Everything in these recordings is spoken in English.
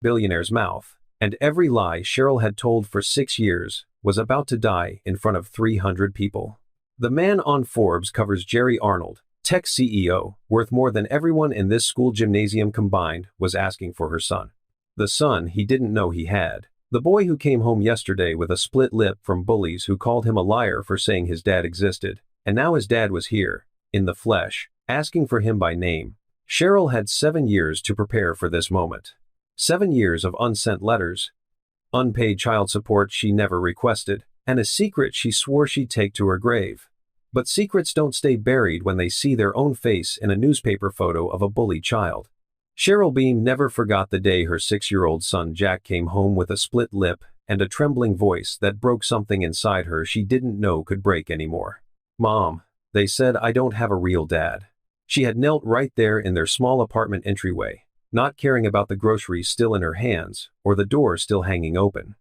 Billionaire's mouth, and every lie Cheryl had told for 6 years was about to die in front of 300 people. The man on Forbes cover's Jerry Arnold, tech CEO, worth more than everyone in this school gymnasium combined, was asking for her son. The son he didn't know he had. The boy who came home yesterday with a split lip from bullies who called him a liar for saying his dad existed, and now his dad was here, in the flesh, asking for him by name. Cheryl had 7 years to prepare for this moment. 7 years of unsent letters, unpaid child support she never requested, and a secret she swore she'd take to her grave. But secrets don't stay buried when they see their own face in a newspaper photo of a bullied child. Cheryl Beam never forgot the day her 6-year-old son Jack came home with a split lip and a trembling voice that broke something inside her she didn't know could break anymore. "Mom," they said, "I don't have a real dad." She had knelt right there in their small apartment entryway, not caring about the groceries still in her hands or the door still hanging open.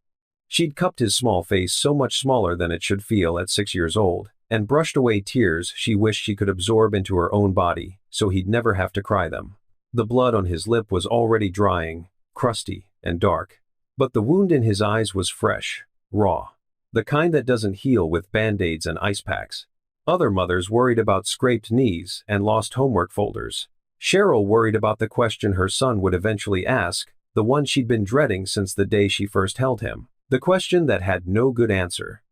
She'd cupped his small face so much smaller than it should feel at 6 years old, and brushed away tears she wished she could absorb into her own body so he'd never have to cry them. The blood on his lip was already drying, crusty and dark. But the wound in his eyes was fresh, raw. The kind that doesn't heal with band-aids and ice packs. Other mothers worried about scraped knees and lost homework folders. Cheryl worried about the question her son would eventually ask, the one she'd been dreading since the day she first held him. The question that had no good answer.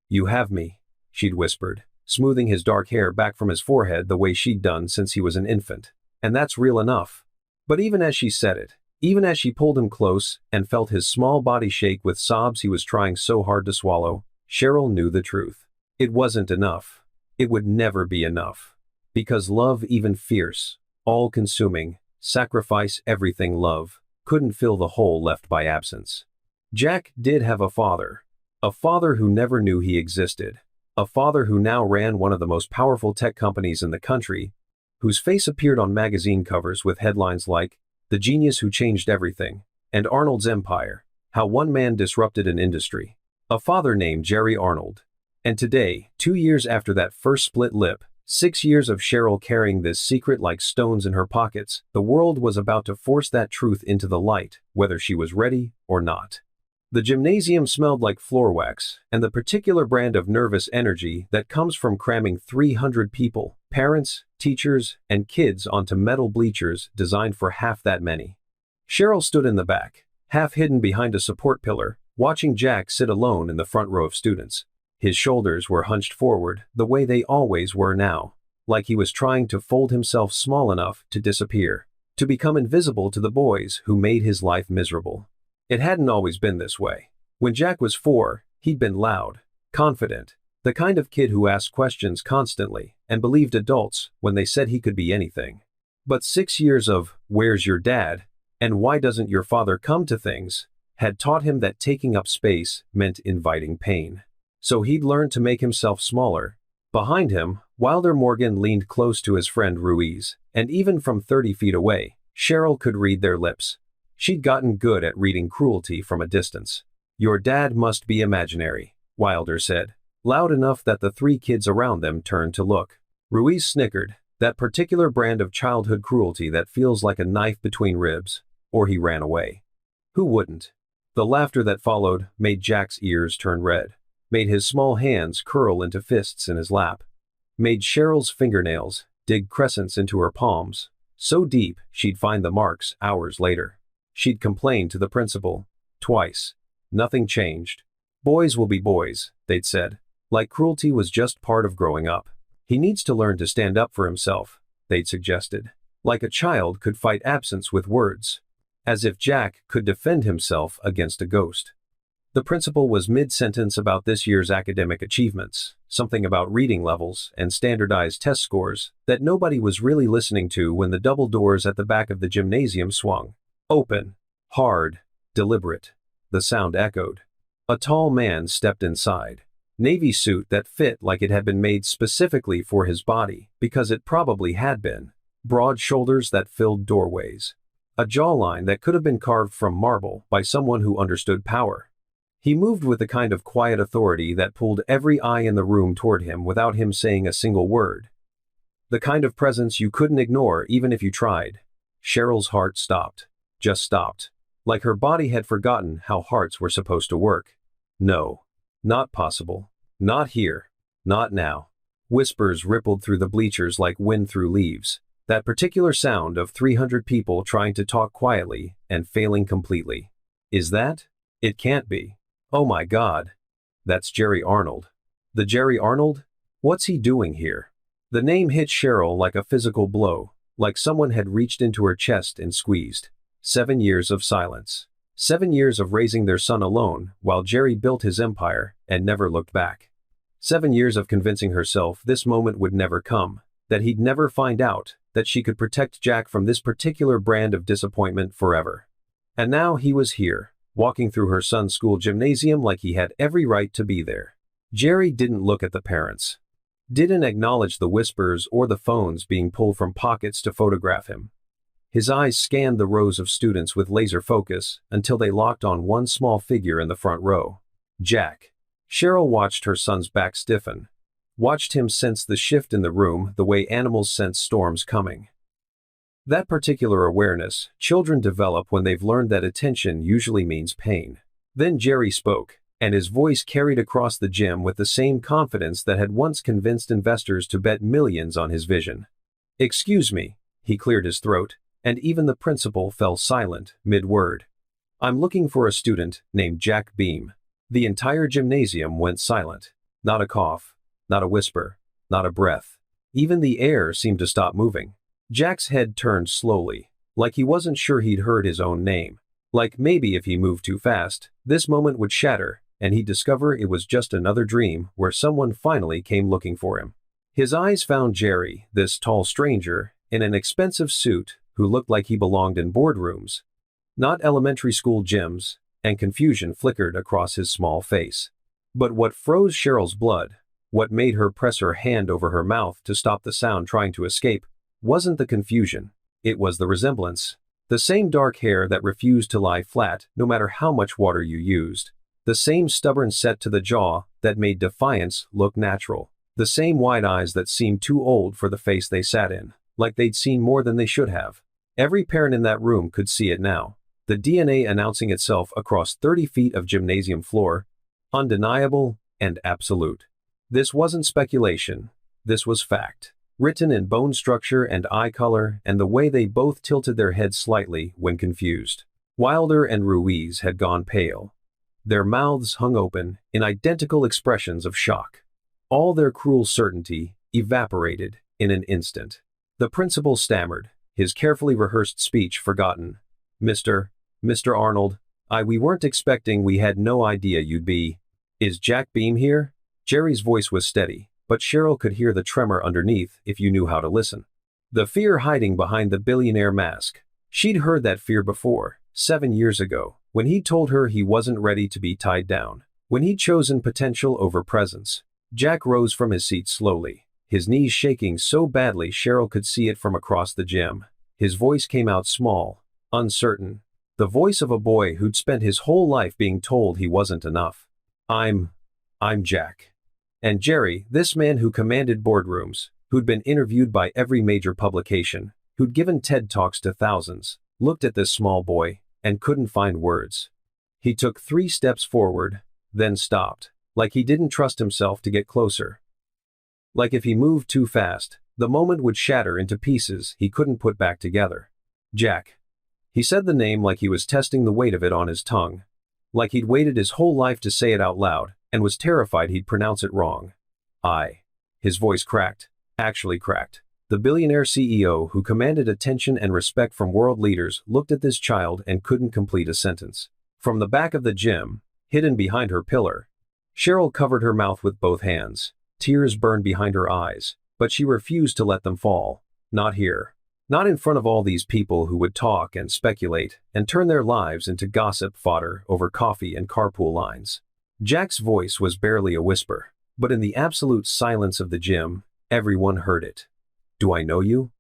"You have me," she'd whispered, smoothing his dark hair back from his forehead the way she'd done since he was an infant. "And that's real enough." But even as she said it, even as she pulled him close and felt his small body shake with sobs he was trying so hard to swallow, Cheryl knew the truth. It wasn't enough. It would never be enough. Because love, even fierce, all-consuming, sacrifice everything love, couldn't fill the hole left by absence. Jack did have a father who never knew he existed, a father who now ran one of the most powerful tech companies in the country, whose face appeared on magazine covers with headlines like, "The Genius Who Changed Everything," and "Arnold's Empire, How One Man Disrupted an Industry." A father named Jerry Arnold. And today, 2 years after that first split lip, 6 years of Cheryl carrying this secret like stones in her pockets, the world was about to force that truth into the light, whether she was ready or not. The gymnasium smelled like floor wax, and the particular brand of nervous energy that comes from cramming 300 people, parents, teachers, and kids onto metal bleachers designed for half that many. Cheryl stood in the back, half hidden behind a support pillar, watching Jack sit alone in the front row of students. His shoulders were hunched forward, the way they always were now, like he was trying to fold himself small enough to disappear, to become invisible to the boys who made his life miserable. It hadn't always been this way. When Jack was 4, he'd been loud, confident, the kind of kid who asked questions constantly and believed adults when they said he could be anything. But 6 years of, "Where's your dad?" and "Why doesn't your father come to things?" had taught him that taking up space meant inviting pain. So he'd learned to make himself smaller. Behind him, Wilder Morgan leaned close to his friend Ruiz, and even from 30 feet away, Cheryl could read their lips. She'd gotten good at reading cruelty from a distance. "Your dad must be imaginary," Wilder said, loud enough that the 3 kids around them turned to look. Ruiz snickered, that particular brand of childhood cruelty that feels like a knife between ribs, or he ran away. Who wouldn't? The laughter that followed made Jack's ears turn red, made his small hands curl into fists in his lap, made Cheryl's fingernails dig crescents into her palms, so deep she'd find the marks hours later. She'd complained to the principal, twice. Nothing changed. "Boys will be boys," they'd said, like cruelty was just part of growing up. "He needs to learn to stand up for himself," they'd suggested, like a child could fight absence with words, as if Jack could defend himself against a ghost. The principal was mid-sentence about this year's academic achievements, something about reading levels and standardized test scores that nobody was really listening to when the double doors at the back of the gymnasium swung. Open, hard, deliberate. The sound echoed. A tall man stepped inside. Navy suit that fit like it had been made specifically for his body, because it probably had been. Broad shoulders that filled doorways. A jawline that could have been carved from marble by someone who understood power. He moved with the kind of quiet authority that pulled every eye in the room toward him without him saying a single word. The kind of presence you couldn't ignore even if you tried. Cheryl's heart stopped. Just stopped. like her body had forgotten how hearts were supposed to work. No. Not possible. Not here. Not now. Whispers rippled through the bleachers like wind through leaves. That particular sound of 300 people trying to talk quietly and failing completely. Is that? It can't be. Oh my God. That's Jerry Arnold. The Jerry Arnold? What's he doing here? The name hit Cheryl like a physical blow, like someone had reached into her chest and squeezed. 7 years of silence. 7 years of raising their son alone while Jerry built his empire and never looked back. 7 years of convincing herself this moment would never come, that he'd never find out, that she could protect Jack from this particular brand of disappointment forever. And now he was here, walking through her son's school gymnasium like he had every right to be there. Jerry didn't look at the parents. Didn't acknowledge the whispers or the phones being pulled from pockets to photograph him. His eyes scanned the rows of students with laser focus until they locked on one small figure in the front row. Jack. Cheryl watched her son's back stiffen. Watched him sense the shift in the room the way animals sense storms coming. That particular awareness children develop when they've learned that attention usually means pain. Then Jerry spoke, and his voice carried across the gym with the same confidence that had once convinced investors to bet millions on his vision. "Excuse me," he cleared his throat, and even the principal fell silent mid-word. "I'm looking for a student named Jack Beam." The entire gymnasium went silent. Not a cough, not a whisper, not a breath. Even the air seemed to stop moving. Jack's head turned slowly, like he wasn't sure he'd heard his own name. Like maybe if he moved too fast, this moment would shatter, and he'd discover it was just another dream where someone finally came looking for him. His eyes found Jerry, this tall stranger, in an expensive suit, who looked like he belonged in boardrooms, not elementary school gyms, and confusion flickered across his small face. But what froze Cheryl's blood, what made her press her hand over her mouth to stop the sound trying to escape, wasn't the confusion. It was the resemblance. The same dark hair that refused to lie flat no matter how much water you used. The same stubborn set to the jaw that made defiance look natural. The same wide eyes that seemed too old for the face they sat in, like they'd seen more than they should have. Every parent in that room could see it now. The DNA announcing itself across 30 feet of gymnasium floor, undeniable and absolute. This wasn't speculation. This was fact. Written in bone structure and eye color and the way they both tilted their heads slightly when confused. Wilder and Ruiz had gone pale. Their mouths hung open in identical expressions of shock. All their cruel certainty evaporated in an instant. The principal stammered, his carefully rehearsed speech forgotten. Mr. Arnold, we weren't expecting, we had no idea you'd be. Is Jack Beam here?" Jerry's voice was steady, but Cheryl could hear the tremor underneath if you knew how to listen. The fear hiding behind the billionaire mask. She'd heard that fear before, 7 years ago, when he told her he wasn't ready to be tied down, when he'd chosen potential over presence. Jack rose from his seat slowly, his knees shaking so badly Cheryl could see it from across the gym. His voice came out small, uncertain. The voice of a boy who'd spent his whole life being told he wasn't enough. I'm Jack. And Jerry, this man who commanded boardrooms, who'd been interviewed by every major publication, who'd given TED Talks to thousands, looked at this small boy and couldn't find words. He took 3 steps forward, then stopped, like he didn't trust himself to get closer. Like if he moved too fast, the moment would shatter into pieces he couldn't put back together. Jack. He said the name like he was testing the weight of it on his tongue. Like he'd waited his whole life to say it out loud, and was terrified he'd pronounce it wrong. His voice cracked, actually cracked. The billionaire CEO who commanded attention and respect from world leaders looked at this child and couldn't complete a sentence. From the back of the gym, hidden behind her pillar, Cheryl covered her mouth with both hands. Tears burned behind her eyes, but she refused to let them fall. Not here. Not in front of all these people who would talk and speculate and turn their lives into gossip fodder over coffee and carpool lines. Jack's voice was barely a whisper, but in the absolute silence of the gym, everyone heard it. "Do I know you?"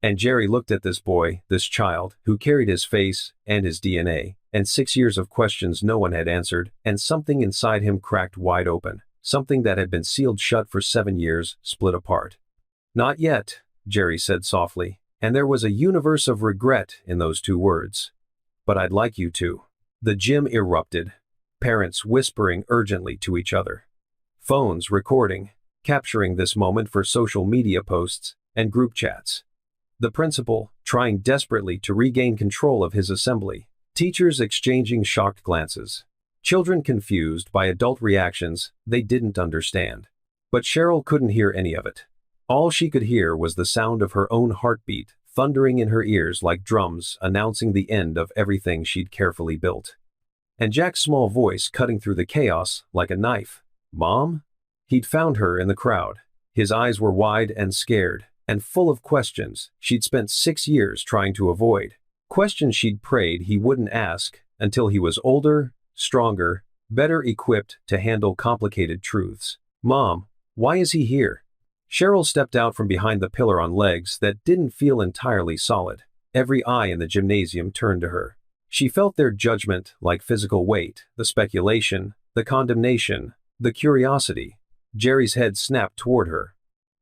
And Jerry looked at this boy, this child, who carried his face and his DNA, and 6 years of questions no one had answered, and something inside him cracked wide open, something that had been sealed shut for 7 years, split apart. "Not yet," Jerry said softly, and there was a universe of regret in those 2 words. but I'd like you to." The gym erupted, parents whispering urgently to each other. Phones recording, capturing this moment for social media posts and group chats. The principal, trying desperately to regain control of his assembly. Teachers exchanging shocked glances. Children confused by adult reactions they didn't understand. But Cheryl couldn't hear any of it. All she could hear was the sound of her own heartbeat, thundering in her ears like drums announcing the end of everything she'd carefully built. And Jack's small voice cutting through the chaos like a knife. "Mom?" He'd found her in the crowd. His eyes were wide and scared, and full of questions she'd spent 6 years trying to avoid. Questions she'd prayed he wouldn't ask until he was older, stronger, better equipped to handle complicated truths. "Mom, why is he here?" Cheryl stepped out from behind the pillar on legs that didn't feel entirely solid. Every eye in the gymnasium turned to her. She felt their judgment like physical weight, the speculation, the condemnation, the curiosity. Jerry's head snapped toward her.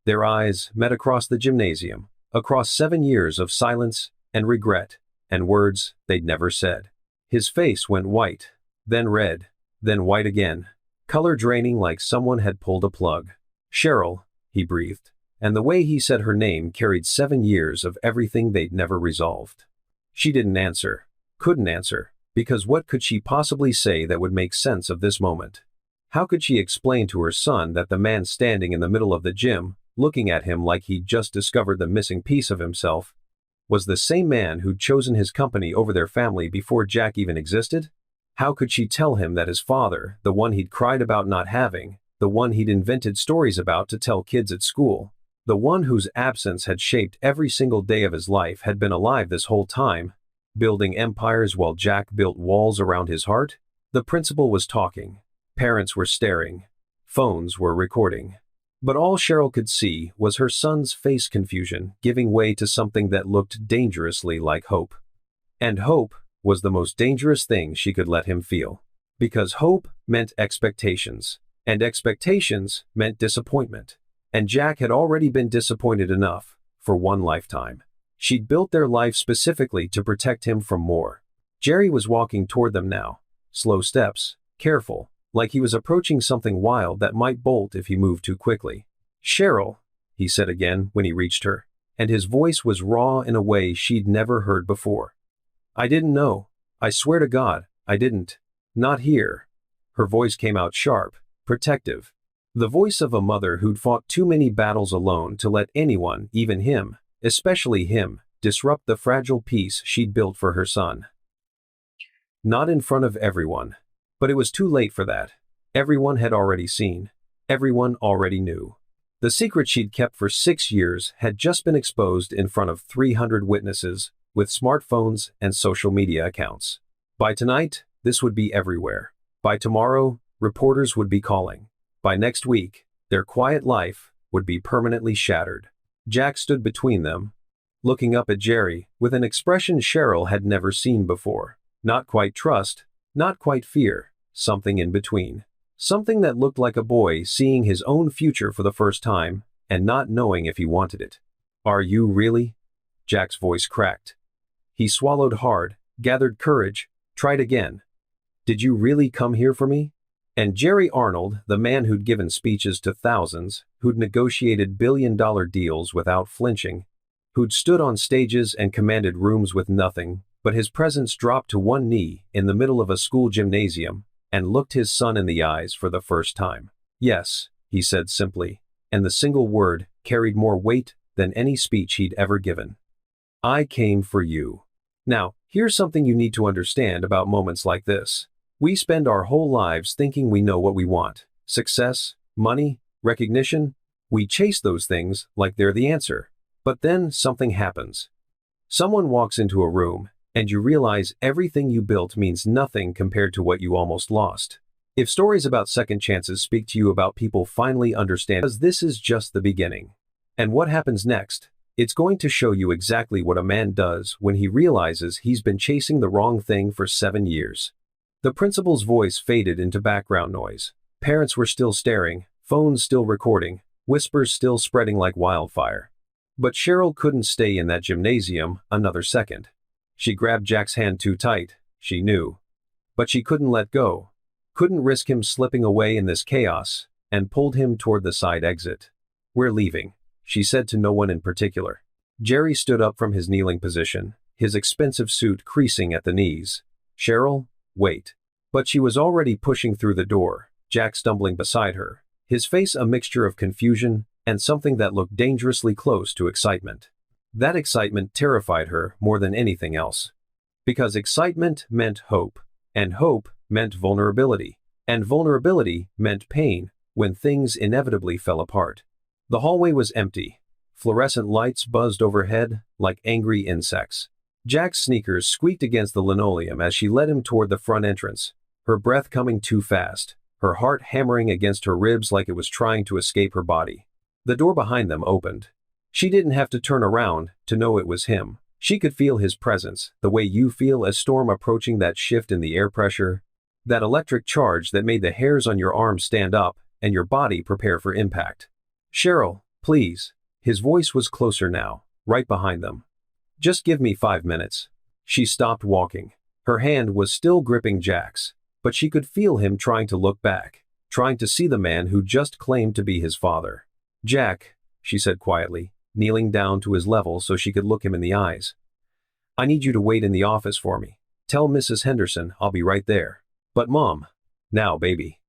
Their eyes met across the gymnasium, across 7 years of silence and regret, and words they'd never said. His face went white, then red, then white again, color draining like someone had pulled a plug. "Cheryl," he breathed, and the way he said her name carried 7 years of everything they'd never resolved. She didn't answer, couldn't answer, because what could she possibly say that would make sense of this moment? How could she explain to her son that the man standing in the middle of the gym, looking at him like he'd just discovered the missing piece of himself, was the same man who'd chosen his company over their family before Jack even existed? How could she tell him that his father, the one he'd cried about not having, the one he'd invented stories about to tell kids at school, the one whose absence had shaped every single day of his life, had been alive this whole time, building empires while Jack built walls around his heart? The principal was talking. Parents were staring. Phones were recording. But all Cheryl could see was her son's face confusion giving way to something that looked dangerously like hope. And hope was the most dangerous thing she could let him feel. Because hope meant expectations. And expectations meant disappointment. And Jack had already been disappointed enough for one lifetime. She'd built their life specifically to protect him from more. Jerry was walking toward them now. Slow steps, careful, like he was approaching something wild that might bolt if he moved too quickly. "Cheryl," he said again when he reached her, and his voice was raw in a way she'd never heard before. "I didn't know. I swear to God, I didn't. Not here." Her voice came out sharp, protective. The voice of a mother who'd fought too many battles alone to let anyone, even him, especially him, disrupt the fragile peace she'd built for her son. Not in front of everyone. But it was too late for that. Everyone had already seen. Everyone already knew. The secret she'd kept for 6 years had just been exposed in front of 300 witnesses, with smartphones and social media accounts. By tonight, this would be everywhere. By tomorrow, reporters would be calling. By next week, their quiet life would be permanently shattered. Jack stood between them, looking up at Jerry with an expression Cheryl had never seen before. Not quite trust, not quite fear, something in between. Something that looked like a boy seeing his own future for the first time and not knowing if he wanted it. "Are you really?" Jack's voice cracked. He swallowed hard, gathered courage, tried again. "Did you really come here for me?" And Jerry Arnold, the man who'd given speeches to thousands, who'd negotiated billion-dollar deals without flinching, who'd stood on stages and commanded rooms with nothing but his presence, dropped to one knee in the middle of a school gymnasium and looked his son in the eyes for the first time. "Yes," he said simply, and the single word carried more weight than any speech he'd ever given. "I came for you." Now, here's something you need to understand about moments like this. We spend our whole lives thinking we know what we want. Success, money, recognition. We chase those things like they're the answer. But then something happens. Someone walks into a room, and you realize everything you built means nothing compared to what you almost lost. If stories about second chances speak to you about people finally understand, because this is just the beginning. And what happens next? It's going to show you exactly what a man does when he realizes he's been chasing the wrong thing for 7 years. The principal's voice faded into background noise. Parents were still staring, phones still recording, whispers still spreading like wildfire. But Cheryl couldn't stay in that gymnasium another second. She grabbed Jack's hand too tight, she knew. But she couldn't let go. Couldn't risk him slipping away in this chaos, and pulled him toward the side exit. "We're leaving," she said to no one in particular. Jerry stood up from his kneeling position, his expensive suit creasing at the knees. "Cheryl, wait." But she was already pushing through the door, Jack stumbling beside her, his face a mixture of confusion and something that looked dangerously close to excitement. That excitement terrified her more than anything else. Because excitement meant hope, and hope meant vulnerability, and vulnerability meant pain when things inevitably fell apart. The hallway was empty. Fluorescent lights buzzed overhead like angry insects. Jack's sneakers squeaked against the linoleum as she led him toward the front entrance, her breath coming too fast, her heart hammering against her ribs like it was trying to escape her body. The door behind them opened. She didn't have to turn around to know it was him. She could feel his presence, the way you feel a storm approaching, that shift in the air pressure, that electric charge that made the hairs on your arms stand up and your body prepare for impact. "Cheryl, please." His voice was closer now, right behind them. "Just give me 5 minutes." She stopped walking. Her hand was still gripping Jack's, but she could feel him trying to look back, trying to see the man who just claimed to be his father. "Jack," she said quietly, kneeling down to his level so she could look him in the eyes. "I need you to wait in the office for me. Tell Mrs. Henderson I'll be right there." "But Mom." "Now, baby.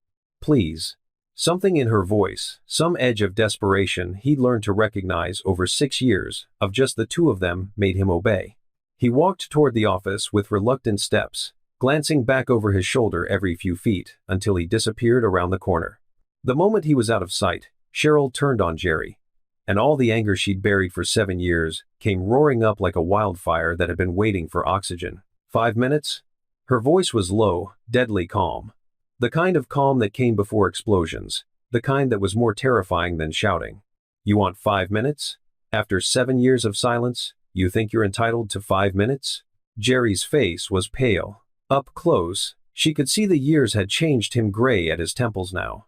Please." Something in her voice, some edge of desperation he'd learned to recognize over 6 years of just the two of them, made him obey. He walked toward the office with reluctant steps, glancing back over his shoulder every few feet until he disappeared around the corner. The moment he was out of sight, Cheryl turned on Jerry, and all the anger she'd buried for 7 years came roaring up like a wildfire that had been waiting for oxygen. 5 minutes? Her voice was low, deadly calm. The kind of calm that came before explosions, the kind that was more terrifying than shouting. "You want 5 minutes? After 7 years of silence, you think you're entitled to 5 minutes?" Jerry's face was pale. Up close, she could see the years had changed him gray at his temples now.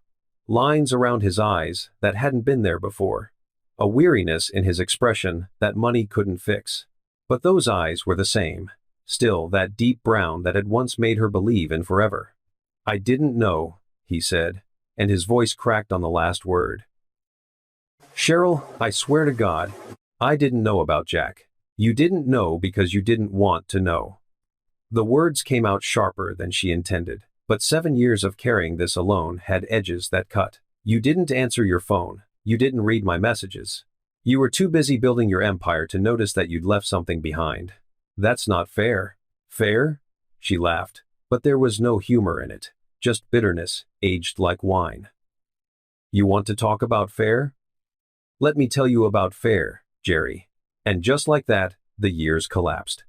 Lines around his eyes that hadn't been there before. A weariness in his expression that money couldn't fix. But those eyes were the same. Still that deep brown that had once made her believe in forever. "I didn't know," he said, and his voice cracked on the last word. "Cheryl, I swear to God, I didn't know about Jack. You didn't know because you didn't want to know." The words came out sharper than she intended, but 7 years of carrying this alone had edges that cut. "You didn't answer your phone. You didn't read my messages. You were too busy building your empire to notice that you'd left something behind. That's not fair." "Fair?" She laughed, but there was no humor in it, just bitterness, aged like wine. "You want to talk about fair? Let me tell you about fair, Jerry." And just like that, the years collapsed.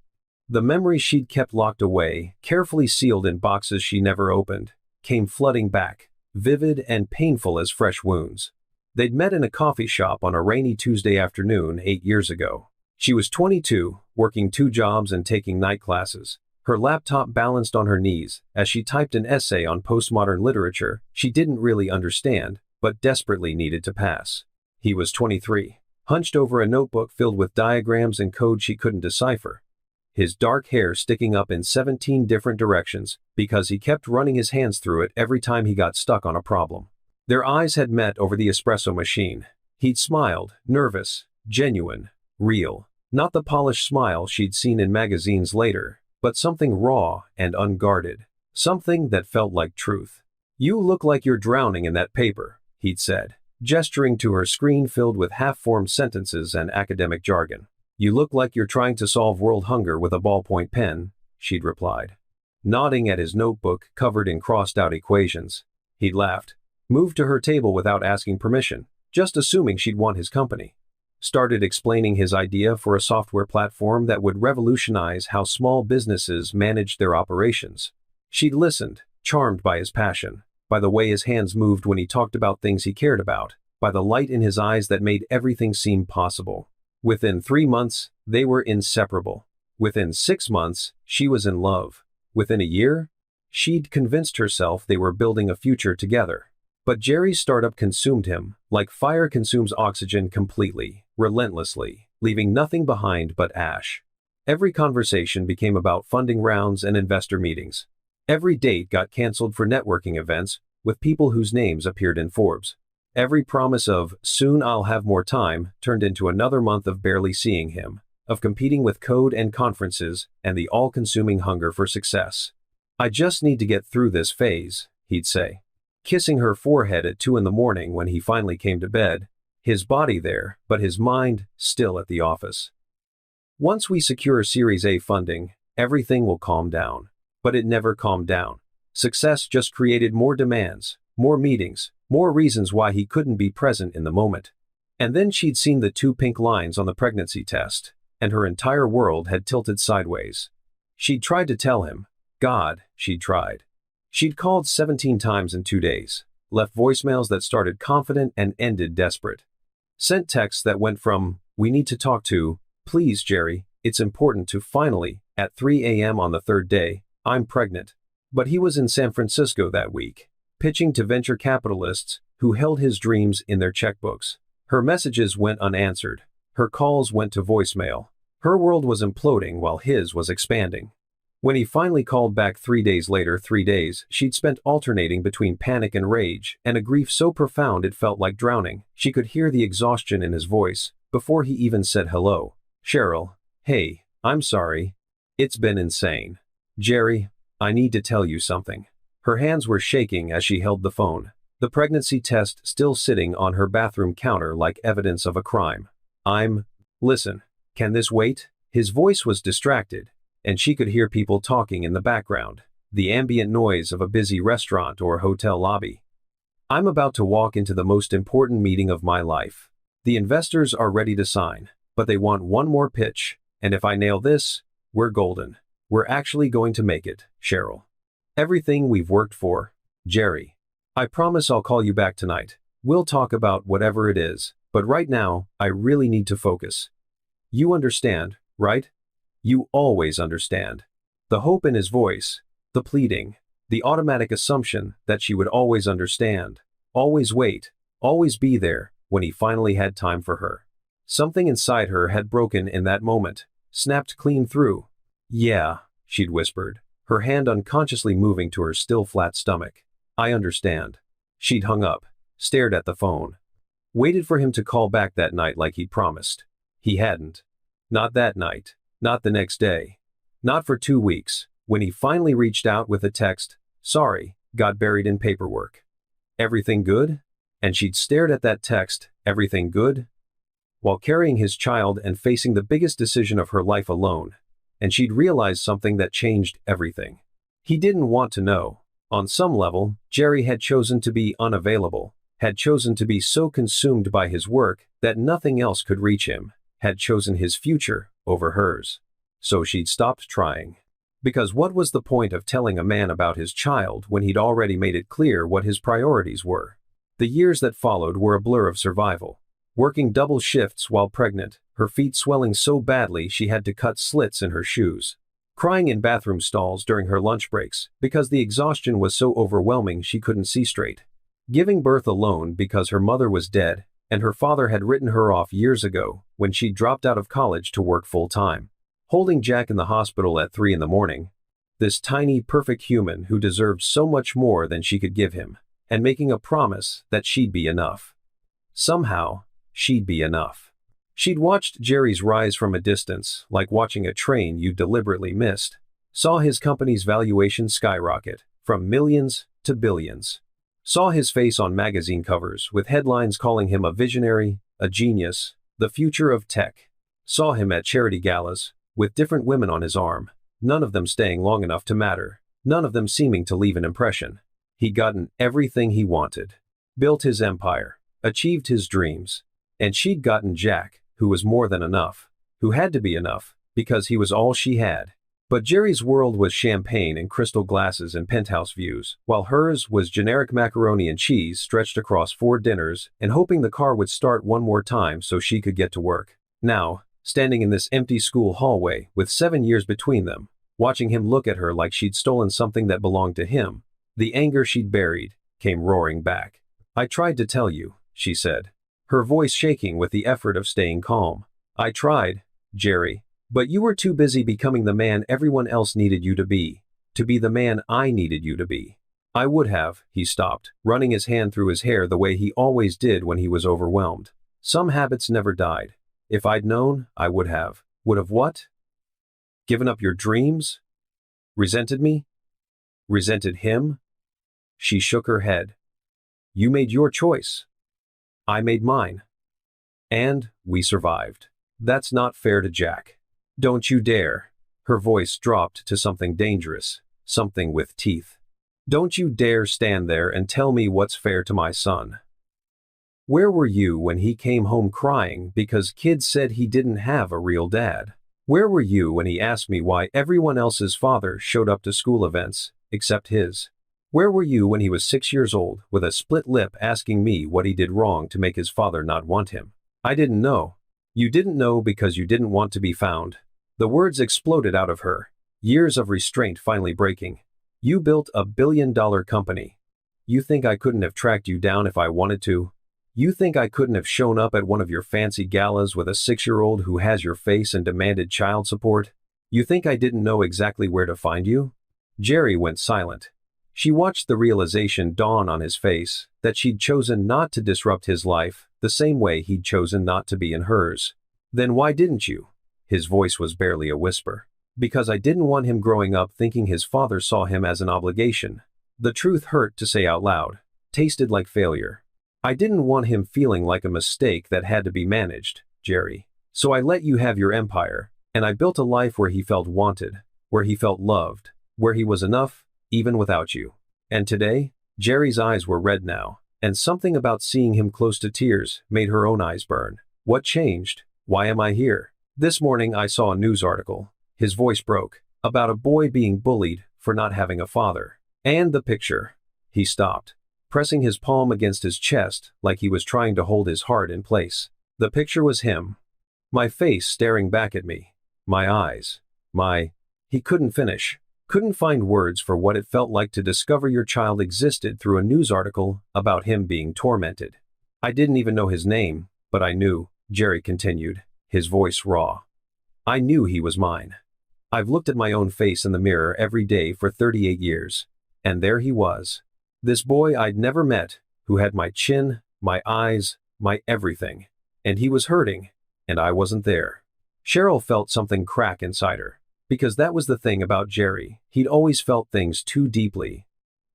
The memories she'd kept locked away, carefully sealed in boxes she never opened, came flooding back, vivid and painful as fresh wounds. They'd met in a coffee shop on a rainy Tuesday afternoon 8 years ago. She was 22, working 2 jobs and taking night classes, her laptop balanced on her knees as she typed an essay on postmodern literature she didn't really understand, but desperately needed to pass. He was 23, hunched over a notebook filled with diagrams and code she couldn't decipher. His dark hair sticking up in 17 different directions because he kept running his hands through it every time he got stuck on a problem. Their eyes had met over the espresso machine. He'd smiled, nervous, genuine, real. Not the polished smile she'd seen in magazines later, but something raw and unguarded. Something that felt like truth. "You look like you're drowning in that paper," he'd said, gesturing to her screen filled with half-formed sentences and academic jargon. "You look like you're trying to solve world hunger with a ballpoint pen," she'd replied. Nodding at his notebook covered in crossed-out equations, he'd laughed, moved to her table without asking permission, just assuming she'd want his company. Started explaining his idea for a software platform that would revolutionize how small businesses managed their operations. She'd listened, charmed by his passion, by the way his hands moved when he talked about things he cared about, by the light in his eyes that made everything seem possible. Within 3 months, they were inseparable. Within 6 months, she was in love. Within a year, she'd convinced herself they were building a future together. But Jerry's startup consumed him, like fire consumes oxygen completely, relentlessly, leaving nothing behind but ash. Every conversation became about funding rounds and investor meetings. Every date got canceled for networking events with people whose names appeared in Forbes. Every promise of, "soon I'll have more time," turned into another month of barely seeing him, of competing with code and conferences, and the all-consuming hunger for success. "I just need to get through this phase," he'd say, kissing her forehead at 2 in the morning when he finally came to bed, his body there, but his mind still at the office. "Once we secure Series A funding, everything will calm down." But it never calmed down. Success just created more demands, more meetings, more reasons why he couldn't be present in the moment. And then she'd seen the 2 pink lines on the pregnancy test, and her entire world had tilted sideways. She'd tried to tell him. God, she'd tried. She'd called 17 times in 2 days, left voicemails that started confident and ended desperate. Sent texts that went from, "we need to talk," to, "please Jerry, it's important," to finally, at 3 a.m. on the 3rd day, "I'm pregnant." But he was in San Francisco that week, pitching to venture capitalists who held his dreams in their checkbooks. Her messages went unanswered. Her calls went to voicemail. Her world was imploding while his was expanding. When he finally called back 3 days later, 3 days she'd spent alternating between panic and rage, and a grief so profound it felt like drowning. She could hear the exhaustion in his voice before he even said hello. "Cheryl, hey, I'm sorry. It's been insane. Jerry, I need to tell you something." Her hands were shaking as she held the phone, the pregnancy test still sitting on her bathroom counter like evidence of a crime. Listen, can this wait?" His voice was distracted, and she could hear people talking in the background, the ambient noise of a busy restaurant or hotel lobby. "I'm about to walk into the most important meeting of my life. The investors are ready to sign, but they want one more pitch, and if I nail this, we're golden. We're actually going to make it, Cheryl. Everything we've worked for, Jerry. I promise I'll call you back tonight. We'll talk about whatever it is, but right now, I really need to focus. You understand, right? You always understand." The hope in his voice, the pleading, the automatic assumption that she would always understand, always wait, always be there when he finally had time for her. Something inside her had broken in that moment, snapped clean through. "Yeah," she'd whispered, her hand unconsciously moving to her still flat stomach. "I understand." She'd hung up, stared at the phone. Waited for him to call back that night like he'd promised. He hadn't. Not that night. Not the next day. Not for 2 weeks, when he finally reached out with a text, "Sorry, got buried in paperwork." "Everything good?" And she'd stared at that text, "Everything good?" While carrying his child and facing the biggest decision of her life alone. And she'd realized something that changed everything. He didn't want to know. On some level, Jerry had chosen to be unavailable, had chosen to be so consumed by his work that nothing else could reach him, had chosen his future over hers. So she'd stopped trying. Because what was the point of telling a man about his child when he'd already made it clear what his priorities were? The years that followed were a blur of survival. Working double shifts while pregnant, her feet swelling so badly she had to cut slits in her shoes. Crying in bathroom stalls during her lunch breaks because the exhaustion was so overwhelming she couldn't see straight. Giving birth alone because her mother was dead, and her father had written her off years ago when she dropped out of college to work full-time. Holding Jack in the hospital at 3 in the morning. This tiny, perfect human who deserved so much more than she could give him, and making a promise that she'd be enough. Somehow, she'd be enough. She'd watched Jerry's rise from a distance, like watching a train you deliberately missed. Saw his company's valuation skyrocket, from millions to billions. Saw his face on magazine covers with headlines calling him a visionary, a genius, the future of tech. Saw him at charity galas, with different women on his arm, none of them staying long enough to matter, none of them seeming to leave an impression. He'd gotten everything he wanted. Built his empire, achieved his dreams. And she'd gotten Jack, who was more than enough, who had to be enough, because he was all she had. But Jerry's world was champagne and crystal glasses and penthouse views, while hers was generic macaroni and cheese stretched across 4 dinners and hoping the car would start one more time so she could get to work. Now, standing in this empty school hallway with 7 years between them, watching him look at her like she'd stolen something that belonged to him, the anger she'd buried came roaring back. "I tried to tell you," she said, her voice shaking with the effort of staying calm. "I tried, Jerry, But you were too busy becoming the man everyone else needed you to be the man I needed you to be. I would have, he stopped, running his hand through his hair the way he always did when he was overwhelmed. Some habits never died. If I'd known, I would have. Would have what? Given up your dreams? Resented me? Resented him? She shook her head. You made your choice. I made mine. And we survived. That's not fair to Jack. Don't you dare. Her voice dropped to something dangerous, something with teeth. Don't you dare stand there and tell me what's fair to my son. Where were you when he came home crying because kids said he didn't have a real dad? Where were you when he asked me why everyone else's father showed up to school events, except his? Where were you when he was 6 years old, with a split lip asking me what he did wrong to make his father not want him? I didn't know. You didn't know because you didn't want to be found. The words exploded out of her, years of restraint finally breaking. You built a billion-dollar company. You think I couldn't have tracked you down if I wanted to? You think I couldn't have shown up at one of your fancy galas with a 6-year-old who has your face and demanded child support? You think I didn't know exactly where to find you? Jerry went silent. She watched the realization dawn on his face that she'd chosen not to disrupt his life the same way he'd chosen not to be in hers. Then why didn't you? His voice was barely a whisper. Because I didn't want him growing up thinking his father saw him as an obligation. The truth hurt to say out loud, tasted like failure. I didn't want him feeling like a mistake that had to be managed, Jerry. So I let you have your empire, and I built a life where he felt wanted, where he felt loved, where he was enough, even without you. And today, Jerry's eyes were red now, and something about seeing him close to tears made her own eyes burn. What changed? Why am I here? This morning I saw a news article. His voice broke, about a boy being bullied for not having a father. And the picture. He stopped, pressing his palm against his chest like he was trying to hold his heart in place. The picture was him. My face staring back at me. My eyes. He couldn't finish. Couldn't find words for what it felt like to discover your child existed through a news article about him being tormented. I didn't even know his name, but I knew, Jerry continued, his voice raw. I knew he was mine. I've looked at my own face in the mirror every day for 38 years. And there he was. This boy I'd never met, who had my chin, my eyes, my everything. And he was hurting, and I wasn't there. Cheryl felt something crack inside her. Because that was the thing about Jerry, he'd always felt things too deeply.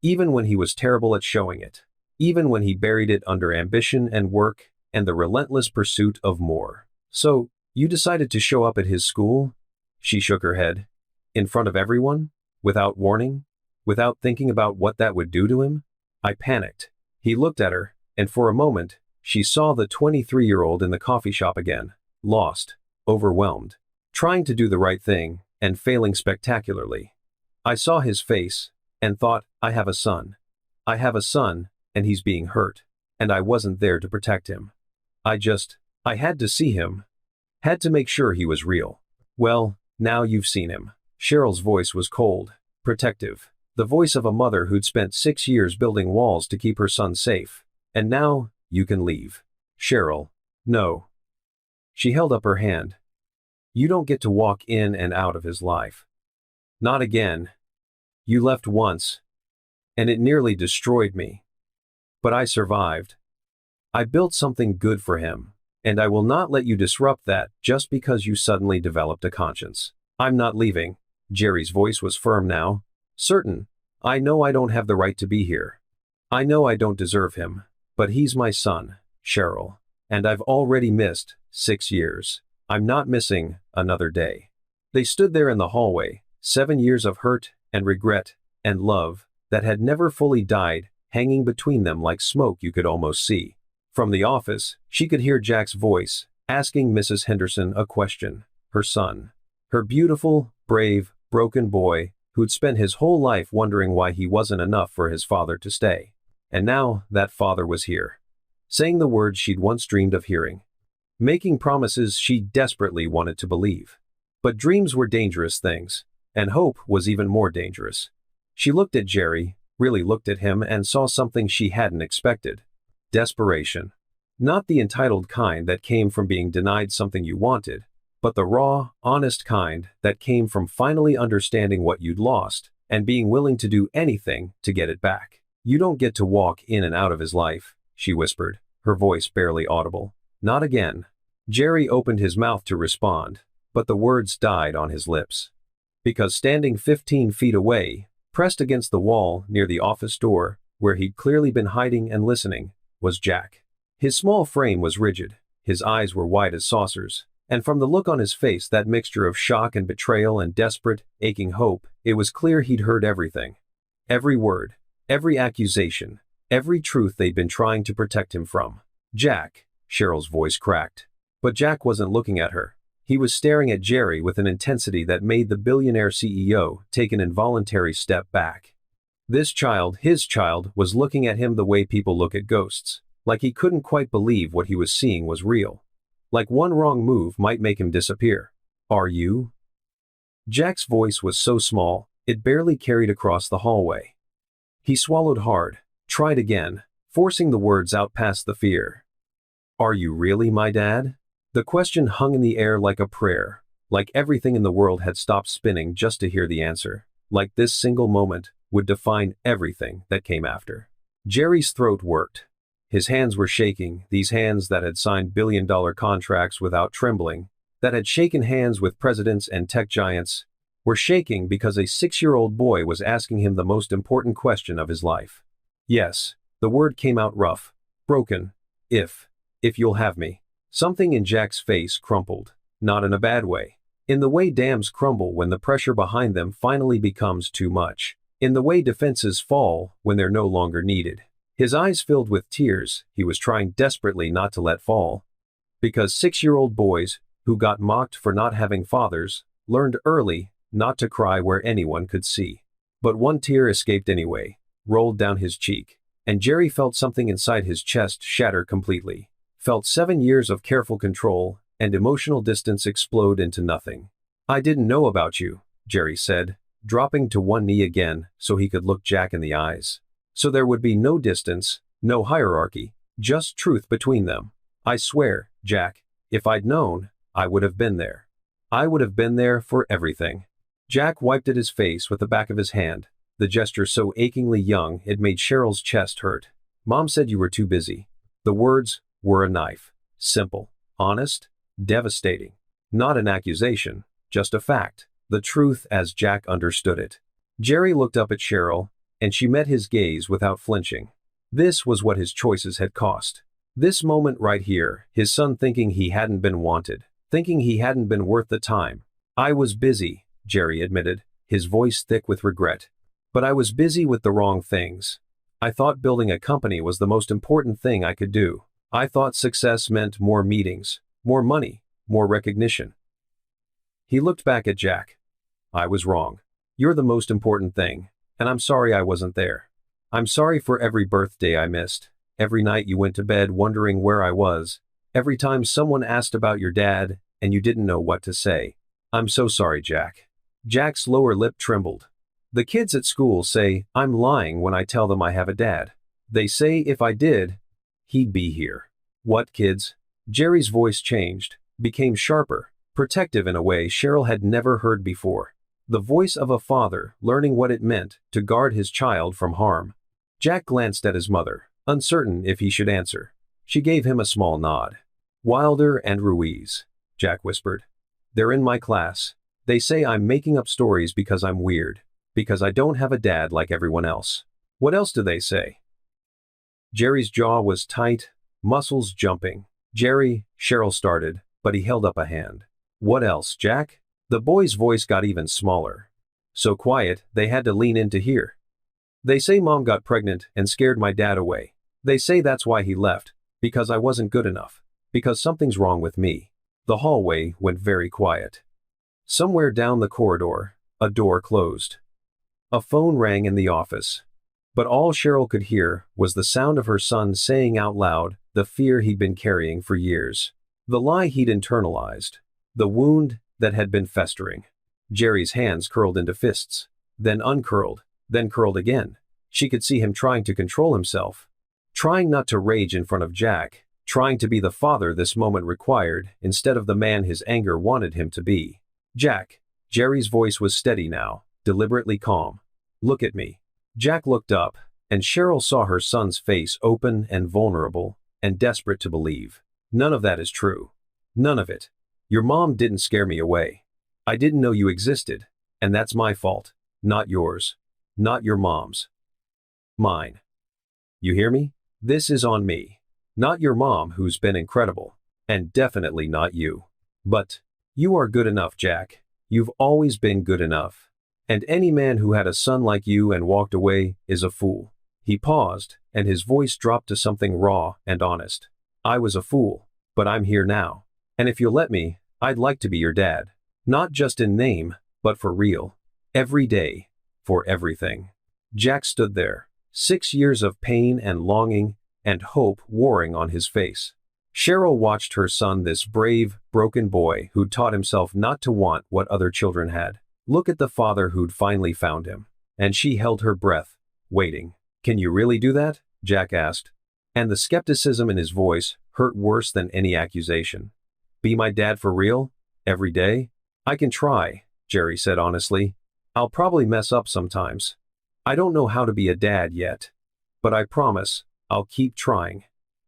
Even when he was terrible at showing it. Even when he buried it under ambition and work, and the relentless pursuit of more. So, you decided to show up at his school? She shook her head. In front of everyone? Without warning? Without thinking about what that would do to him? I panicked. He looked at her, and for a moment, she saw the 23-year-old in the coffee shop again. Lost. Overwhelmed. Trying to do the right thing, and failing spectacularly. I saw his face, and thought, I have a son. I have a son, and he's being hurt. And I wasn't there to protect him. I had to see him. Had to make sure he was real. Well, now you've seen him. Cheryl's voice was cold, protective. The voice of a mother who'd spent 6 years building walls to keep her son safe. And now, you can leave. Cheryl. No. She held up her hand. You don't get to walk in and out of his life. Not again. You left once. And it nearly destroyed me. But I survived. I built something good for him. And I will not let you disrupt that just because you suddenly developed a conscience. I'm not leaving. Jerry's voice was firm now. Certain. I know I don't have the right to be here. I know I don't deserve him. But he's my son, Cheryl. And I've already missed 6 years. I'm not missing another day. They stood there in the hallway, 7 years of hurt and regret and love that had never fully died, hanging between them like smoke you could almost see. From the office, she could hear Jack's voice, asking Mrs. Henderson a question. Her son. Her beautiful, brave, broken boy, who'd spent his whole life wondering why he wasn't enough for his father to stay. And now, that father was here. Saying the words she'd once dreamed of hearing. Making promises she desperately wanted to believe. But dreams were dangerous things, and hope was even more dangerous. She looked at Jerry, really looked at him, and saw something she hadn't expected. Desperation. Not the entitled kind that came from being denied something you wanted, but the raw, honest kind that came from finally understanding what you'd lost and being willing to do anything to get it back. "You don't get to walk in and out of his life," she whispered, her voice barely audible. "Not again." Jerry opened his mouth to respond, but the words died on his lips. Because standing 15 feet away, pressed against the wall near the office door, where he'd clearly been hiding and listening, was Jack. His small frame was rigid, his eyes were wide as saucers, and from the look on his face, that mixture of shock and betrayal and desperate, aching hope, it was clear he'd heard everything. Every word, every accusation, every truth they'd been trying to protect him from. "Jack," Cheryl's voice cracked. But Jack wasn't looking at her. He was staring at Jerry with an intensity that made the billionaire CEO take an involuntary step back. This child, his child, was looking at him the way people look at ghosts, like he couldn't quite believe what he was seeing was real. Like one wrong move might make him disappear. "Are you?" Jack's voice was so small, it barely carried across the hallway. He swallowed hard, tried again, forcing the words out past the fear. "Are you really my dad?" The question hung in the air like a prayer, like everything in the world had stopped spinning just to hear the answer, like this single moment would define everything that came after. Jerry's throat worked. His hands were shaking, these hands that had signed billion-dollar contracts without trembling, that had shaken hands with presidents and tech giants, were shaking because a 6-year-old boy was asking him the most important question of his life. "Yes," the word came out rough, broken. If you'll have me." Something in Jack's face crumpled, not in a bad way. In the way dams crumble when the pressure behind them finally becomes too much. In the way defenses fall when they're no longer needed. His eyes filled with tears he was trying desperately not to let fall. Because 6-year-old boys, who got mocked for not having fathers, learned early not to cry where anyone could see. But one tear escaped anyway, rolled down his cheek, and Jerry felt something inside his chest shatter completely. Felt 7 years of careful control and emotional distance explode into nothing. "I didn't know about you," Jerry said, dropping to one knee again so he could look Jack in the eyes. So there would be no distance, no hierarchy, just truth between them. "I swear, Jack, if I'd known, I would have been there. I would have been there for everything." Jack wiped at his face with the back of his hand, the gesture so achingly young it made Cheryl's chest hurt. "Mom said you were too busy." The words were a knife. Simple, honest, devastating. Not an accusation, just a fact. The truth as Jack understood it. Jerry looked up at Cheryl, and she met his gaze without flinching. This was what his choices had cost. This moment right here, his son thinking he hadn't been wanted, thinking he hadn't been worth the time. "I was busy," Jerry admitted, his voice thick with regret. "But I was busy with the wrong things. I thought building a company was the most important thing I could do. I thought success meant more meetings, more money, more recognition." He looked back at Jack. "I was wrong. You're the most important thing, and I'm sorry I wasn't there. I'm sorry for every birthday I missed, every night you went to bed wondering where I was, every time someone asked about your dad and you didn't know what to say. I'm so sorry, Jack." Jack's lower lip trembled. "The kids at school say I'm lying when I tell them I have a dad. They say if I did, he'd be here." "What kids?" Jerry's voice changed, became sharper, protective in a way Cheryl had never heard before. The voice of a father learning what it meant to guard his child from harm. Jack glanced at his mother, uncertain if he should answer. She gave him a small nod. "Wilder and Ruiz," Jack whispered. "They're in my class. They say I'm making up stories because I'm weird, because I don't have a dad like everyone else." "What else do they say?" Jerry's jaw was tight, muscles jumping. "Jerry," Cheryl started, but he held up a hand. "What else, Jack?" The boy's voice got even smaller. So quiet, they had to lean in to hear. "They say Mom got pregnant and scared my dad away. They say that's why he left, because I wasn't good enough, because something's wrong with me." The hallway went very quiet. Somewhere down the corridor, a door closed. A phone rang in the office. But all Cheryl could hear was the sound of her son saying out loud the fear he'd been carrying for years. The lie he'd internalized. The wound that had been festering. Jerry's hands curled into fists, then uncurled, then curled again. She could see him trying to control himself. Trying not to rage in front of Jack, trying to be the father this moment required instead of the man his anger wanted him to be. Jack. Jerry's voice was steady now, deliberately calm. Look at me. Jack looked up, and Cheryl saw her son's face open and vulnerable, and desperate to believe. None of that is true. None of it. Your mom didn't scare me away. I didn't know you existed, and that's my fault, not yours. Not your mom's. Mine. You hear me? This is on me. Not your mom, who's been incredible, and definitely not you. But you are good enough, Jack. You've always been good enough. And any man who had a son like you and walked away is a fool. He paused, and his voice dropped to something raw and honest. I was a fool, but I'm here now. And if you'll let me, I'd like to be your dad. Not just in name, but for real. Every day. For everything. Jack stood there, 6 years of pain and longing and hope warring on his face. Cheryl watched her son, this brave, broken boy who'd taught himself not to want what other children had. Look at the father who'd finally found him. And she held her breath, waiting. Can you really do that? Jack asked. And the skepticism in his voice hurt worse than any accusation. Be my dad for real? Every day? I can try, Jerry said honestly. I'll probably mess up sometimes. I don't know how to be a dad yet. But I promise, I'll keep trying.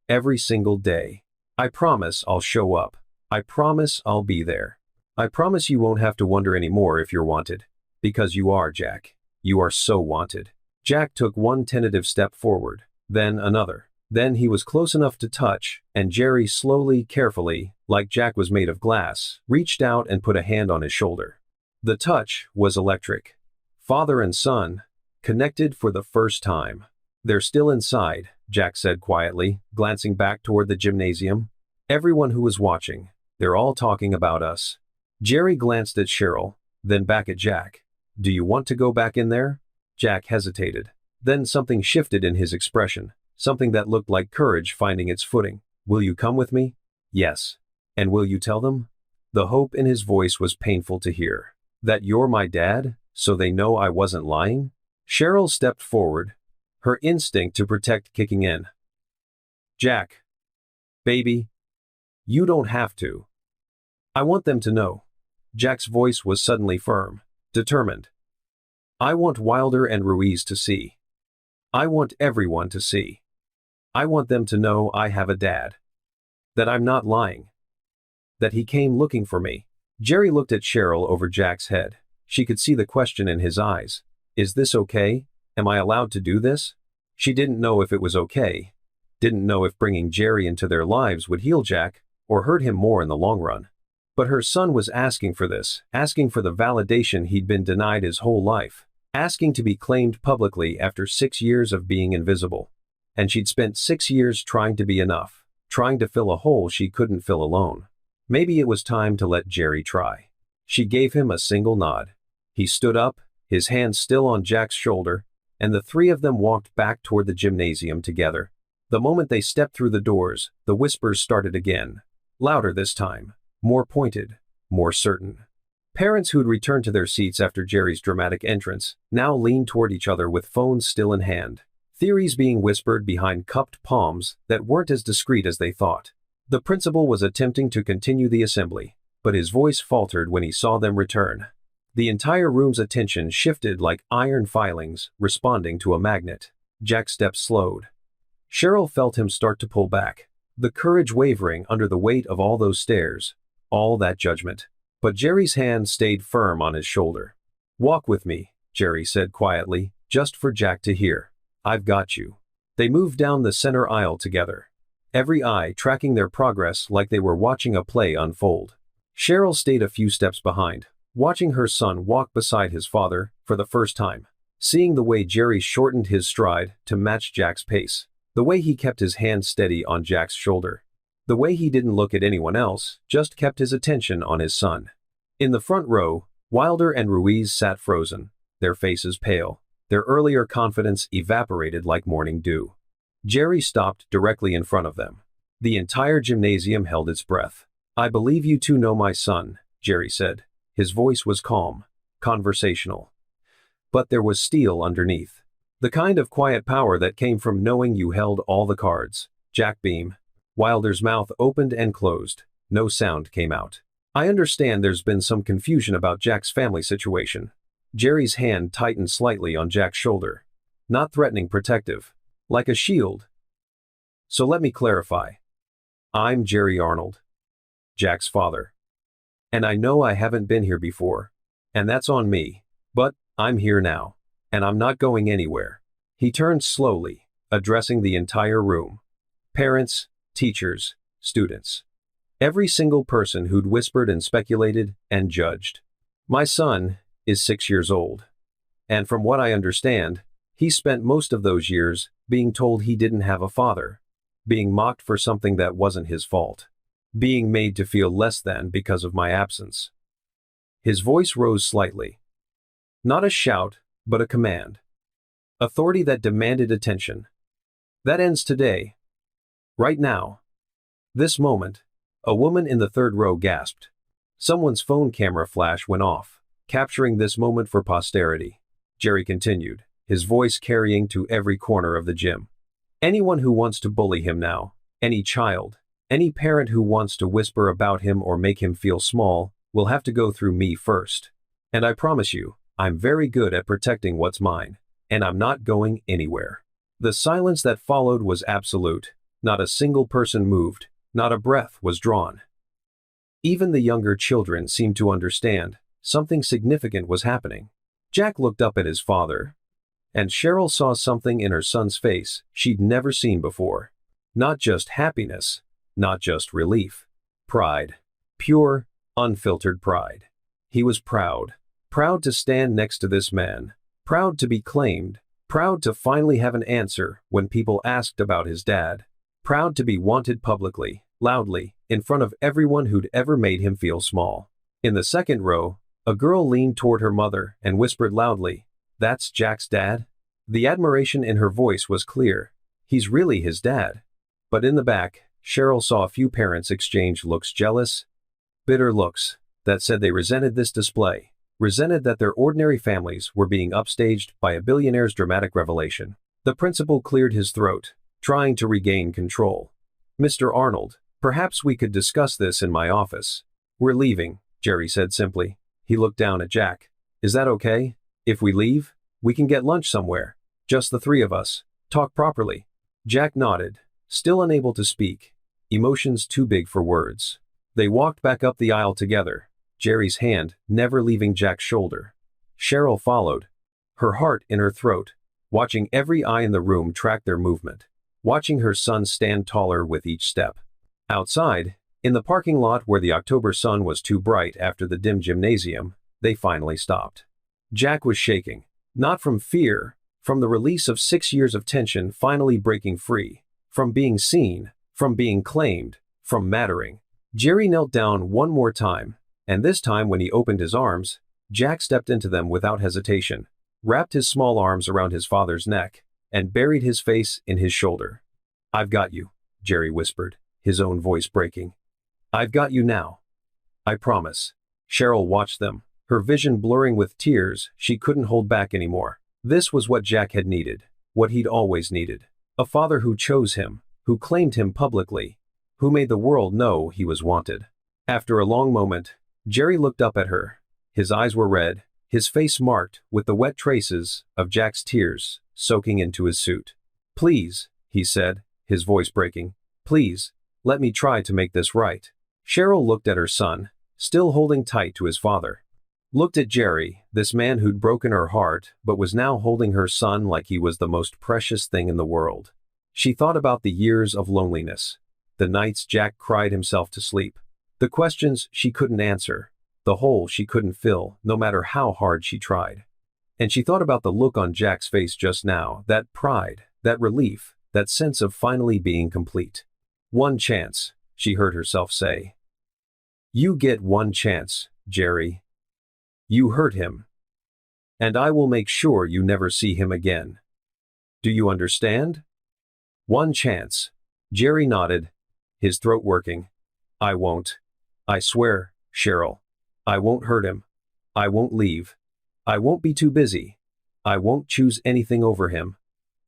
Every single day. I promise I'll show up. I promise I'll be there. I promise you won't have to wonder anymore if you're wanted. Because you are, Jack. You are so wanted. Jack took one tentative step forward, then another. Then he was close enough to touch, and Jerry slowly, carefully, like Jack was made of glass, reached out and put a hand on his shoulder. The touch was electric. Father and son, connected for the first time. They're still inside, Jack said quietly, glancing back toward the gymnasium. Everyone who was watching, they're all talking about us. Jerry glanced at Cheryl, then back at Jack. Do you want to go back in there? Jack hesitated. Then something shifted in his expression, something that looked like courage finding its footing. Will you come with me? Yes. And will you tell them? The hope in his voice was painful to hear. That you're my dad, so they know I wasn't lying? Cheryl stepped forward, her instinct to protect kicking in. Jack. Baby. You don't have to. I want them to know. Jack's voice was suddenly firm, determined. I want Wilder and Ruiz to see. I want everyone to see. I want them to know I have a dad. That I'm not lying. That he came looking for me. Jerry looked at Cheryl over Jack's head. She could see the question in his eyes. Is this okay? Am I allowed to do this? She didn't know if it was okay. Didn't know if bringing Jerry into their lives would heal Jack, or hurt him more in the long run. But her son was asking for this, asking for the validation he'd been denied his whole life, asking to be claimed publicly after 6 years of being invisible. And she'd spent 6 years trying to be enough, trying to fill a hole she couldn't fill alone. Maybe it was time to let Jerry try. She gave him a single nod. He stood up, his hand still on Jack's shoulder, and the three of them walked back toward the gymnasium together. The moment they stepped through the doors, the whispers started again. Louder this time, more pointed, more certain. Parents who'd returned to their seats after Jerry's dramatic entrance now leaned toward each other with phones still in hand. Theories being whispered behind cupped palms that weren't as discreet as they thought. The principal was attempting to continue the assembly, but his voice faltered when he saw them return. The entire room's attention shifted like iron filings responding to a magnet. Jack's steps slowed. Cheryl felt him start to pull back, the courage wavering under the weight of all those stares, all that judgment. But Jerry's hand stayed firm on his shoulder. Walk with me, Jerry said quietly, just for Jack to hear. I've got you. They moved down the center aisle together, every eye tracking their progress like they were watching a play unfold. Cheryl stayed a few steps behind, watching her son walk beside his father for the first time, seeing the way Jerry shortened his stride to match Jack's pace, the way he kept his hand steady on Jack's shoulder, the way he didn't look at anyone else, just kept his attention on his son. In the front row, Wilder and Ruiz sat frozen, their faces pale, their earlier confidence evaporated like morning dew. Jerry stopped directly in front of them. The entire gymnasium held its breath. I believe you two know my son, Jerry said. His voice was calm, conversational. But there was steel underneath. The kind of quiet power that came from knowing you held all the cards. Jack beamed. Wilder's mouth opened and closed. No sound came out. I understand there's been some confusion about Jack's family situation. Jerry's hand tightened slightly on Jack's shoulder. Not threatening, protective. Like a shield. So let me clarify. I'm Jerry Arnold. Jack's father. And I know I haven't been here before. And that's on me. But I'm here now. And I'm not going anywhere. He turned slowly, addressing the entire room. Parents, teachers, students. Every single person who'd whispered and speculated and judged. My son is 6 years old. And from what I understand, he spent most of those years being told he didn't have a father, being mocked for something that wasn't his fault, being made to feel less than because of my absence. His voice rose slightly. Not a shout, but a command. Authority that demanded attention. That ends today. Right now. This moment. A woman in the third row gasped. Someone's phone camera flash went off, capturing this moment for posterity. Jerry continued, his voice carrying to every corner of the gym. Anyone who wants to bully him now, any child, any parent who wants to whisper about him or make him feel small, will have to go through me first. And I promise you, I'm very good at protecting what's mine, and I'm not going anywhere. The silence that followed was absolute. Not a single person moved. Not a breath was drawn. Even the younger children seemed to understand something significant was happening. Jack looked up at his father, and Cheryl saw something in her son's face she'd never seen before. Not just happiness, not just relief. Pride. Pure, unfiltered pride. He was proud. Proud to stand next to this man. Proud to be claimed. Proud to finally have an answer when people asked about his dad. Proud to be wanted publicly, loudly, in front of everyone who'd ever made him feel small. In the second row, a girl leaned toward her mother and whispered loudly, "That's Jack's dad?" The admiration in her voice was clear. He's really his dad. But in the back, Cheryl saw a few parents exchange looks, jealous, bitter looks, that said they resented this display, resented that their ordinary families were being upstaged by a billionaire's dramatic revelation. The principal cleared his throat, trying to regain control. "Mr. Arnold, perhaps we could discuss this in my office." "We're leaving," Jerry said simply. He looked down at Jack. "Is that okay? If we leave, we can get lunch somewhere. Just the three of us. Talk properly." Jack nodded, still unable to speak. Emotions too big for words. They walked back up the aisle together, Jerry's hand never leaving Jack's shoulder. Cheryl followed, her heart in her throat, watching every eye in the room track their movement. Watching her son stand taller with each step. Outside, in the parking lot where the October sun was too bright after the dim gymnasium, they finally stopped. Jack was shaking, not from fear, from the release of 6 years of tension finally breaking free, from being seen, from being claimed, from mattering. Jerry knelt down one more time, and this time when he opened his arms, Jack stepped into them without hesitation, wrapped his small arms around his father's neck, and buried his face in his shoulder. "I've got you," Jerry whispered, his own voice breaking. "I've got you now. I promise." Cheryl watched them, her vision blurring with tears she couldn't hold back anymore. This was what Jack had needed, what he'd always needed. A father who chose him, who claimed him publicly, who made the world know he was wanted. After a long moment, Jerry looked up at her. His eyes were red, his face marked with the wet traces of Jack's tears soaking into his suit. "Please," he said, his voice breaking. "Please, let me try to make this right." Cheryl looked at her son, still holding tight to his father. Looked at Jerry, this man who'd broken her heart but was now holding her son like he was the most precious thing in the world. She thought about the years of loneliness, the nights Jack cried himself to sleep, the questions she couldn't answer, the hole she couldn't fill no matter how hard she tried. And she thought about the look on Jack's face just now, that pride, that relief, that sense of finally being complete. "One chance," she heard herself say. "You get one chance, Jerry. You hurt him. And I will make sure you never see him again. Do you understand?" "One chance." Jerry nodded, his throat working. "I won't. I swear, Cheryl. I won't hurt him. I won't leave. I won't be too busy. I won't choose anything over him.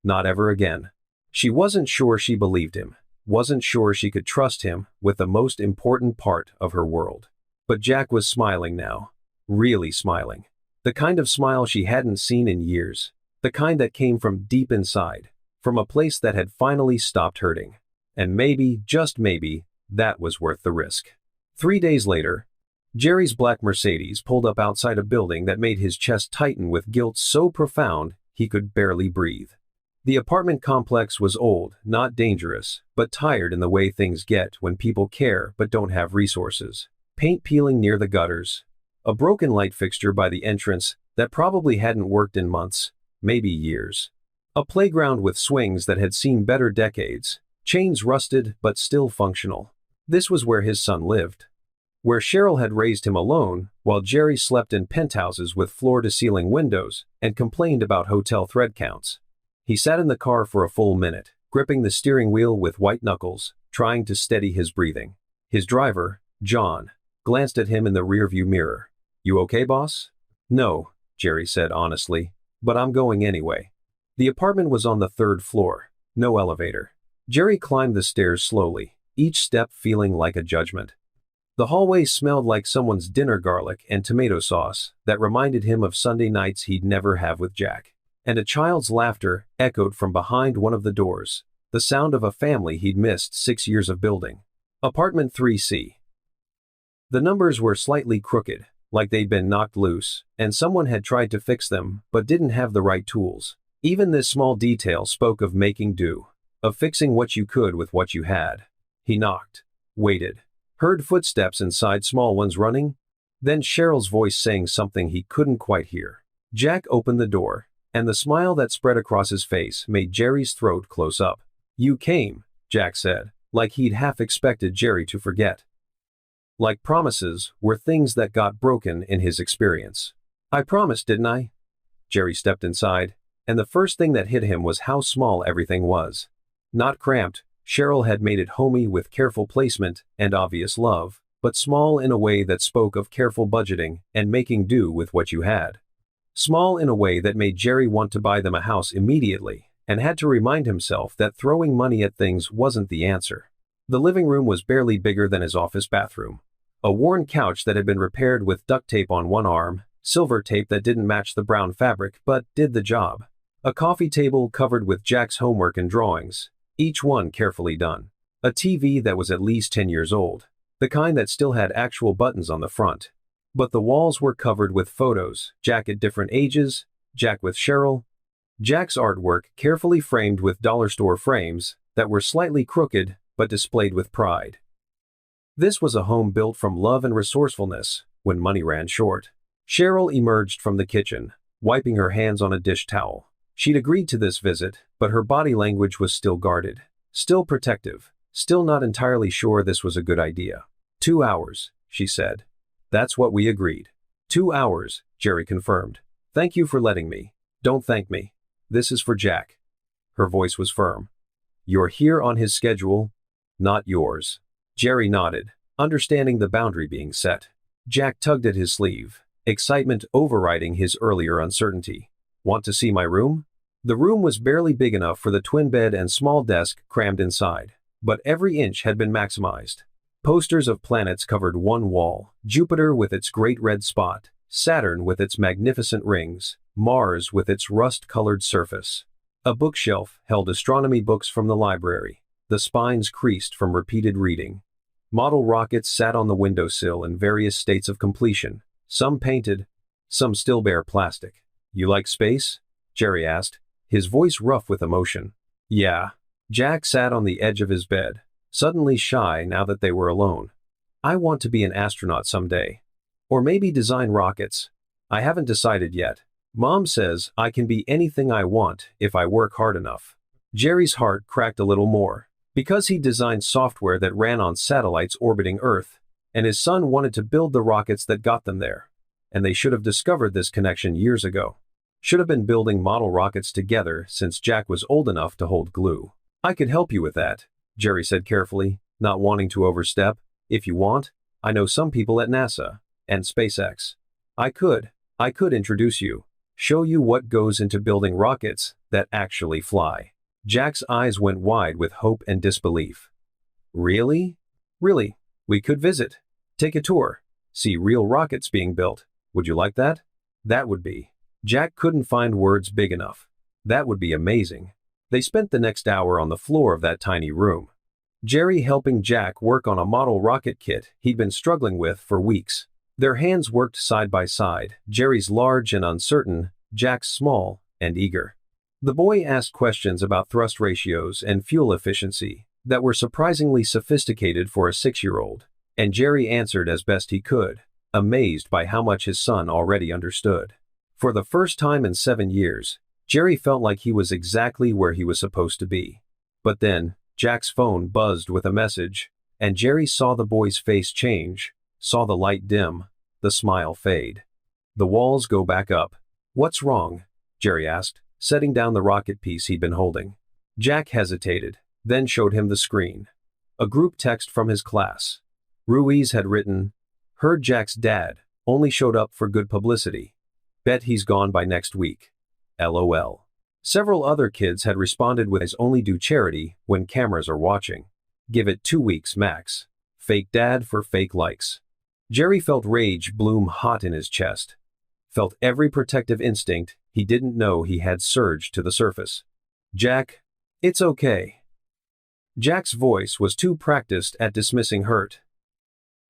Not ever again." She wasn't sure she believed him. wasn't sure she could trust him with the most important part of her world. But Jack was smiling now. Really smiling. The kind of smile she hadn't seen in years. The kind that came from deep inside. From a place that had finally stopped hurting. And maybe, just maybe, that was worth the risk. 3 days later, Jerry's black Mercedes pulled up outside a building that made his chest tighten with guilt so profound he could barely breathe. The apartment complex was old, not dangerous, but tired in the way things get when people care but don't have resources. Paint peeling near the gutters. A broken light fixture by the entrance that probably hadn't worked in months, maybe years. A playground with swings that had seen better decades. Chains rusted but still functional. This was where his son lived. Where Cheryl had raised him alone, while Jerry slept in penthouses with floor-to-ceiling windows and complained about hotel thread counts. He sat in the car for a full minute, gripping the steering wheel with white knuckles, trying to steady his breathing. His driver, John, glanced at him in the rearview mirror. "You okay, boss?" "No," Jerry said honestly, "but I'm going anyway." The apartment was on the 3rd floor. No elevator. Jerry climbed the stairs slowly, each step feeling like a judgment. The hallway smelled like someone's dinner garlic and tomato sauce that reminded him of Sunday nights he'd never have with Jack. And a child's laughter echoed from behind one of the doors, the sound of a family he'd missed 6 years of building. Apartment 3C. The numbers were slightly crooked, like they'd been knocked loose, and someone had tried to fix them but didn't have the right tools. Even this small detail spoke of making do, of fixing what you could with what you had. He knocked, waited, heard footsteps inside, small ones running, then Cheryl's voice saying something he couldn't quite hear. Jack opened the door, and the smile that spread across his face made Jerry's throat close up. "You came," Jack said, like he'd half expected Jerry to forget. Like promises were things that got broken in his experience. "I promised, didn't I?" Jerry stepped inside, and the first thing that hit him was how small everything was. Not cramped, Cheryl had made it homey with careful placement and obvious love, but small in a way that spoke of careful budgeting and making do with what you had. Small in a way that made Jerry want to buy them a house immediately, and had to remind himself that throwing money at things wasn't the answer. The living room was barely bigger than his office bathroom. A worn couch that had been repaired with duct tape on one arm, silver tape that didn't match the brown fabric but did the job. A coffee table covered with Jack's homework and drawings, each one carefully done. A TV that was at least 10 years old, the kind that still had actual buttons on the front. But the walls were covered with photos, Jack at different ages, Jack with Cheryl. Jack's artwork carefully framed with dollar store frames that were slightly crooked but displayed with pride. This was a home built from love and resourcefulness when money ran short. Cheryl emerged from the kitchen, wiping her hands on a dish towel. She'd agreed to this visit, but her body language was still guarded, still protective, still not entirely sure this was a good idea. 2 hours, she said. That's what we agreed. 2 hours, Jerry confirmed. Thank you for letting me. Don't thank me. This is for Jack. Her voice was firm. You're here on his schedule, not yours. Jerry nodded, understanding the boundary being set. Jack tugged at his sleeve, excitement overriding his earlier uncertainty. Want to see my room? The room was barely big enough for the twin bed and small desk crammed inside, but every inch had been maximized. Posters of planets covered one wall, Jupiter with its great red spot, Saturn with its magnificent rings, Mars with its rust-colored surface. A bookshelf held astronomy books from the library, the spines creased from repeated reading. Model rockets sat on the windowsill in various states of completion, some painted, some still bare plastic. You like space? Jerry asked, his voice rough with emotion. Yeah. Jack sat on the edge of his bed, suddenly shy now that they were alone. I want to be an astronaut someday. Or maybe design rockets. I haven't decided yet. Mom says I can be anything I want if I work hard enough. Jerry's heart cracked a little more. Because he designed software that ran on satellites orbiting Earth, and his son wanted to build the rockets that got them there. And they should have discovered this connection years ago. Should have been building model rockets together since Jack was old enough to hold glue. I could help you with that, Jerry said carefully, not wanting to overstep. If you want, I know some people at NASA and SpaceX. I could introduce you, show you what goes into building rockets that actually fly. Jack's eyes went wide with hope and disbelief. Really? Really? We could visit. Take a tour. See real rockets being built. Would you like that? That would be. Jack couldn't find words big enough. That would be amazing. They spent the next hour on the floor of that tiny room. Jerry helping Jack work on a model rocket kit he'd been struggling with for weeks. Their hands worked side by side, Jerry's large and uncertain, Jack's small and eager. The boy asked questions about thrust ratios and fuel efficiency that were surprisingly sophisticated for a 6-year-old, and Jerry answered as best he could, amazed by how much his son already understood. For the first time in 7 years, Jerry felt like he was exactly where he was supposed to be. But then, Jack's phone buzzed with a message, and Jerry saw the boy's face change, saw the light dim, the smile fade. The walls go back up. What's wrong? Jerry asked, setting down the rocket piece he'd been holding. Jack hesitated, then showed him the screen. A group text from his class. Ruiz had written, "Heard Jack's dad, only showed up for good publicity. Bet he's gone by next week. LOL." Several other kids had responded with his only do charity when cameras are watching. Give it 2 weeks max. Fake dad for fake likes. Jerry felt rage bloom hot in his chest. Felt every protective instinct he didn't know he had surged to the surface. Jack, it's okay. Jack's voice was too practiced at dismissing hurt.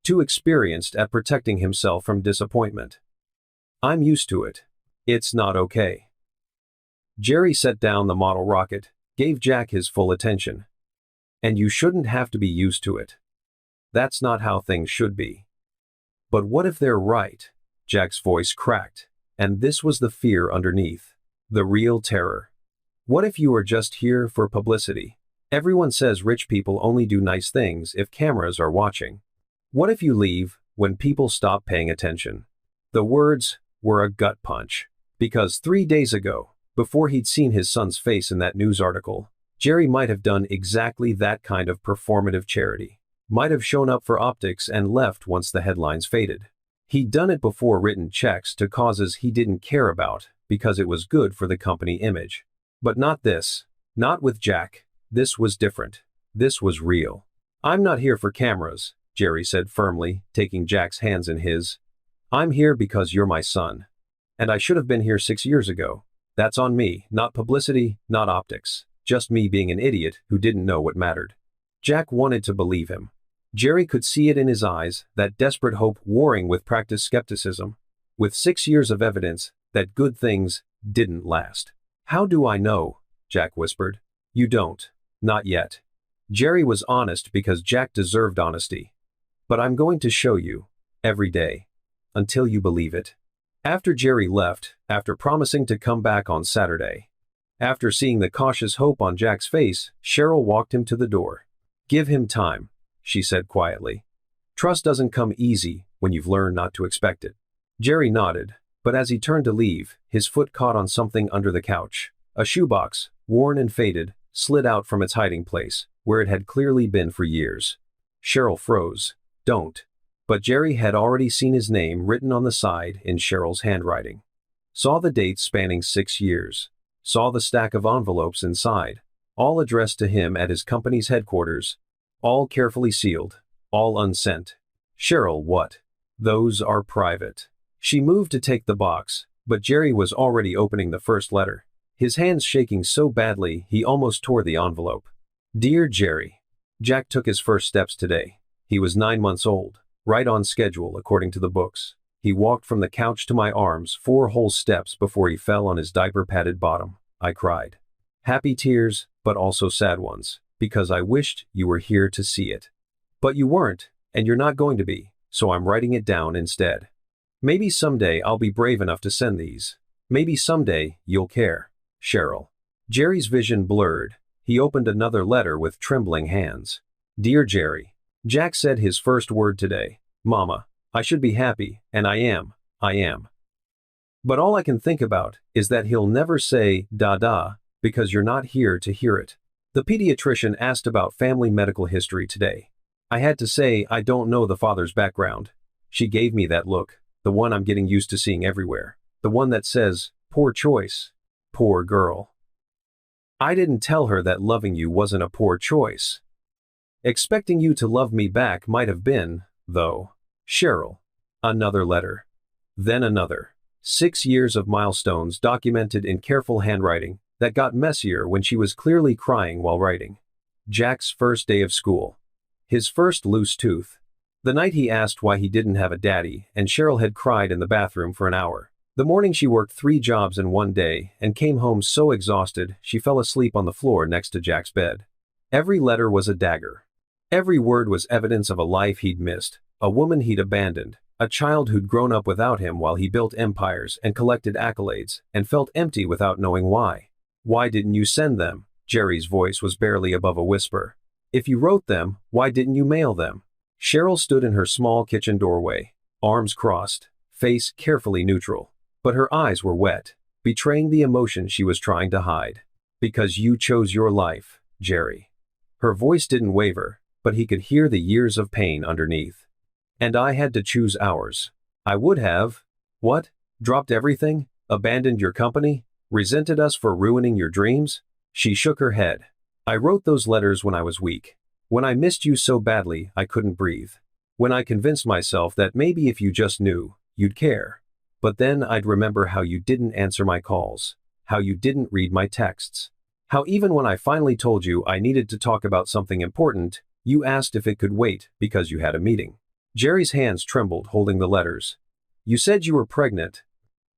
Too experienced at protecting himself from disappointment. I'm used to it. It's not okay. Jerry set down the model rocket, gave Jack his full attention. And you shouldn't have to be used to it. That's not how things should be. But what if they're right? Jack's voice cracked, and this was the fear underneath. The real terror. What if you are just here for publicity? Everyone says rich people only do nice things if cameras are watching. What if you leave when people stop paying attention? The words were a gut punch. Because 3 days ago, before he'd seen his son's face in that news article, Jerry might have done exactly that kind of performative charity. Might have shown up for optics and left once the headlines faded. He'd done it before, written checks to causes he didn't care about because it was good for the company image. But not this. Not with Jack. This was different. This was real. I'm not here for cameras, Jerry said firmly, taking Jack's hands in his. I'm here because you're my son. And I should have been here 6 years ago. That's on me, not publicity, not optics. Just me being an idiot who didn't know what mattered. Jack wanted to believe him. Jerry could see it in his eyes, that desperate hope warring with practiced skepticism. With 6 years of evidence that good things didn't last. How do I know? Jack whispered. You don't. Not yet. Jerry was honest because Jack deserved honesty. But I'm going to show you. Every day. Until you believe it. After Jerry left, after promising to come back on Saturday. After seeing the cautious hope on Jack's face, Cheryl walked him to the door. Give him time, she said quietly. Trust doesn't come easy when you've learned not to expect it. Jerry nodded, but as he turned to leave, his foot caught on something under the couch. A shoebox, worn and faded, slid out from its hiding place, where it had clearly been for years. Cheryl froze. Don't. But Jerry had already seen his name written on the side in Cheryl's handwriting. Saw the dates spanning 6 years. Saw the stack of envelopes inside, all addressed to him at his company's headquarters. All carefully sealed, all unsent. Cheryl, what? Those are private. She moved to take the box, but Jerry was already opening the first letter. His hands shaking so badly he almost tore the envelope. Dear Jerry. Jack took his first steps today. He was 9 months old. Right on schedule according to the books. He walked from the couch to my arms 4 whole steps before he fell on his diaper-padded bottom. I cried. Happy tears, but also sad ones, because I wished you were here to see it. But you weren't, and you're not going to be, so I'm writing it down instead. Maybe someday I'll be brave enough to send these. Maybe someday you'll care. Cheryl. Jerry's vision blurred. He opened another letter with trembling hands. Dear Jerry. Jack said his first word today. Mama, I should be happy, and I am. But all I can think about is that he'll never say, da-da, because you're not here to hear it. The pediatrician asked about family medical history today. I had to say I don't know the father's background. She gave me that look, the one I'm getting used to seeing everywhere. The one that says, poor choice. Poor girl. I didn't tell her that loving you wasn't a poor choice. Expecting you to love me back might have been, though. Cheryl. Another letter. Then another. 6 years of milestones documented in careful handwriting that got messier when she was clearly crying while writing. Jack's first day of school. His first loose tooth. The night he asked why he didn't have a daddy, and Cheryl had cried in the bathroom for an hour. The morning she worked 3 jobs in one day and came home so exhausted she fell asleep on the floor next to Jack's bed. Every letter was a dagger. Every word was evidence of a life he'd missed, a woman he'd abandoned, a child who'd grown up without him while he built empires and collected accolades and felt empty without knowing why. Why didn't you send them? Jerry's voice was barely above a whisper. If you wrote them, why didn't you mail them? Cheryl stood in her small kitchen doorway, arms crossed, face carefully neutral. But her eyes were wet, betraying the emotion she was trying to hide. Because you chose your life, Jerry. Her voice didn't waver, but he could hear the years of pain underneath. And I had to choose ours. I would have. What? Dropped everything? Abandoned your company? Resented us for ruining your dreams? She shook her head. I wrote those letters when I was weak. When I missed you so badly I couldn't breathe. When I convinced myself that maybe if you just knew, you'd care. But then I'd remember how you didn't answer my calls, how you didn't read my texts, how even when I finally told you I needed to talk about something important, you asked if it could wait because you had a meeting. Jerry's hands trembled holding the letters. You said you were pregnant.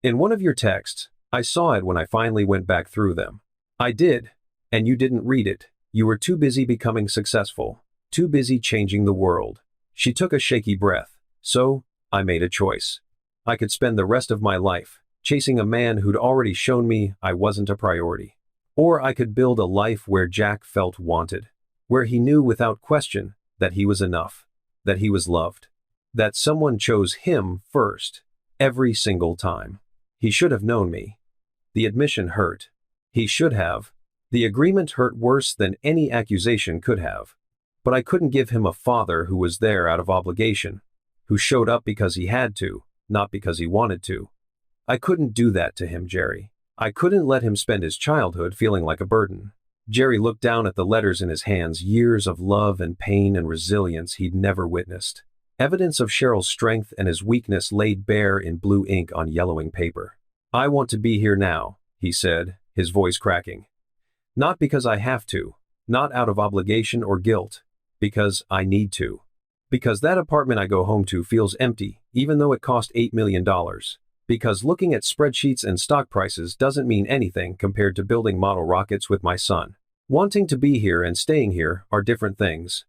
In one of your texts, I saw it when I finally went back through them. I did, and you didn't read it. You were too busy becoming successful, too busy changing the world. She took a shaky breath. So, I made a choice. I could spend the rest of my life chasing a man who'd already shown me I wasn't a priority. Or I could build a life where Jack felt wanted, where he knew without question that he was enough, that he was loved, that someone chose him first, every single time. He should have known me. The admission hurt. He should have. The agreement hurt worse than any accusation could have. But I couldn't give him a father who was there out of obligation, who showed up because he had to, not because he wanted to. I couldn't do that to him, Jerry. I couldn't let him spend his childhood feeling like a burden. Jerry looked down at the letters in his hands, years of love and pain and resilience he'd never witnessed. Evidence of Cheryl's strength and his weakness laid bare in blue ink on yellowing paper. I want to be here now, he said, his voice cracking. Not because I have to, not out of obligation or guilt, because I need to. Because that apartment I go home to feels empty, even though it cost $8 million. Because looking at spreadsheets and stock prices doesn't mean anything compared to building model rockets with my son. Wanting to be here and staying here are different things.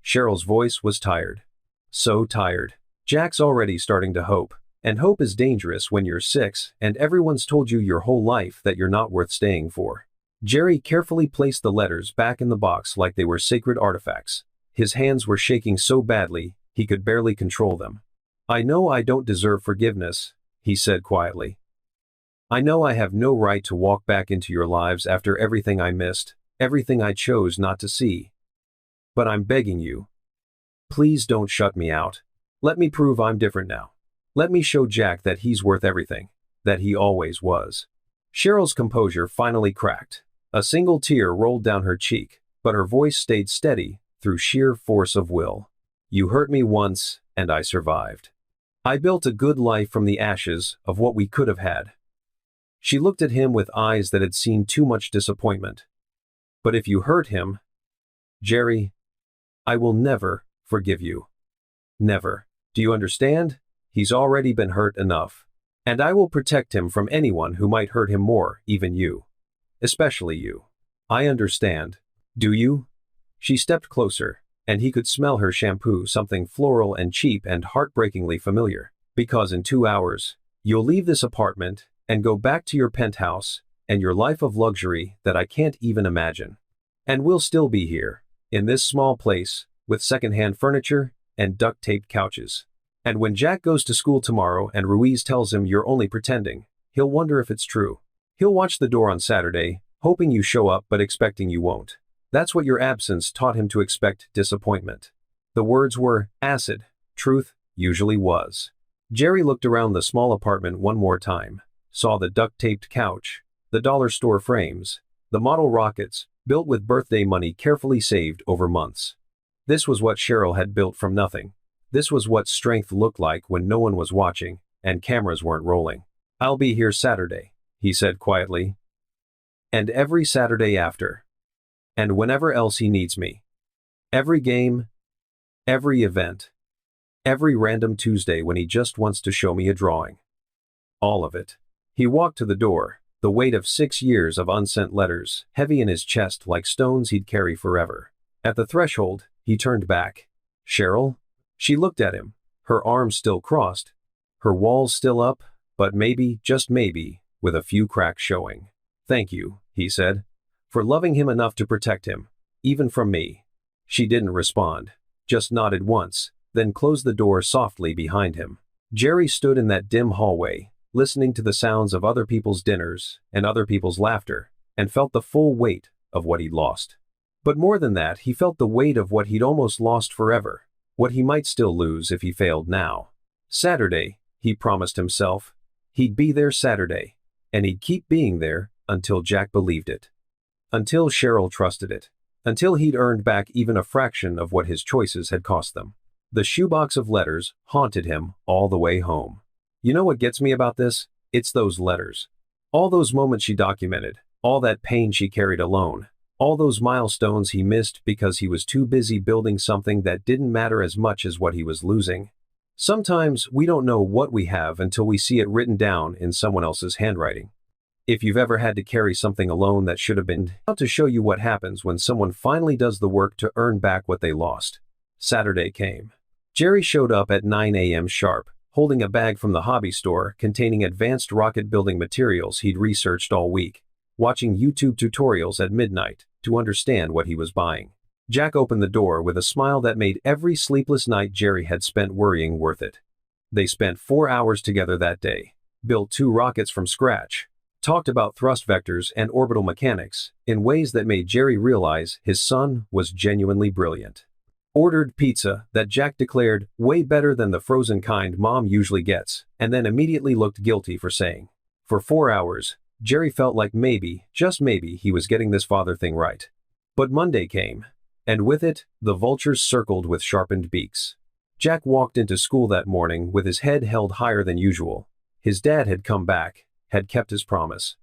Cheryl's voice was tired. So tired. Jack's already starting to hope. And hope is dangerous when you're 6 and everyone's told you your whole life that you're not worth staying for. Jerry carefully placed the letters back in the box like they were sacred artifacts. His hands were shaking so badly, he could barely control them. I know I don't deserve forgiveness, he said quietly. I know I have no right to walk back into your lives after everything I missed, everything I chose not to see. But I'm begging you. Please don't shut me out. Let me prove I'm different now. Let me show Jack that he's worth everything, that he always was. Cheryl's composure finally cracked. A single tear rolled down her cheek, but her voice stayed steady through sheer force of will. You hurt me once, and I survived. I built a good life from the ashes of what we could have had. She looked at him with eyes that had seen too much disappointment. But if you hurt him, Jerry, I will never forgive you. Never. Do you understand? He's already been hurt enough. And I will protect him from anyone who might hurt him more, even you. Especially you. I understand. Do you? She stepped closer, and he could smell her shampoo, something floral and cheap and heartbreakingly familiar. Because in 2 hours, you'll leave this apartment and go back to your penthouse and your life of luxury that I can't even imagine. And we'll still be here, in this small place, with secondhand furniture and duct-taped couches. And when Jack goes to school tomorrow and Ruiz tells him you're only pretending, he'll wonder if it's true. He'll watch the door on Saturday, hoping you show up but expecting you won't. That's what your absence taught him to expect: disappointment. The words were acid. Truth usually was. Jerry looked around the small apartment one more time, saw the duct-taped couch, the dollar store frames, the model rockets, built with birthday money carefully saved over months. This was what Cheryl had built from nothing. This was what strength looked like when no one was watching, and cameras weren't rolling. "I'll be here Saturday," he said quietly. "And every Saturday after. And whenever else he needs me. Every game, every event, every random Tuesday when he just wants to show me a drawing. All of it." He walked to the door, the weight of 6 years of unsent letters heavy in his chest like stones he'd carry forever. At the threshold, he turned back. "Cheryl?" She looked at him, her arms still crossed, her walls still up, but maybe, just maybe, with a few cracks showing. "Thank you," he said, "for loving him enough to protect him, even from me." She didn't respond, just nodded once, then closed the door softly behind him. Jerry stood in that dim hallway, listening to the sounds of other people's dinners and other people's laughter, and felt the full weight of what he'd lost. But more than that, he felt the weight of what he'd almost lost forever, what he might still lose if he failed now. Saturday, he promised himself. He'd be there Saturday, and he'd keep being there until Jack believed it. Until Cheryl trusted it. Until he'd earned back even a fraction of what his choices had cost them. The shoebox of letters haunted him all the way home. You know what gets me about this? It's those letters. All those moments she documented, all that pain she carried alone, all those milestones he missed because he was too busy building something that didn't matter as much as what he was losing. Sometimes we don't know what we have until we see it written down in someone else's handwriting. If you've ever had to carry something alone that should have been out to show you what happens when someone finally does the work to earn back what they lost. Saturday came. Jerry showed up at 9 a.m. sharp, holding a bag from the hobby store containing advanced rocket building materials he'd researched all week, watching YouTube tutorials at midnight to understand what he was buying. Jack opened the door with a smile that made every sleepless night Jerry had spent worrying worth it. They spent 4 hours together that day, built 2 rockets from scratch, talked about thrust vectors and orbital mechanics in ways that made Jerry realize his son was genuinely brilliant. Ordered pizza that Jack declared way better than the frozen kind Mom usually gets, and then immediately looked guilty for saying. For 4 hours, Jerry felt like maybe, just maybe, he was getting this father thing right. But Monday came, and with it, the vultures circled with sharpened beaks. Jack walked into school that morning with his head held higher than usual. His dad had come back, had kept his promise,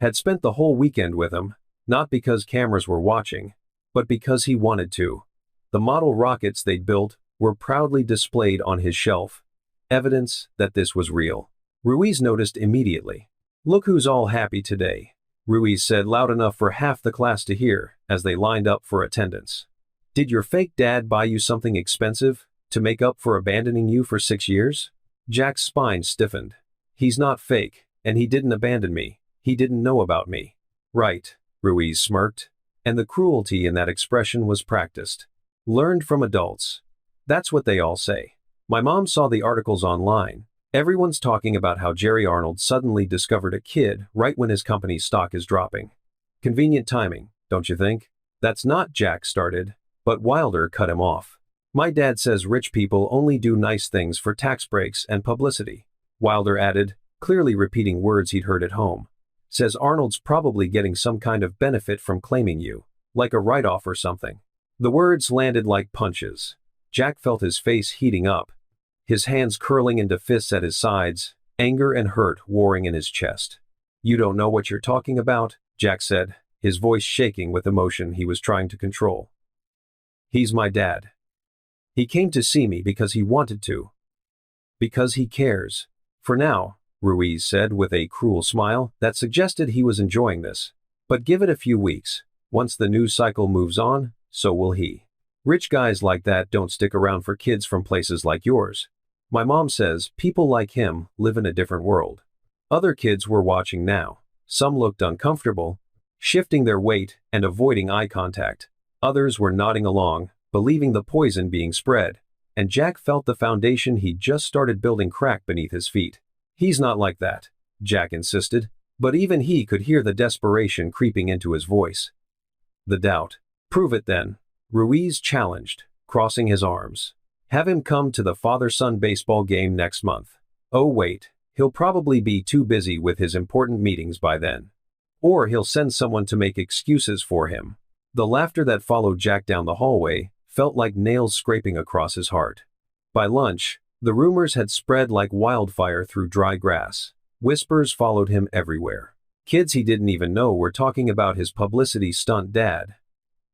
had spent the whole weekend with him, not because cameras were watching, but because he wanted to. The model rockets they'd built were proudly displayed on his shelf, evidence that this was real. Ruiz noticed immediately. "Look who's all happy today," Ruiz said loud enough for half the class to hear as they lined up for attendance. "Did your fake dad buy you something expensive to make up for abandoning you for 6 years?" Jack's spine stiffened. "He's not fake, and he didn't abandon me. He didn't know about me." "Right," Ruiz smirked, and the cruelty in that expression was practiced. "Learned from adults. That's what they all say. My mom saw the articles online. Everyone's talking about how Jerry Arnold suddenly discovered a kid right when his company's stock is dropping. Convenient timing, don't you think?" "That's not," Jack started, but Wilder cut him off. "My dad says rich people only do nice things for tax breaks and publicity," Wilder added, clearly repeating words he'd heard at home. "Says Arnold's probably getting some kind of benefit from claiming you, like a write-off or something." The words landed like punches. Jack felt his face heating up, his hands curling into fists at his sides, anger and hurt warring in his chest. "You don't know what you're talking about," Jack said, his voice shaking with emotion he was trying to control. "He's my dad. He came to see me because he wanted to. Because he cares. For now," Ruiz said with a cruel smile that suggested he was enjoying this. "But give it a few weeks. Once the news cycle moves on, so will he. Rich guys like that don't stick around for kids from places like yours. My mom says people like him live in a different world." Other kids were watching now. Some looked uncomfortable, shifting their weight and avoiding eye contact. Others were nodding along, believing the poison being spread, and Jack felt the foundation he'd just started building crack beneath his feet. "He's not like that," Jack insisted, but even he could hear the desperation creeping into his voice. The doubt. "Prove it then," Ruiz challenged, crossing his arms. "Have him come to the father-son baseball game next month. Oh wait, he'll probably be too busy with his important meetings by then. Or he'll send someone to make excuses for him." The laughter that followed Jack down the hallway felt like nails scraping across his heart. By lunch, the rumors had spread like wildfire through dry grass. Whispers followed him everywhere. Kids he didn't even know were talking about his publicity stunt dad.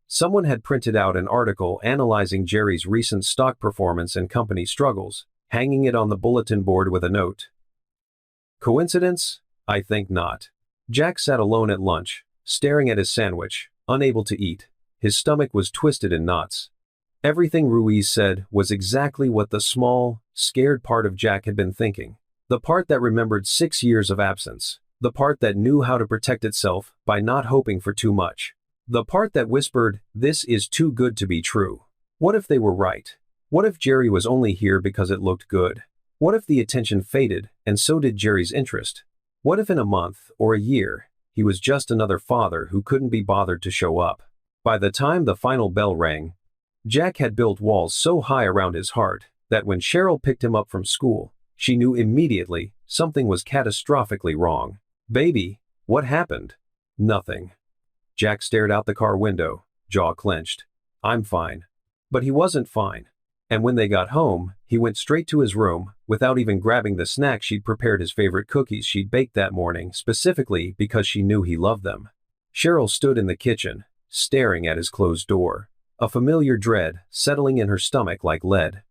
Someone had printed out an article analyzing Jerry's recent stock performance and company struggles, hanging it on the bulletin board with a note. Coincidence? I think not. Jack sat alone at lunch, staring at his sandwich, unable to eat. His stomach was twisted in knots. Everything Ruiz said was exactly what the small, scared part of Jack had been thinking. The part that remembered 6 years of absence. The part that knew how to protect itself by not hoping for too much. The part that whispered, "This is too good to be true." What if they were right? What if Jerry was only here because it looked good? What if the attention faded, and so did Jerry's interest? What if in a month, or a year, he was just another father who couldn't be bothered to show up? By the time the final bell rang, Jack had built walls so high around his heart that when Cheryl picked him up from school, she knew immediately something was catastrophically wrong. "Baby, what happened?" "Nothing." Jack stared out the car window, jaw clenched. "I'm fine." But he wasn't fine. And when they got home, he went straight to his room, without even grabbing the snack she'd prepared, his favorite cookies she'd baked that morning, specifically because she knew he loved them. Cheryl stood in the kitchen, staring at his closed door, a familiar dread settling in her stomach like lead.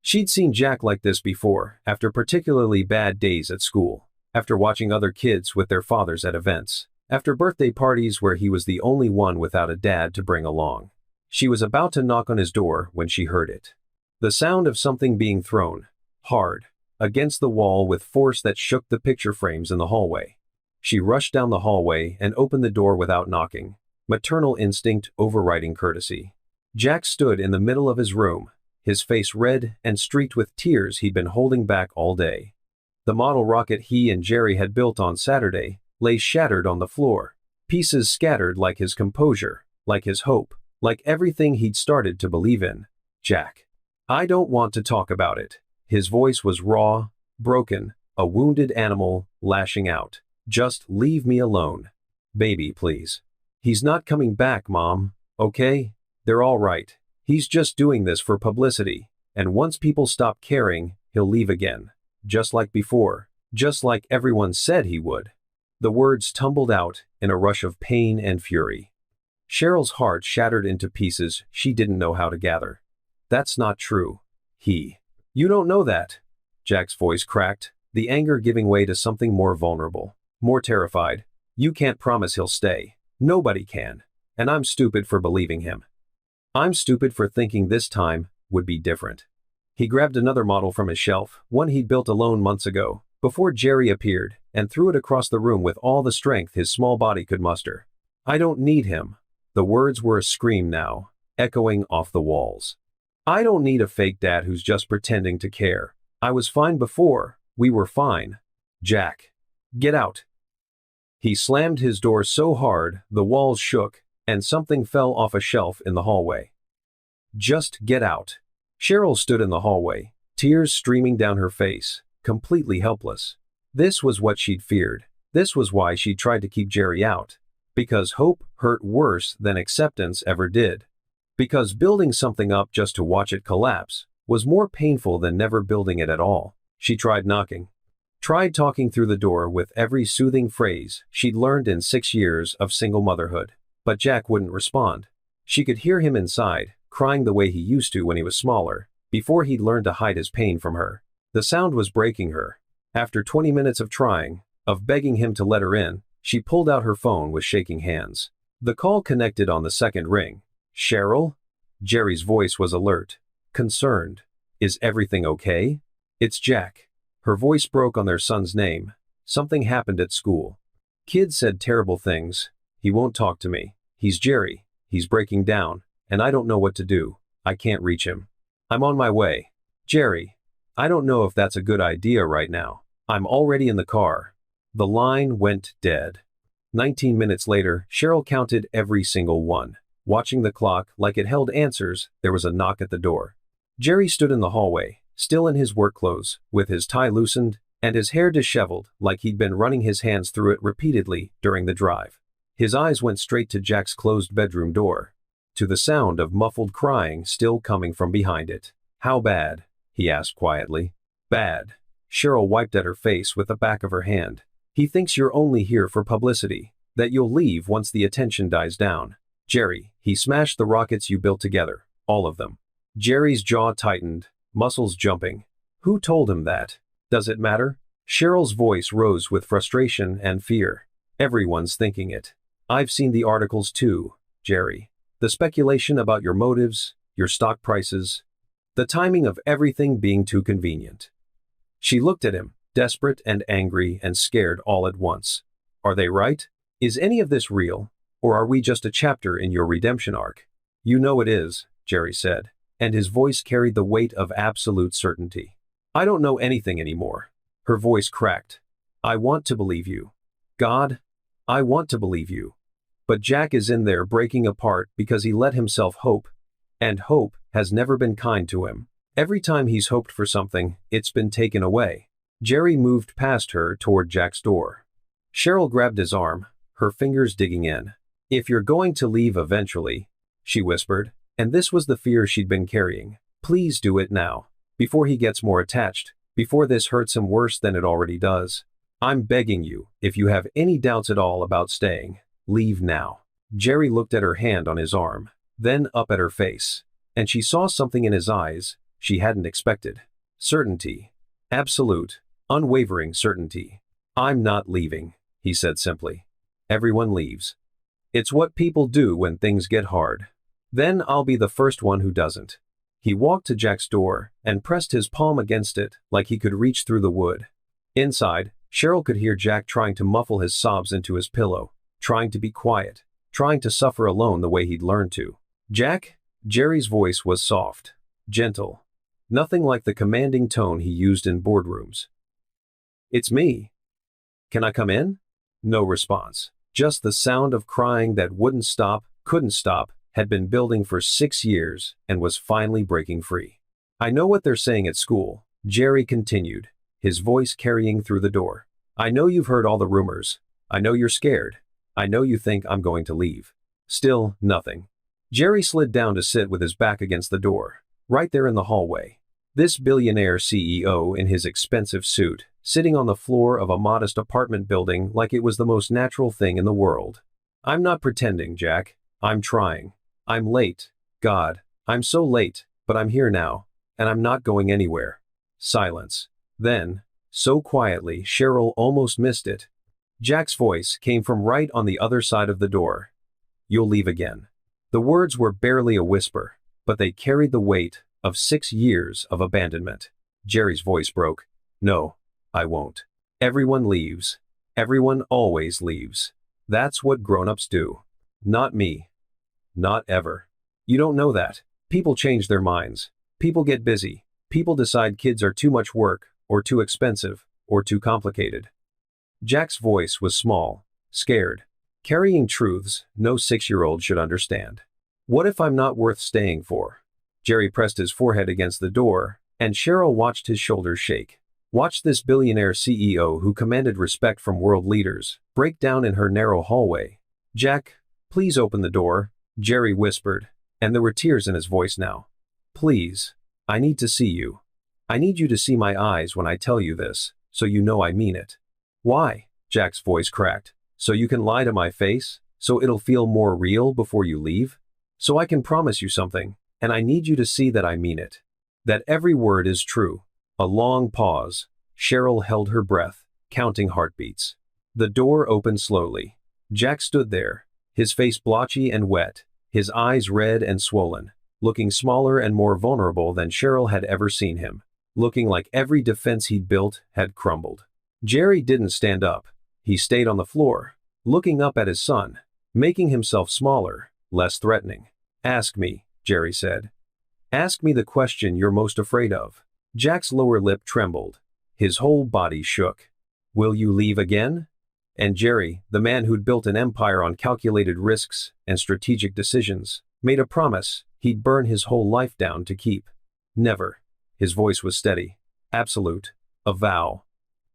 She'd seen Jack like this before, after particularly bad days at school, after watching other kids with their fathers at events, after birthday parties where he was the only one without a dad to bring along. She was about to knock on his door when she heard it. The sound of something being thrown, hard, against the wall with force that shook the picture frames in the hallway. She rushed down the hallway and opened the door without knocking, maternal instinct overriding courtesy. Jack stood in the middle of his room, his face red and streaked with tears he'd been holding back all day. The model rocket he and Jerry had built on Saturday lay shattered on the floor, pieces scattered like his composure, like his hope, like everything he'd started to believe in. "Jack, I don't want to talk about it." His voice was raw, broken, a wounded animal lashing out. "Just leave me alone. Baby, please." "He's not coming back, Mom, okay? They're all right. He's just doing this for publicity, and once people stop caring, he'll leave again. Just like before, just like everyone said he would." The words tumbled out in a rush of pain and fury. Cheryl's heart shattered into pieces she didn't know how to gather. "That's not true. You don't know that." Jack's voice cracked, the anger giving way to something more vulnerable, more terrified. "You can't promise he'll stay. Nobody can. And I'm stupid for believing him. I'm stupid for thinking this time would be different." He grabbed another model from his shelf, one he'd built alone months ago, before Jerry appeared, and threw it across the room with all the strength his small body could muster. "I don't need him." The words were a scream now, echoing off the walls. "I don't need a fake dad who's just pretending to care. I was fine before. We were fine. Jack, get out." He slammed his door so hard the walls shook, and something fell off a shelf in the hallway. "Just get out." Cheryl stood in the hallway, tears streaming down her face, completely helpless. This was what she'd feared. This was why she'd tried to keep Jerry out. Because hope hurt worse than acceptance ever did. Because building something up just to watch it collapse was more painful than never building it at all. She tried knocking. Tried talking through the door with every soothing phrase she'd learned in 6 years of single motherhood. But Jack wouldn't respond. She could hear him inside, crying the way he used to when he was smaller, before he'd learned to hide his pain from her. The sound was breaking her. After 20 minutes of trying, of begging him to let her in, she pulled out her phone with shaking hands. The call connected on the second ring. "Cheryl?" Jerry's voice was alert, concerned. "Is everything okay?" "It's Jack." Her voice broke on their son's name. "Something happened at school. Kids said terrible things. He won't talk to me. He's Jerry. He's breaking down, and I don't know what to do. I can't reach him. I'm on my way. Jerry, I don't know if that's a good idea right now. I'm already in the car." The line went dead. 19 minutes later, Cheryl counted every single one. Watching the clock like it held answers, there was a knock at the door. Jerry stood in the hallway, still in his work clothes, with his tie loosened, and his hair disheveled like he'd been running his hands through it repeatedly during the drive. His eyes went straight to Jack's closed bedroom door. to the sound of muffled crying still coming from behind it. "How bad?" he asked quietly. "Bad." Cheryl wiped at her face with the back of her hand. "He thinks you're only here for publicity, that you'll leave once the attention dies down. Jerry, he smashed the rockets you built together, all of them." Jerry's jaw tightened, muscles jumping. "Who told him that? Does it matter?" Cheryl's voice rose with frustration and fear. "Everyone's thinking it. I've seen the articles too, Jerry. The speculation about your motives, your stock prices, the timing of everything being too convenient." She looked at him, desperate and angry and scared all at once. "Are they right? Is any of this real, or are we just a chapter in your redemption arc?" "You know it is," Jerry said, and his voice carried the weight of absolute certainty. "I don't know anything anymore." Her voice cracked. "I want to believe you. God, I want to believe you. But Jack is in there breaking apart because he let himself hope, and hope has never been kind to him. Every time he's hoped for something, it's been taken away." Jerry moved past her toward Jack's door. Cheryl grabbed his arm, her fingers digging in. "If you're going to leave eventually," she whispered, and this was the fear she'd been carrying, "please do it now, before he gets more attached, before this hurts him worse than it already does. I'm begging you, if you have any doubts at all about staying, leave now." Jerry looked at her hand on his arm, then up at her face, and she saw something in his eyes she hadn't expected. Certainty. Absolute, unwavering certainty. "I'm not leaving," he said simply. "Everyone leaves. It's what people do when things get hard. Then I'll be the first one who doesn't." He walked to Jack's door and pressed his palm against it like he could reach through the wood. Inside, Cheryl could hear Jack trying to muffle his sobs into his pillow, trying to be quiet, trying to suffer alone the way he'd learned to. "Jack?" Jerry's voice was soft, gentle. Nothing like the commanding tone he used in boardrooms. "It's me. Can I come in?" No response. Just the sound of crying that wouldn't stop, couldn't stop, had been building for 6 years and was finally breaking free. "I know what they're saying at school," Jerry continued, his voice carrying through the door. "I know you've heard all the rumors. I know you're scared. I know you think I'm going to leave." Still, nothing. Jerry slid down to sit with his back against the door, right there in the hallway. This billionaire CEO in his expensive suit, sitting on the floor of a modest apartment building like it was the most natural thing in the world. "I'm not pretending, Jack. I'm trying. I'm late. God, I'm so late, but I'm here now, and I'm not going anywhere." Silence. Then, so quietly Cheryl almost missed it, Jack's voice came from right on the other side of the door. "You'll leave again." The words were barely a whisper, but they carried the weight of 6 years of abandonment. Jerry's voice broke. "No, I won't. Everyone leaves. Everyone always leaves. That's what grown-ups do. Not me. Not ever. You don't know that. People change their minds. People get busy. People decide kids are too much work, or too expensive, or too complicated." Jack's voice was small, scared, carrying truths no 6-year-old should understand. "What if I'm not worth staying for?" Jerry pressed his forehead against the door, and Cheryl watched his shoulders shake. Watched this billionaire CEO who commanded respect from world leaders break down in her narrow hallway. "Jack, please open the door," Jerry whispered, and there were tears in his voice now. "Please, I need to see you. I need you to see my eyes when I tell you this, so you know I mean it." "Why?" Jack's voice cracked. "So you can lie to my face? So it'll feel more real before you leave? So I can promise you something, and I need you to see that I mean it. That every word is true." A long pause. Cheryl held her breath, counting heartbeats. The door opened slowly. Jack stood there, his face blotchy and wet, his eyes red and swollen, looking smaller and more vulnerable than Cheryl had ever seen him, looking like every defense he'd built had crumbled. Jerry didn't stand up. He stayed on the floor, looking up at his son, making himself smaller, less threatening. "Ask me," Jerry said. "Ask me the question you're most afraid of." Jack's lower lip trembled. His whole body shook. "Will you leave again?" And Jerry, the man who'd built an empire on calculated risks and strategic decisions, made a promise he'd burn his whole life down to keep. "Never." His voice was steady, absolute, a vow.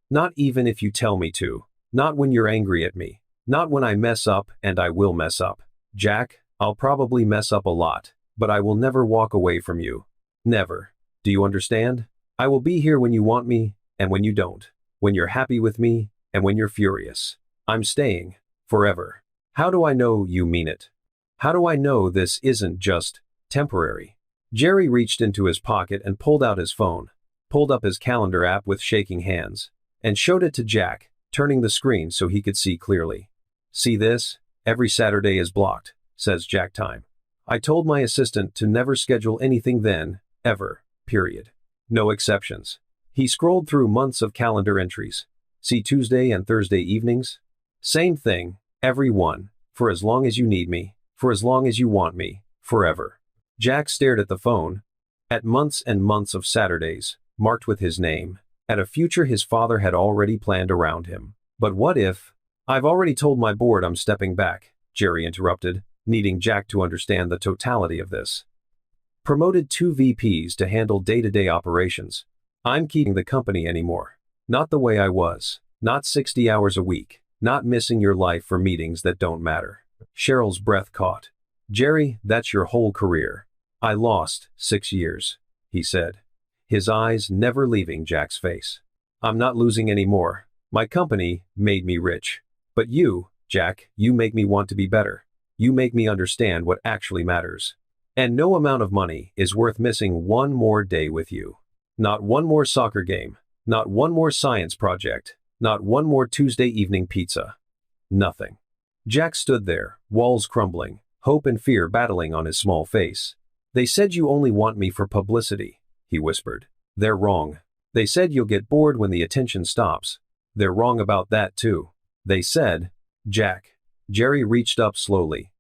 "Not even if you tell me to. Not when you're angry at me. Not when I mess up, and I will mess up. Jack, I'll probably mess up a lot, but I will never walk away from you. Never. Do you understand? I will be here when you want me, and when you don't. When you're happy with me, and when you're furious. I'm staying. Forever. How do I know you mean it? How do I know this isn't just temporary? Jerry reached into his pocket and pulled out his phone, pulled up his calendar app with shaking hands, and showed it to Jack, turning the screen so he could see clearly. See this? Every Saturday is blocked, says Jack time. I told my assistant to never schedule anything then, ever, period. No exceptions. He scrolled through months of calendar entries. See Tuesday and Thursday evenings? Same thing, every one, for as long as you need me, for as long as you want me, forever. Jack stared at the phone, at months and months of Saturdays, marked with his name, at a future his father had already planned around him. But what if? I've already told my board I'm stepping back, Jerry interrupted, needing Jack to understand the totality of this. Promoted 2 VPs to handle day-to-day operations. I'm keeping the company anymore. Not the way I was. Not 60 hours a week. Not missing your life for meetings that don't matter. Cheryl's breath caught. Jerry, that's your whole career. I lost 6 years, he said, his eyes never leaving Jack's face. I'm not losing any more. My company made me rich. But you, Jack, you make me want to be better. You make me understand what actually matters. And no amount of money is worth missing one more day with you. Not one more soccer game. Not one more science project. Not one more Tuesday evening pizza. Nothing. Jack stood there, walls crumbling, hope and fear battling on his small face. They said you only want me for publicity, he whispered. They're wrong. They said you'll get bored when the attention stops. They're wrong about that too. They said, Jack. Jerry reached up slowly,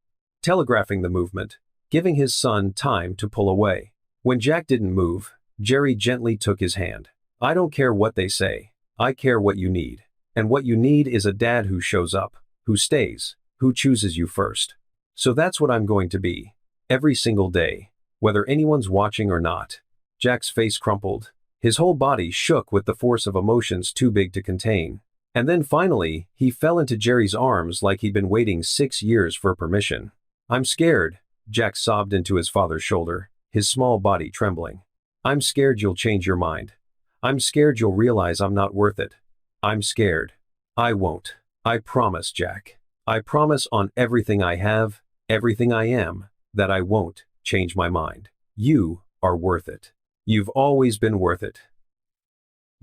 telegraphing the movement, giving his son time to pull away. When Jack didn't move, Jerry gently took his hand. I don't care what they say. I care what you need. And what you need is a dad who shows up, who stays, who chooses you first. So that's what I'm going to be. Every single day. Whether anyone's watching or not. Jack's face crumpled. His whole body shook with the force of emotions too big to contain. And then finally, he fell into Jerry's arms like he'd been waiting 6 years for permission. I'm scared, Jack sobbed into his father's shoulder, his small body trembling. I'm scared you'll change your mind. I'm scared you'll realize I'm not worth it. I'm scared. I won't. I promise, Jack. I promise on everything I have, everything I am, that I won't change my mind. You are worth it. You've always been worth it.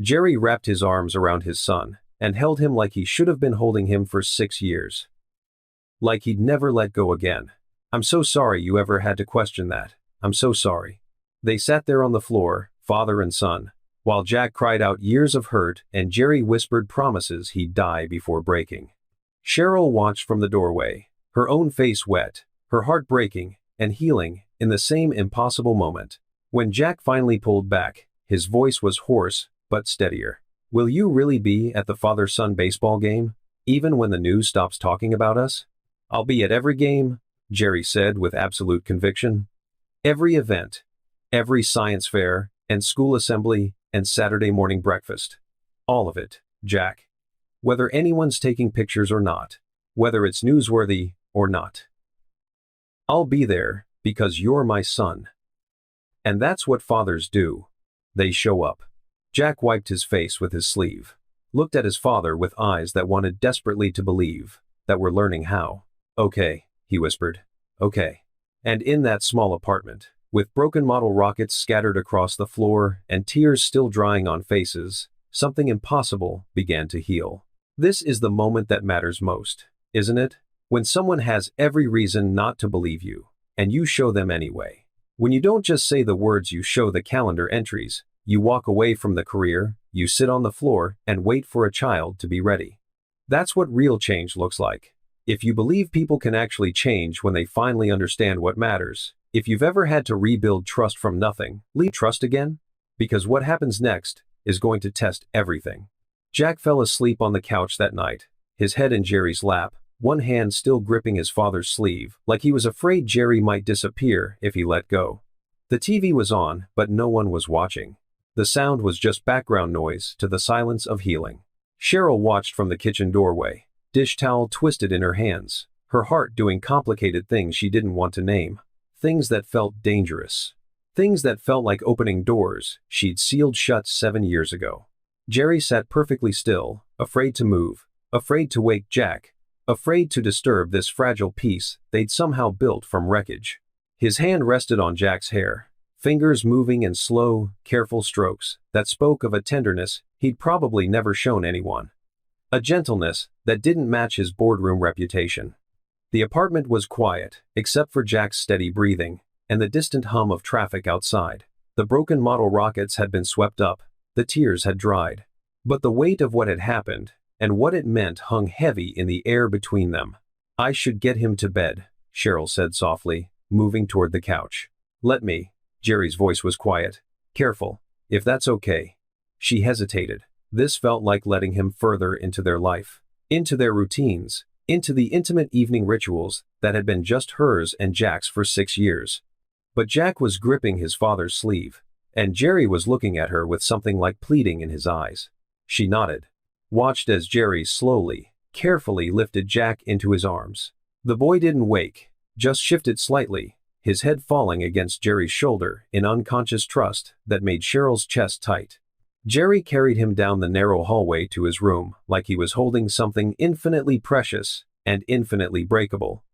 Jerry wrapped his arms around his son and held him like he should have been holding him for 6 years. Like he'd never let go again. I'm so sorry you ever had to question that. I'm so sorry. They sat there on the floor, father and son, while Jack cried out years of hurt and Jerry whispered promises he'd die before breaking. Cheryl watched from the doorway, her own face wet, her heart breaking and healing in the same impossible moment. When Jack finally pulled back, his voice was hoarse but steadier. Will you really be at the father-son baseball game, even when the news stops talking about us? I'll be at every game, Jerry said with absolute conviction. Every event, every science fair, and school assembly, and Saturday morning breakfast. All of it, Jack. Whether anyone's taking pictures or not, whether it's newsworthy or not. I'll be there because you're my son. And that's what fathers do. They show up. Jack wiped his face with his sleeve, looked at his father with eyes that wanted desperately to believe, that were learning how. Okay, he whispered. Okay. And in that small apartment, with broken model rockets scattered across the floor and tears still drying on faces, something impossible began to heal. This is the moment that matters most, isn't it? When someone has every reason not to believe you, and you show them anyway. When you don't just say the words, you show the calendar entries. You walk away from the career, you sit on the floor and wait for a child to be ready. That's what real change looks like. If you believe people can actually change when they finally understand what matters, if you've ever had to rebuild trust from nothing, leave trust again? Because what happens next is going to test everything. Jack fell asleep on the couch that night, his head in Jerry's lap, one hand still gripping his father's sleeve, like he was afraid Jerry might disappear if he let go. The TV was on, but no one was watching. The sound was just background noise to the silence of healing. Cheryl watched from the kitchen doorway, dish towel twisted in her hands, her heart doing complicated things she didn't want to name. Things that felt dangerous. Things that felt like opening doors she'd sealed shut 7 years ago. Jerry sat perfectly still, afraid to move, afraid to wake Jack, afraid to disturb this fragile piece they'd somehow built from wreckage. His hand rested on Jack's hair, fingers moving in slow, careful strokes that spoke of a tenderness he'd probably never shown anyone. A gentleness that didn't match his boardroom reputation. The apartment was quiet, except for Jack's steady breathing and the distant hum of traffic outside. The broken model rockets had been swept up, the tears had dried. But the weight of what had happened and what it meant hung heavy in the air between them. "I should get him to bed," Cheryl said softly, moving toward the couch. "Let me." Jerry's voice was quiet. "Careful, if that's okay." She hesitated. This felt like letting him further into their life, into their routines, into the intimate evening rituals that had been just hers and Jack's for 6 years. But Jack was gripping his father's sleeve, and Jerry was looking at her with something like pleading in his eyes. She nodded, watched as Jerry slowly, carefully lifted Jack into his arms. The boy didn't wake, just shifted slightly, his head falling against Jerry's shoulder in unconscious trust that made Cheryl's chest tight. Jerry carried him down the narrow hallway to his room like he was holding something infinitely precious and infinitely breakable.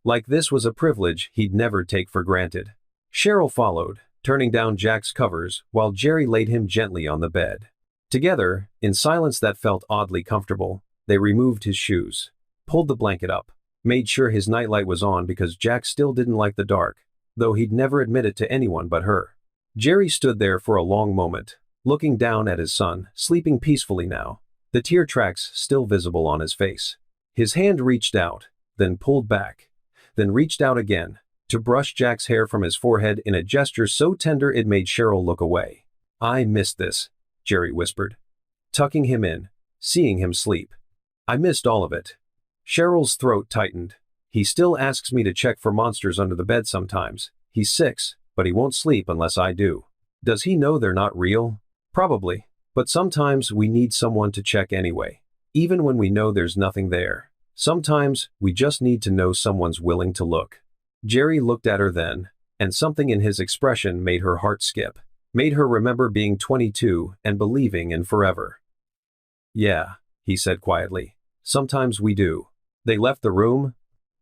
Like this was a privilege he'd never take for granted. Cheryl followed, turning down Jack's covers while Jerry laid him gently on the bed. Together, in silence that felt oddly comfortable, they removed his shoes, pulled the blanket up, made sure his nightlight was on because Jack still didn't like the dark, though he'd never admit it to anyone but her. Jerry stood there for a long moment, looking down at his son, sleeping peacefully now, the tear tracks still visible on his face. His hand reached out, then pulled back, then reached out again, to brush Jack's hair from his forehead in a gesture so tender it made Cheryl look away. "I missed this," Jerry whispered, tucking him in, seeing him sleep. "I missed all of it." Cheryl's throat tightened. "He still asks me to check for monsters under the bed sometimes. He's 6, but he won't sleep unless I do. Does he know they're not real? Probably, but sometimes we need someone to check anyway, even when we know there's nothing there. Sometimes we just need to know someone's willing to look." Jerry looked at her then, and something in his expression made her heart skip, made her remember being 22 and believing in forever. "Yeah," he said quietly, "sometimes we do." They left the room,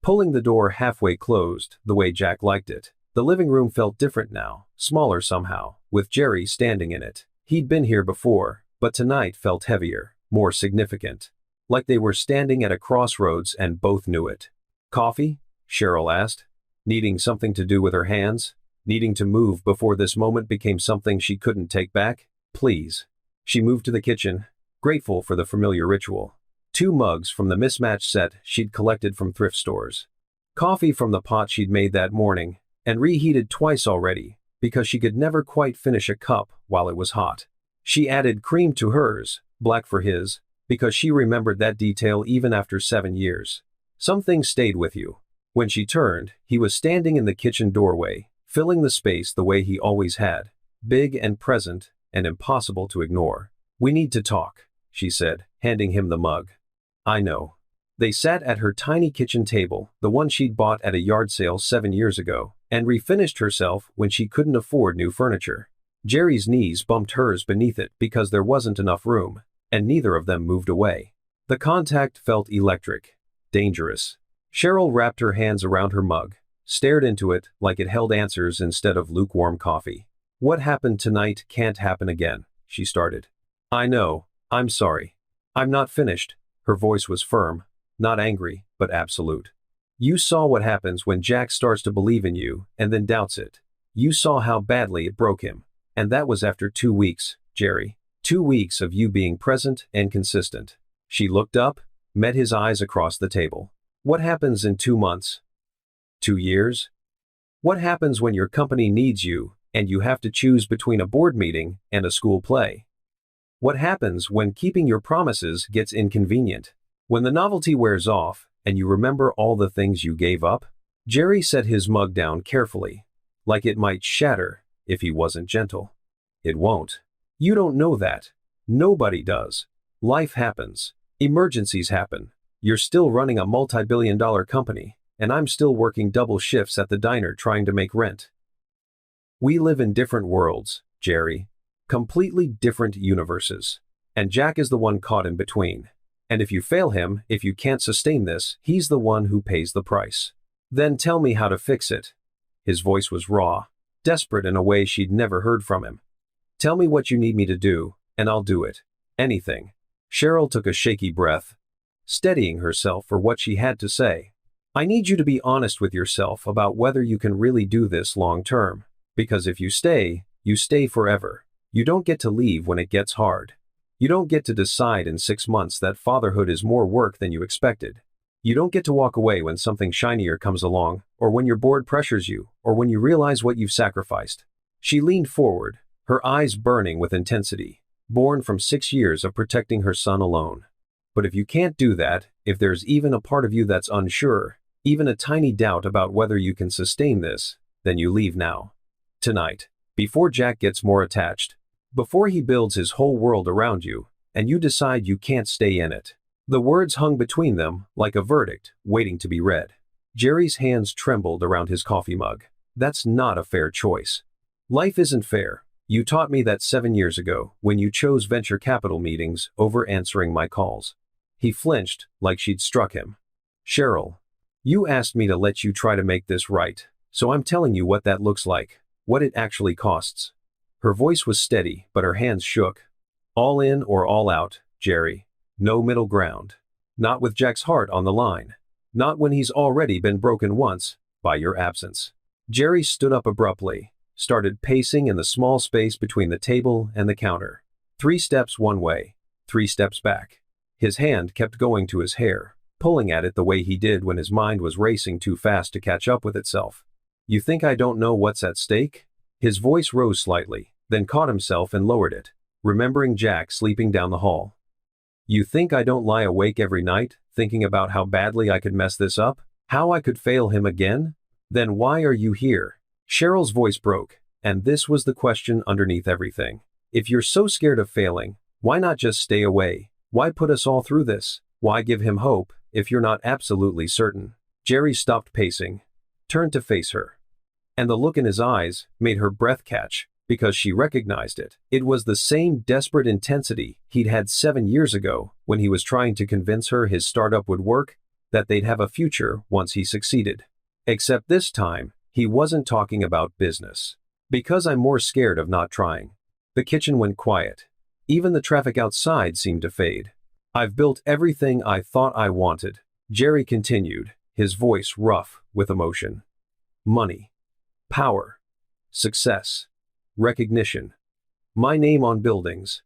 pulling the door halfway closed, the way Jack liked it. The living room felt different now, smaller somehow, with Jerry standing in it. He'd been here before, but tonight felt heavier, more significant. Like they were standing at a crossroads and both knew it. "Coffee?" Cheryl asked, needing something to do with her hands, needing to move before this moment became something she couldn't take back. "Please." She moved to the kitchen, grateful for the familiar ritual. 2 mugs from the mismatched set she'd collected from thrift stores. Coffee from the pot she'd made that morning, and reheated twice already, because she could never quite finish a cup while it was hot. She added cream to hers, black for his, because she remembered that detail even after 7 years. Some things stayed with you. When she turned, he was standing in the kitchen doorway, filling the space the way he always had, big and present and impossible to ignore. "We need to talk," she said, handing him the mug. "I know." They sat at her tiny kitchen table, the one she'd bought at a yard sale 7 years ago, and refinished herself when she couldn't afford new furniture. Jerry's knees bumped hers beneath it because there wasn't enough room, and neither of them moved away. The contact felt electric, dangerous. Cheryl wrapped her hands around her mug, stared into it like it held answers instead of lukewarm coffee. "What happened tonight can't happen again," she started. "I know, I'm sorry. I'm not finished." Her voice was firm, not angry, but absolute. "You saw what happens when Jack starts to believe in you and then doubts it. You saw how badly it broke him. And that was after 2 weeks, Jerry. 2 weeks of you being present and consistent." She looked up, met his eyes across the table. "What happens in 2 months? 2 years? What happens when your company needs you and you have to choose between a board meeting and a school play? What happens when keeping your promises gets inconvenient? When the novelty wears off and you remember all the things you gave up?" Jerry set his mug down carefully, like it might shatter if he wasn't gentle. "It won't. You don't know that. Nobody does. Life happens. Emergencies happen. You're still running a multi-billion-dollar company, and I'm still working double shifts at the diner trying to make rent. We live in different worlds, Jerry. Completely different universes. And Jack is the one caught in between. And if you fail him, if you can't sustain this, he's the one who pays the price. Then tell me how to fix it. His voice was raw, desperate in a way she'd never heard from him. Tell me what you need me to do, and I'll do it. Anything. Cheryl took a shaky breath, steadying herself for what she had to say. I need you to be honest with yourself about whether you can really do this long term. Because if you stay forever. You don't get to leave when it gets hard. You don't get to decide in 6 months that fatherhood is more work than you expected. You don't get to walk away when something shinier comes along, or when your board pressures you, or when you realize what you've sacrificed. She leaned forward, her eyes burning with intensity, born from 6 years of protecting her son alone. But if you can't do that, if there's even a part of you that's unsure, even a tiny doubt about whether you can sustain this, then you leave now. Tonight. Before Jack gets more attached. Before he builds his whole world around you, and you decide you can't stay in it. The words hung between them, like a verdict, waiting to be read. Jerry's hands trembled around his coffee mug. That's not a fair choice. Life isn't fair. You taught me that 7 years ago, when you chose venture capital meetings over answering my calls. He flinched, like she'd struck him. Cheryl, you asked me to let you try to make this right, so I'm telling you what that looks like, what it actually costs. Her voice was steady, but her hands shook. All in or all out, Jerry. No middle ground. Not with Jack's heart on the line. Not when he's already been broken once, by your absence. Jerry stood up abruptly, started pacing in the small space between the table and the counter. 3 steps one way, 3 steps back. His hand kept going to his hair, pulling at it the way he did when his mind was racing too fast to catch up with itself. You think I don't know what's at stake? His voice rose slightly, then caught himself and lowered it, remembering Jack sleeping down the hall. You think I don't lie awake every night, thinking about how badly I could mess this up? How I could fail him again? Then why are you here? Cheryl's voice broke, and this was the question underneath everything. If you're so scared of failing, why not just stay away? Why put us all through this? Why give him hope, if you're not absolutely certain? Jerry stopped pacing, turned to face her. And the look in his eyes made her breath catch, because she recognized it. It was the same desperate intensity he'd had 7 years ago when he was trying to convince her his startup would work, that they'd have a future once he succeeded. Except this time, he wasn't talking about business. Because I'm more scared of not trying. The kitchen went quiet. Even the traffic outside seemed to fade. I've built everything I thought I wanted, Jerry continued, his voice rough with emotion. Money. Power. Success. Recognition. My name on buildings.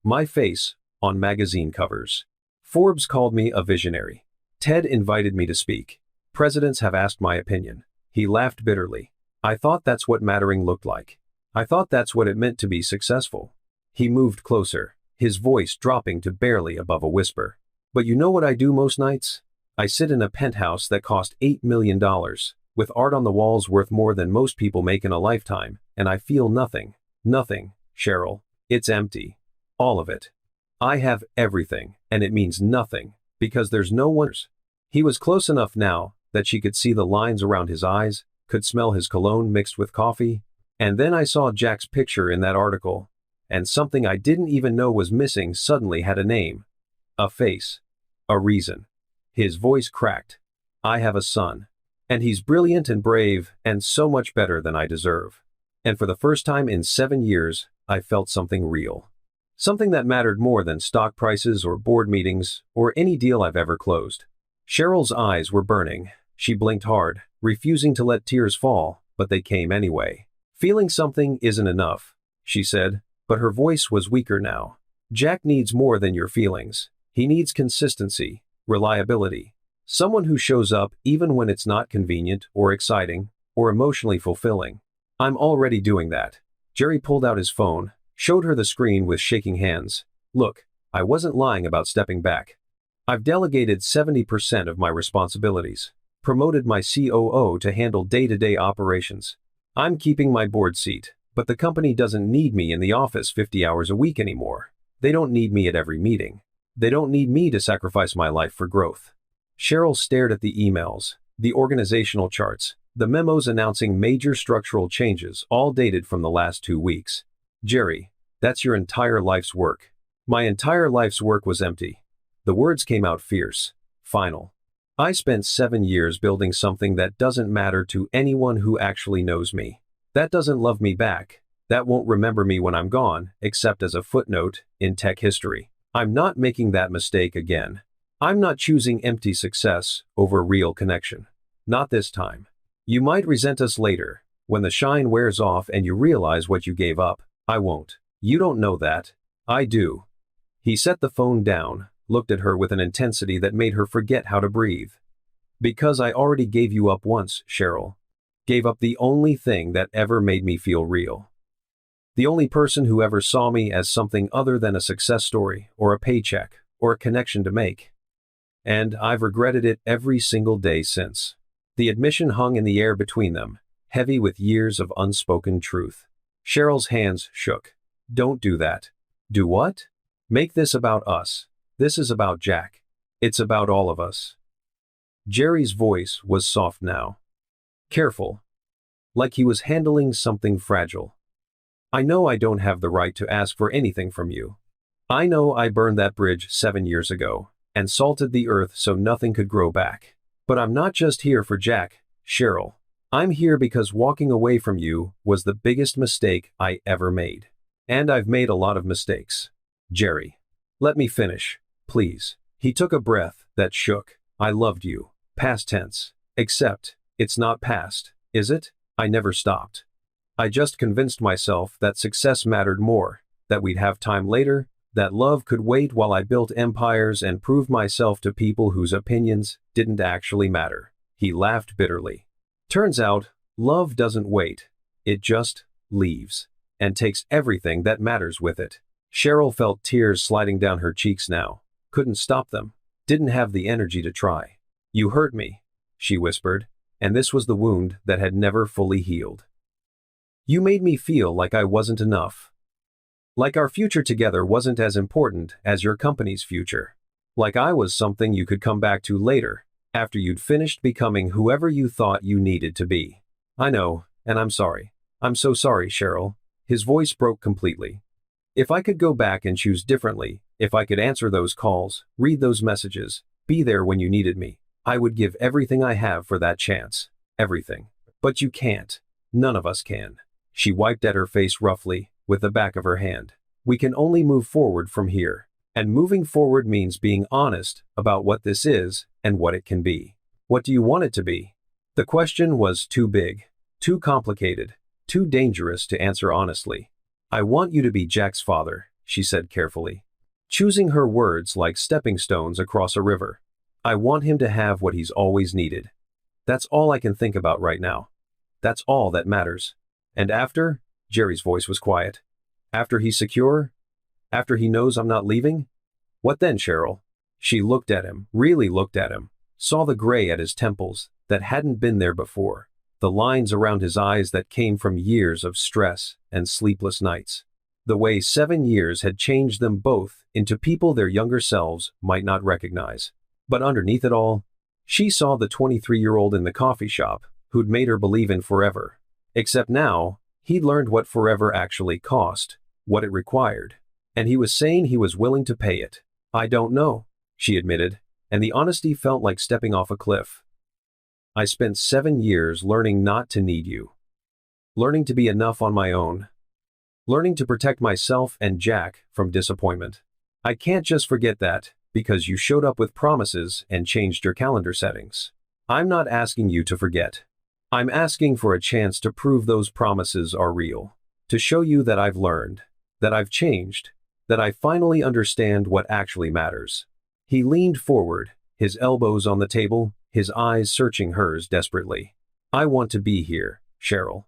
My face on magazine covers. Forbes called me a visionary. Ted invited me to speak. Presidents have asked my opinion. He laughed bitterly. I thought that's what mattering looked like. I thought that's what it meant to be successful. He moved closer, his voice dropping to barely above a whisper. But you know what I do most nights? I sit in a penthouse that cost $8 million, with art on the walls worth more than most people make in a lifetime, and I feel nothing. Nothing, Cheryl. It's empty. All of it. I have everything, and it means nothing, because there's no one. He was close enough now that she could see the lines around his eyes, could smell his cologne mixed with coffee. And then I saw Jack's picture in that article, and something I didn't even know was missing suddenly had a name. A face. A reason. His voice cracked. I have a son. And he's brilliant and brave, and so much better than I deserve. And for the first time in 7 years, I felt something real. Something that mattered more than stock prices or board meetings, or any deal I've ever closed. Cheryl's eyes were burning. She blinked hard, refusing to let tears fall, but they came anyway. Feeling something isn't enough, she said, but her voice was weaker now. Jack needs more than your feelings. He needs consistency, reliability. Someone who shows up even when it's not convenient or exciting or emotionally fulfilling. I'm already doing that. Jerry pulled out his phone, showed her the screen with shaking hands. Look, I wasn't lying about stepping back. I've delegated 70% of my responsibilities, promoted my COO to handle day-to-day operations. I'm keeping my board seat, but the company doesn't need me in the office 50 hours a week anymore. They don't need me at every meeting. They don't need me to sacrifice my life for growth. Cheryl stared at the emails, the organizational charts, the memos announcing major structural changes, all dated from the last 2 weeks. Jerry, that's your entire life's work. My entire life's work was empty. The words came out fierce, final. I spent 7 years building something that doesn't matter to anyone who actually knows me. That doesn't love me back. That won't remember me when I'm gone, except as a footnote in tech history. I'm not making that mistake again. I'm not choosing empty success over real connection. Not this time. You might resent us later, when the shine wears off and you realize what you gave up. I won't. You don't know that. I do. He set the phone down, looked at her with an intensity that made her forget how to breathe. Because I already gave you up once, Cheryl. Gave up the only thing that ever made me feel real. The only person who ever saw me as something other than a success story, or a paycheck, or a connection to make. And I've regretted it every single day since. The admission hung in the air between them, heavy with years of unspoken truth. Cheryl's hands shook. Don't do that. Do what? Make this about us. This is about Jack. It's about all of us. Jerry's voice was soft now. Careful. Like he was handling something fragile. I know I don't have the right to ask for anything from you. I know I burned that bridge 7 years ago, and salted the earth so nothing could grow back. But I'm not just here for Jack, Cheryl. I'm here because walking away from you was the biggest mistake I ever made. And I've made a lot of mistakes. Jerry. Let me finish, please. He took a breath that shook. I loved you. Past tense. Except, it's not past, is it? I never stopped. I just convinced myself that success mattered more, that we'd have time later, that love could wait while I built empires and proved myself to people whose opinions didn't actually matter. He laughed bitterly. Turns out, love doesn't wait. It just leaves. And takes everything that matters with it. Cheryl felt tears sliding down her cheeks now. Couldn't stop them. Didn't have the energy to try. You hurt me, she whispered, and this was the wound that had never fully healed. You made me feel like I wasn't enough. Like our future together wasn't as important as your company's future. Like I was something you could come back to later, after you'd finished becoming whoever you thought you needed to be. I know, and I'm sorry. I'm so sorry, Cheryl. His voice broke completely. If I could go back and choose differently, if I could answer those calls, read those messages, be there when you needed me, I would give everything I have for that chance. Everything. But you can't. None of us can. She wiped at her face roughly, with the back of her hand. We can only move forward from here. And moving forward means being honest about what this is and what it can be. What do you want it to be? The question was too big, too complicated, too dangerous to answer honestly. I want you to be Jack's father, she said carefully, choosing her words like stepping stones across a river. I want him to have what he's always needed. That's all I can think about right now. That's all that matters. And after, Jerry's voice was quiet. After he's secure? After he knows I'm not leaving? What then, Cheryl? She looked at him, really looked at him, saw the gray at his temples that hadn't been there before, the lines around his eyes that came from years of stress and sleepless nights. The way 7 years had changed them both into people their younger selves might not recognize. But underneath it all, she saw the 23-year-old in the coffee shop who'd made her believe in forever. Except now, he'd learned what forever actually cost, what it required. And he was saying he was willing to pay it. I don't know, she admitted, and the honesty felt like stepping off a cliff. I spent 7 years learning not to need you. Learning to be enough on my own. Learning to protect myself and Jack from disappointment. I can't just forget that, because you showed up with promises and changed your calendar settings. I'm not asking you to forget. I'm asking for a chance to prove those promises are real. To show you that I've learned, that I've changed, that I finally understand what actually matters. He leaned forward, his elbows on the table, his eyes searching hers desperately. I want to be here, Cheryl.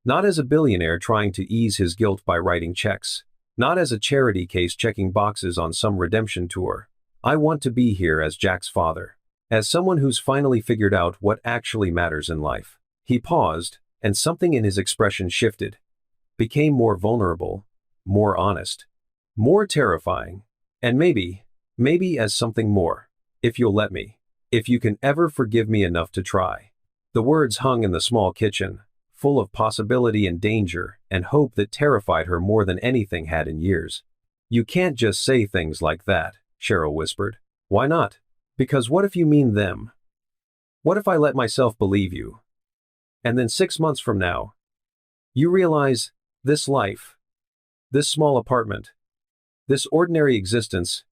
Not as a billionaire trying to ease his guilt by writing checks. Not as a charity case checking boxes on some redemption tour. I want to be here as Jack's father. As someone who's finally figured out what actually matters in life. He paused, and something in his expression shifted. Became more vulnerable, more honest, more terrifying, and maybe as something more. If you'll let me. If you can ever forgive me enough to try. The words hung in the small kitchen, full of possibility and danger and hope that terrified her more than anything had in years. You can't just say things like that, Cheryl whispered. Why not? Because what if you mean them? What if I let myself believe you? And then 6 months from now, you realize, this life, this small apartment, this ordinary existence,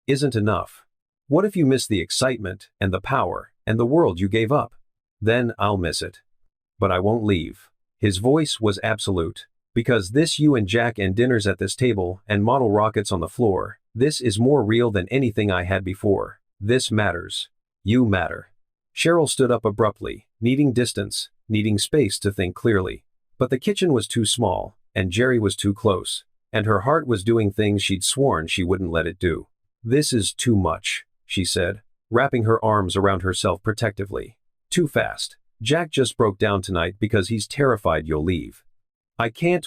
isn't enough. What if you miss the excitement and the power and the world you gave up? Then I'll miss it. But I won't leave. His voice was absolute. Because this you and Jack and dinners at this table and model rockets on the floor, this is more real than anything I had before. This matters. You matter. Cheryl stood up abruptly, needing distance, needing space to think clearly. But the kitchen was too small, and Jerry was too close, and her heart was doing things she'd sworn she wouldn't let it do. This is too much, she said, wrapping her arms around herself protectively. Too fast. Jack just broke down tonight because he's terrified you'll leave.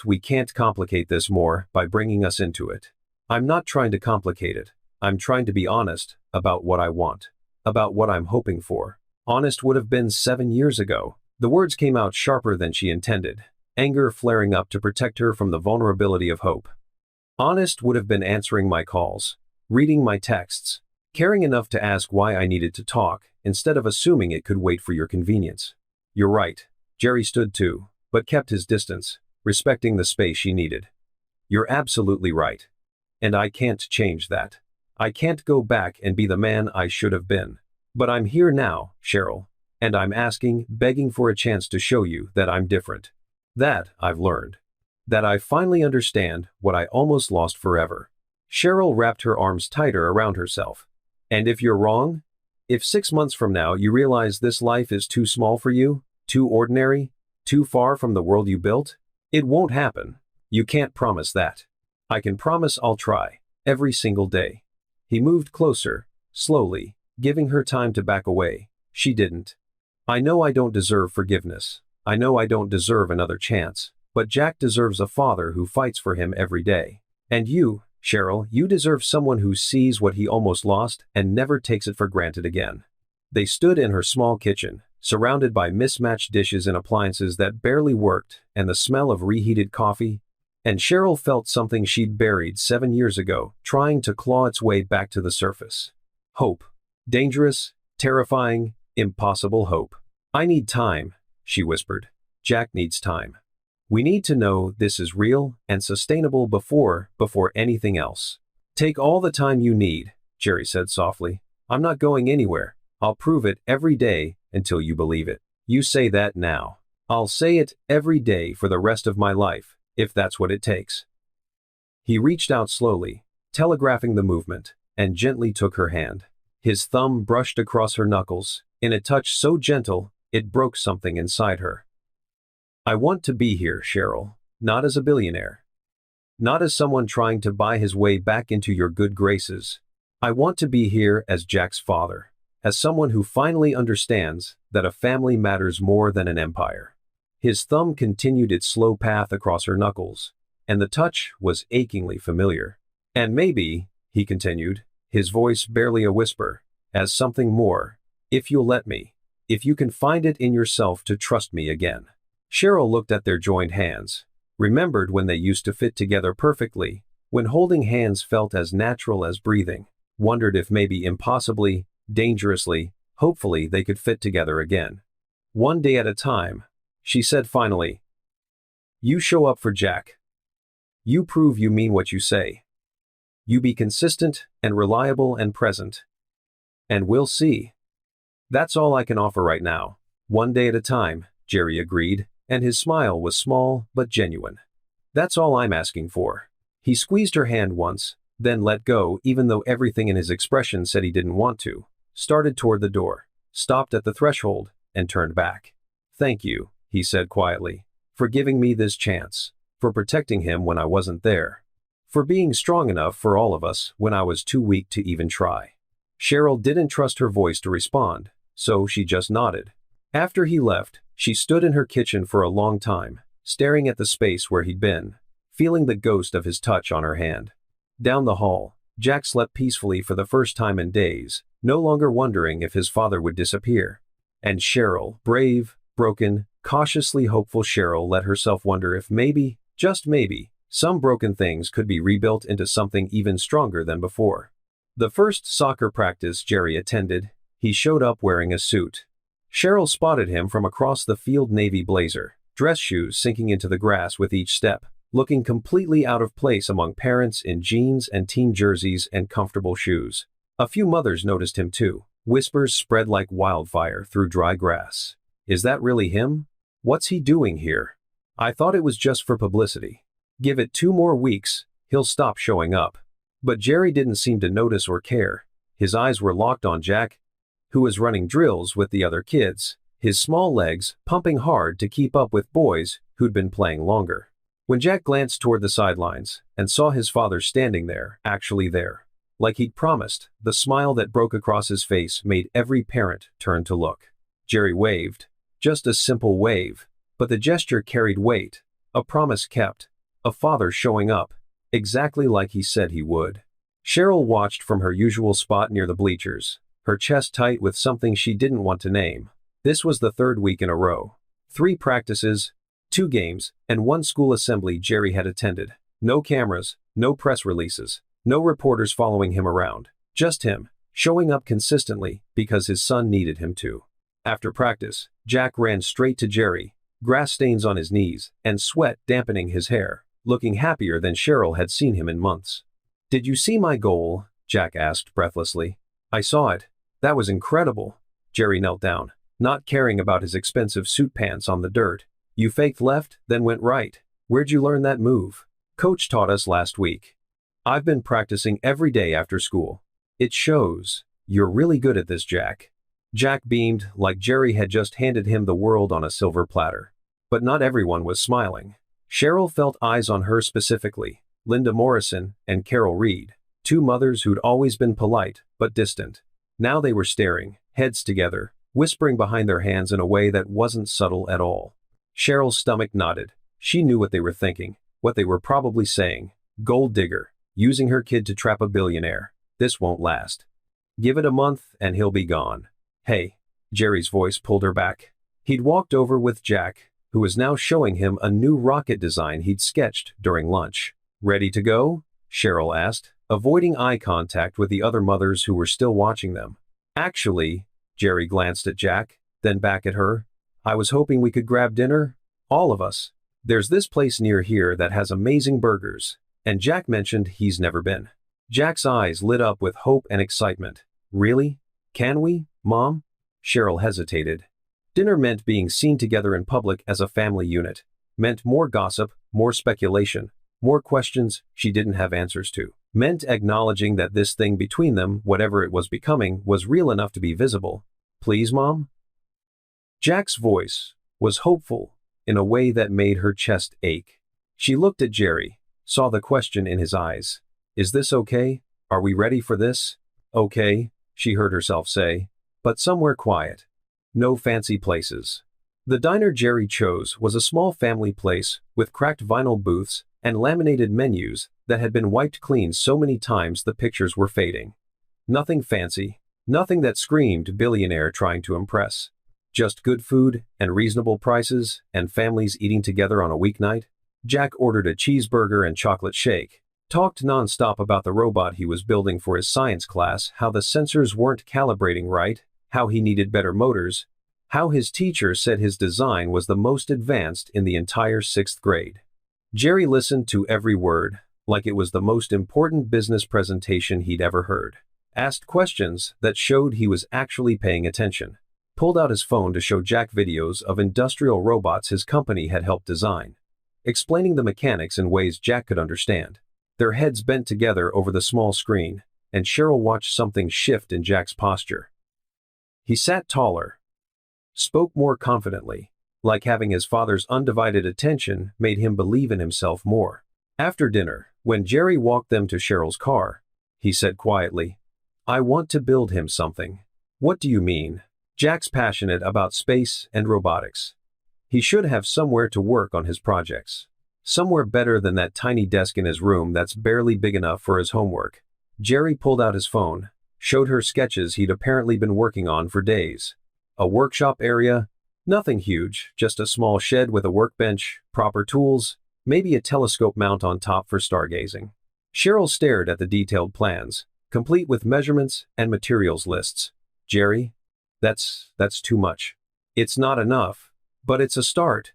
We can't complicate this more by bringing us into it. I'm not trying to complicate it. I'm trying to be honest about what I want, about what I'm hoping for. Honest would have been 7 years ago. The words came out sharper than she intended, anger flaring up to protect her from the vulnerability of hope. Honest would have been answering my calls, reading my texts, caring enough to ask why I needed to talk, instead of assuming it could wait for your convenience. You're right. Jerry stood too, but kept his distance, respecting the space she needed. You're absolutely right. And I can't change that. I can't go back and be the man I should have been. But I'm here now, Cheryl, and I'm begging for a chance to show you that I'm different. That I've learned. That I finally understand what I almost lost forever. Cheryl wrapped her arms tighter around herself. And if you're wrong? If 6 months from now you realize this life is too small for you, too ordinary, too far from the world you built, it won't happen. You can't promise that. I can promise I'll try, every single day. He moved closer, slowly, giving her time to back away. She didn't. I know I don't deserve forgiveness. I know I don't deserve another chance, but Jack deserves a father who fights for him every day. And you, Cheryl, you deserve someone who sees what he almost lost and never takes it for granted again. They stood in her small kitchen, surrounded by mismatched dishes and appliances that barely worked, and the smell of reheated coffee. And Cheryl felt something she'd buried 7 years ago, trying to claw its way back to the surface. Hope. Dangerous, terrifying, impossible hope. I need time, she whispered. Jack needs time. We need to know this is real and sustainable before anything else. Take all the time you need, Jerry said softly. I'm not going anywhere. I'll prove it every day until you believe it. You say that now. I'll say it every day for the rest of my life, if that's what it takes. He reached out slowly, telegraphing the movement, and gently took her hand. His thumb brushed across her knuckles, in a touch so gentle, it broke something inside her. I want to be here, Cheryl, not as a billionaire. Not as someone trying to buy his way back into your good graces. I want to be here as Jack's father, as someone who finally understands that a family matters more than an empire. His thumb continued its slow path across her knuckles, and the touch was achingly familiar. And maybe, he continued, his voice barely a whisper, as something more, if you'll let me, if you can find it in yourself to trust me again. Cheryl looked at their joined hands, remembered when they used to fit together perfectly, when holding hands felt as natural as breathing, wondered if maybe impossibly, dangerously, hopefully they could fit together again. One day at a time, she said finally. You show up for Jack. You prove you mean what you say. You be consistent and reliable and present. And we'll see. That's all I can offer right now. One day at a time, Jerry agreed, and his smile was small but genuine. That's all I'm asking for. He squeezed her hand once, then let go even though everything in his expression said he didn't want to, started toward the door, stopped at the threshold, and turned back. Thank you, he said quietly, for giving me this chance, for protecting him when I wasn't there, for being strong enough for all of us when I was too weak to even try. Cheryl didn't trust her voice to respond, so she just nodded. After he left, she stood in her kitchen for a long time, staring at the space where he'd been, feeling the ghost of his touch on her hand. Down the hall, Jack slept peacefully for the first time in days, no longer wondering if his father would disappear. And Cheryl, brave, broken, cautiously hopeful Cheryl let herself wonder if maybe, just maybe, some broken things could be rebuilt into something even stronger than before. The first soccer practice Jerry attended, he showed up wearing a suit. Cheryl spotted him from across the field, navy blazer, dress shoes sinking into the grass with each step, looking completely out of place among parents in jeans and team jerseys and comfortable shoes. A few mothers noticed him too. Whispers spread like wildfire through dry grass. Is that really him? What's he doing here? I thought it was just for publicity. Give it 2 more weeks, he'll stop showing up. But Jerry didn't seem to notice or care. His eyes were locked on Jack, who was running drills with the other kids, his small legs pumping hard to keep up with boys who'd been playing longer. When Jack glanced toward the sidelines and saw his father standing there, actually there, like he'd promised, the smile that broke across his face made every parent turn to look. Jerry waved, just a simple wave, but the gesture carried weight, a promise kept, a father showing up, exactly like he said he would. Cheryl watched from her usual spot near the bleachers, her chest tight with something she didn't want to name. This was the 3rd week in a row. 3 practices, 2 games, and 1 school assembly Jerry had attended. No cameras, no press releases, no reporters following him around. Just him, showing up consistently because his son needed him to. After practice, Jack ran straight to Jerry, grass stains on his knees, and sweat dampening his hair, looking happier than Cheryl had seen him in months. "Did you see my goal?" Jack asked breathlessly. "I saw it. That was incredible." Jerry knelt down, not caring about his expensive suit pants on the dirt. "You faked left, then went right. Where'd you learn that move?" "Coach taught us last week. I've been practicing every day after school." "It shows. You're really good at this, Jack." Jack beamed like Jerry had just handed him the world on a silver platter. But not everyone was smiling. Cheryl felt eyes on her specifically, Linda Morrison and Carol Reed, 2 mothers who'd always been polite but distant. Now they were staring, heads together, whispering behind their hands in a way that wasn't subtle at all. Cheryl's stomach knotted. She knew what they were thinking, what they were probably saying. Gold digger, using her kid to trap a billionaire. This won't last. Give it a month and he'll be gone. "Hey," Jerry's voice pulled her back. He'd walked over with Jack, who was now showing him a new rocket design he'd sketched during lunch. "Ready to go?" Cheryl asked, avoiding eye contact with the other mothers who were still watching them. "Actually," Jerry glanced at Jack, then back at her, "I was hoping we could grab dinner, all of us. There's this place near here that has amazing burgers," and Jack mentioned he's never been. Jack's eyes lit up with hope and excitement. "Really? Can we, Mom?" Cheryl hesitated. Dinner meant being seen together in public as a family unit, meant more gossip, more speculation, more questions she didn't have answers to, meant acknowledging that this thing between them, whatever it was becoming, was real enough to be visible. "Please, Mom?" Jack's voice was hopeful in a way that made her chest ache. She looked at Jerry, saw the question in his eyes. "Is this okay? Are we ready for this?" "Okay," she heard herself say, "but somewhere quiet. No fancy places." The diner Jerry chose was a small family place with cracked vinyl booths and laminated menus that had been wiped clean so many times the pictures were fading. Nothing fancy, nothing that screamed billionaire trying to impress. Just good food and reasonable prices and families eating together on a weeknight. Jack ordered a cheeseburger and chocolate shake, talked nonstop about the robot he was building for his science class, how the sensors weren't calibrating right, how he needed better motors, how his teacher said his design was the most advanced in the entire 6th grade. Jerry listened to every word, like it was the most important business presentation he'd ever heard. Asked questions that showed he was actually paying attention. Pulled out his phone to show Jack videos of industrial robots his company had helped design, explaining the mechanics in ways Jack could understand. Their heads bent together over the small screen, and Cheryl watched something shift in Jack's posture. He sat taller, spoke more confidently, like having his father's undivided attention made him believe in himself more. After dinner, when Jerry walked them to Cheryl's car, he said quietly, "I want to build him something." "What do you mean?" Jack's passionate about space and robotics. He should have somewhere to work on his projects. Somewhere better than that tiny desk in his room that's barely big enough for his homework. Jerry pulled out his phone, showed her sketches he'd apparently been working on for days. A workshop area? Nothing huge, just a small shed with a workbench, proper tools, maybe a telescope mount on top for stargazing. Cheryl stared at the detailed plans, complete with measurements and materials lists. Jerry? That's too much. It's not enough, but it's a start.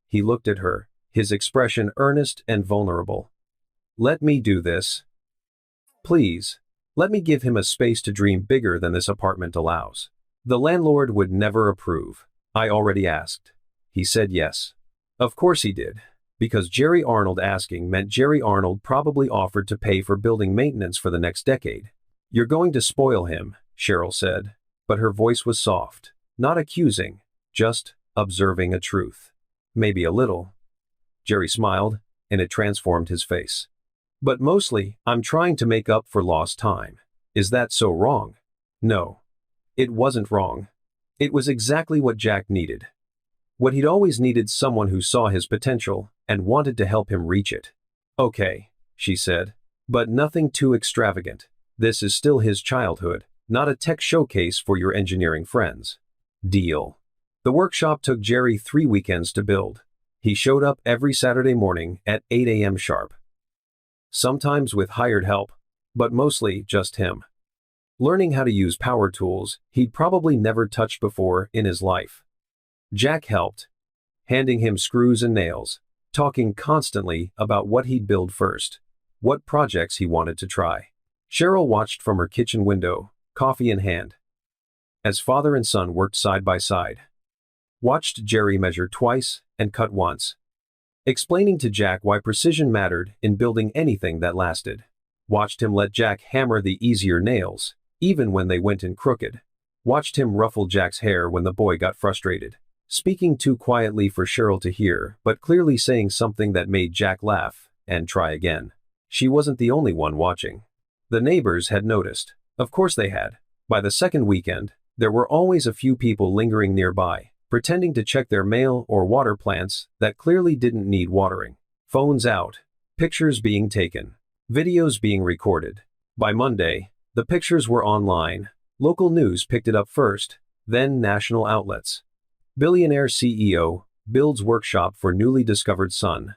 He looked at her, his expression earnest and vulnerable. Let me do this. Please. Let me give him a space to dream bigger than this apartment allows. The landlord would never approve. I already asked. He said yes. Of course he did. Because Jerry Arnold asking meant Jerry Arnold probably offered to pay for building maintenance for the next decade. You're going to spoil him, Cheryl said, but her voice was soft, not accusing, just observing a truth. Maybe a little. Jerry smiled, and it transformed his face. But mostly, I'm trying to make up for lost time. Is that so wrong? No. It wasn't wrong. It was exactly what Jack needed. What he'd always needed, someone who saw his potential and wanted to help him reach it. Okay, she said, but nothing too extravagant. This is still his childhood, not a tech showcase for your engineering friends. Deal. The workshop took Jerry 3 weekends to build. He showed up every Saturday morning at 8 a.m. sharp. Sometimes with hired help, but mostly just him. Learning how to use power tools he'd probably never touched before in his life. Jack helped, handing him screws and nails, talking constantly about what he'd build first, what projects he wanted to try. Cheryl watched from her kitchen window, coffee in hand, as father and son worked side by side. Watched Jerry measure twice and cut once, explaining to Jack why precision mattered in building anything that lasted. Watched him let Jack hammer the easier nails, even when they went in crooked. Watched him ruffle Jack's hair when the boy got frustrated, speaking too quietly for Cheryl to hear, but clearly saying something that made Jack laugh and try again. She wasn't the only one watching. The neighbors had noticed. Of course they had. By the second weekend, there were always a few people lingering nearby, pretending to check their mail or water plants that clearly didn't need watering. Phones out, pictures being taken, videos being recorded. By Monday, the pictures were online. Local news picked it up first, then national outlets. Billionaire CEO builds workshop for newly discovered son.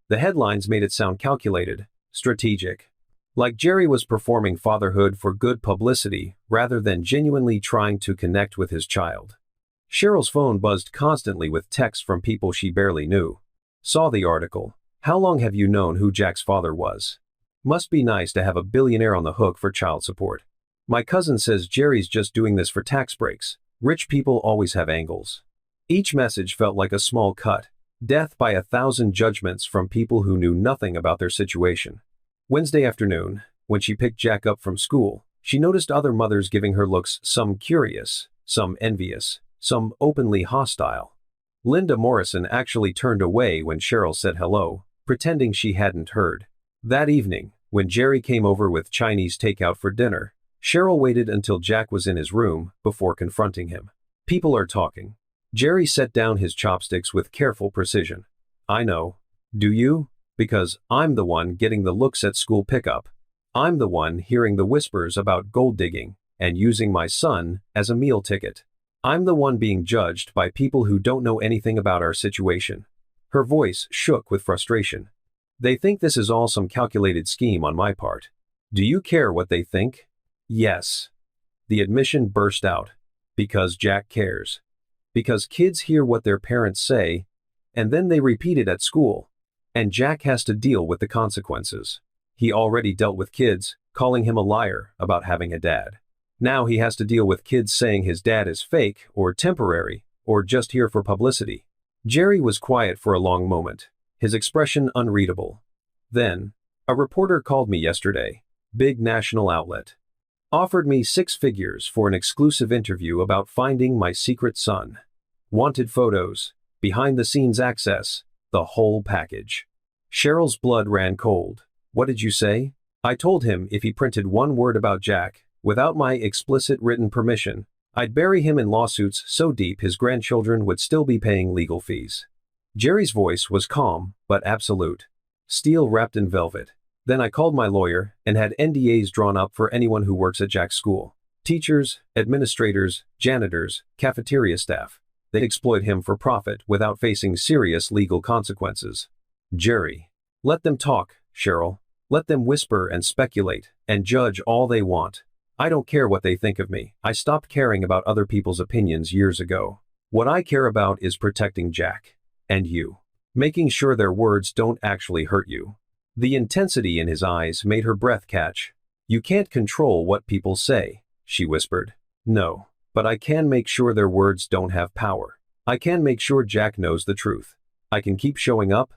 The headlines made it sound calculated, strategic. Like Jerry was performing fatherhood for good publicity rather than genuinely trying to connect with his child. Cheryl's phone buzzed constantly with texts from people she barely knew. Saw the article. How long have you known who Jack's father was? Must be nice to have a billionaire on the hook for child support. My cousin says Jerry's just doing this for tax breaks. Rich people always have angles. Each message felt like a small cut. Death by 1,000 judgments from people who knew nothing about their situation. Wednesday afternoon, when she picked Jack up from school, she noticed other mothers giving her looks, some curious, some envious, some openly hostile. Linda Morrison actually turned away when Cheryl said hello, pretending she hadn't heard. That evening, when Jerry came over with Chinese takeout for dinner, Cheryl waited until Jack was in his room before confronting him. People are talking. Jerry set down his chopsticks with careful precision. I know. Do you? Because I'm the one getting the looks at school pickup. I'm the one hearing the whispers about gold digging and using my son as a meal ticket. I'm the one being judged by people who don't know anything about our situation. Her voice shook with frustration. They think this is all some calculated scheme on my part. Do you care what they think? Yes. The admission burst out. Because Jack cares. Because kids hear what their parents say, and then they repeat it at school. And Jack has to deal with the consequences. He already dealt with kids calling him a liar about having a dad. Now he has to deal with kids saying his dad is fake or temporary or just here for publicity. Jerry was quiet for a long moment, his expression unreadable. Then, a reporter called me yesterday, big national outlet. Offered me 6 figures for an exclusive interview about finding my secret son. Wanted photos, behind-the-scenes access, the whole package. Cheryl's blood ran cold. What did you say? I told him if he printed one word about Jack, without my explicit written permission, I'd bury him in lawsuits so deep his grandchildren would still be paying legal fees. Jerry's voice was calm, but absolute. Steel wrapped in velvet. Then I called my lawyer and had NDAs drawn up for anyone who works at Jack's school. Teachers, administrators, janitors, cafeteria staff. They exploit him for profit without facing serious legal consequences. Jerry. Let them talk, Cheryl. Let them whisper and speculate and judge all they want. I don't care what they think of me. I stopped caring about other people's opinions years ago. What I care about is protecting Jack. And you. Making sure their words don't actually hurt you. The intensity in his eyes made her breath catch. You can't control what people say, she whispered. No, but I can make sure their words don't have power. I can make sure Jack knows the truth. I can keep showing up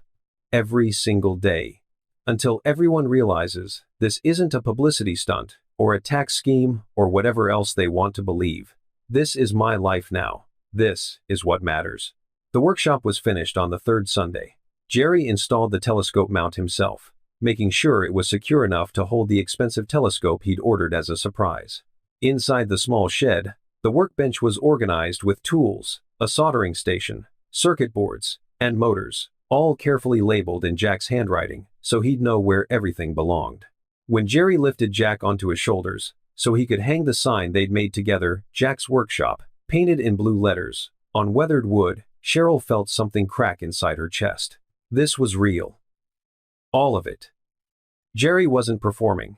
every single day until everyone realizes this isn't a publicity stunt or a tax scheme or whatever else they want to believe. This is my life now. This is what matters. The workshop was finished on the third Sunday. Jerry installed the telescope mount himself, making sure it was secure enough to hold the expensive telescope he'd ordered as a surprise. Inside the small shed, the workbench was organized with tools, a soldering station, circuit boards, and motors, all carefully labeled in Jack's handwriting so he'd know where everything belonged. When Jerry lifted Jack onto his shoulders so he could hang the sign they'd made together, Jack's Workshop, painted in blue letters, on weathered wood, Cheryl felt something crack inside her chest. This was real. All of it. Jerry wasn't performing.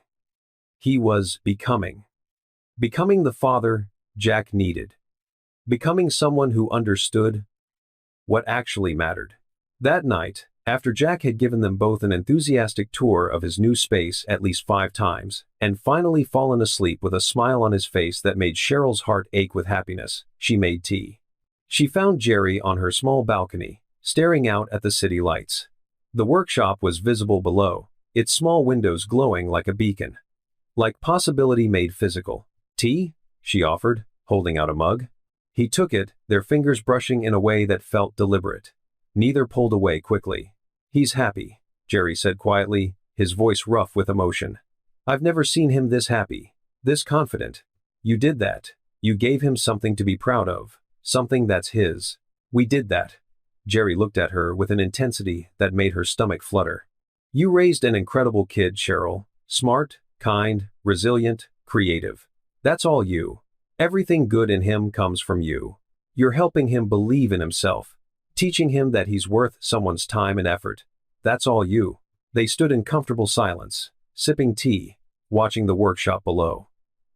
He was becoming. Becoming the father Jack needed. Becoming someone who understood what actually mattered. That night, after Jack had given them both an enthusiastic tour of his new space at least 5 times, and finally fallen asleep with a smile on his face that made Cheryl's heart ache with happiness, she made tea. She found Jerry on her small balcony, staring out at the city lights. The workshop was visible below, its small windows glowing like a beacon. Like possibility made physical. Tea? She offered, holding out a mug. He took it, their fingers brushing in a way that felt deliberate. Neither pulled away quickly. He's happy, Jerry said quietly, his voice rough with emotion. I've never seen him this happy, this confident. You did that. You gave him something to be proud of, something that's his. We did that. Jerry looked at her with an intensity that made her stomach flutter. You raised an incredible kid, Cheryl. Smart, kind, resilient, creative. That's all you. Everything good in him comes from you. You're helping him believe in himself, teaching him that he's worth someone's time and effort. That's all you. They stood in comfortable silence, sipping tea, watching the workshop below.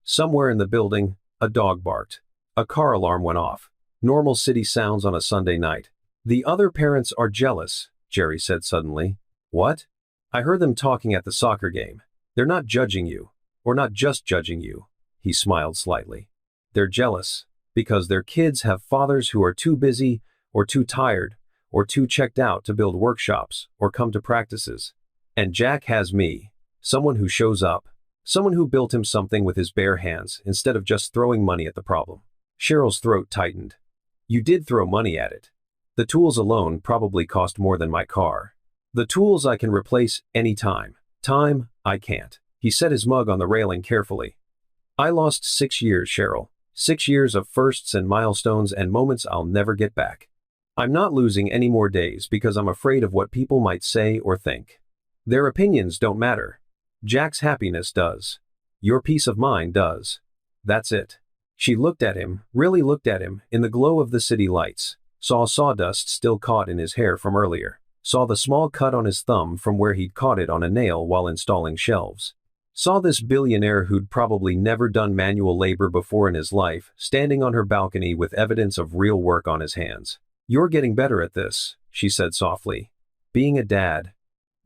Somewhere in the building, a dog barked. A car alarm went off. Normal city sounds on a Sunday night. The other parents are jealous, Jerry said suddenly. What? I heard them talking at the soccer game. They're not judging you, or not just judging you. He smiled slightly. They're jealous, because their kids have fathers who are too busy, or too tired, or too checked out to build workshops, or come to practices. And Jack has me, someone who shows up, someone who built him something with his bare hands instead of just throwing money at the problem. Cheryl's throat tightened. You did throw money at it. The tools alone probably cost more than my car. The tools I can replace anytime. Time, I can't. He set his mug on the railing carefully. I lost 6 years, Cheryl. 6 years of firsts and milestones and moments I'll never get back. I'm not losing any more days because I'm afraid of what people might say or think. Their opinions don't matter. Jack's happiness does. Your peace of mind does. That's it. She looked at him, really looked at him, in the glow of the city lights, saw sawdust still caught in his hair from earlier, saw the small cut on his thumb from where he'd caught it on a nail while installing shelves. Saw this billionaire who'd probably never done manual labor before in his life, standing on her balcony with evidence of real work on his hands. You're getting better at this, she said softly. Being a dad.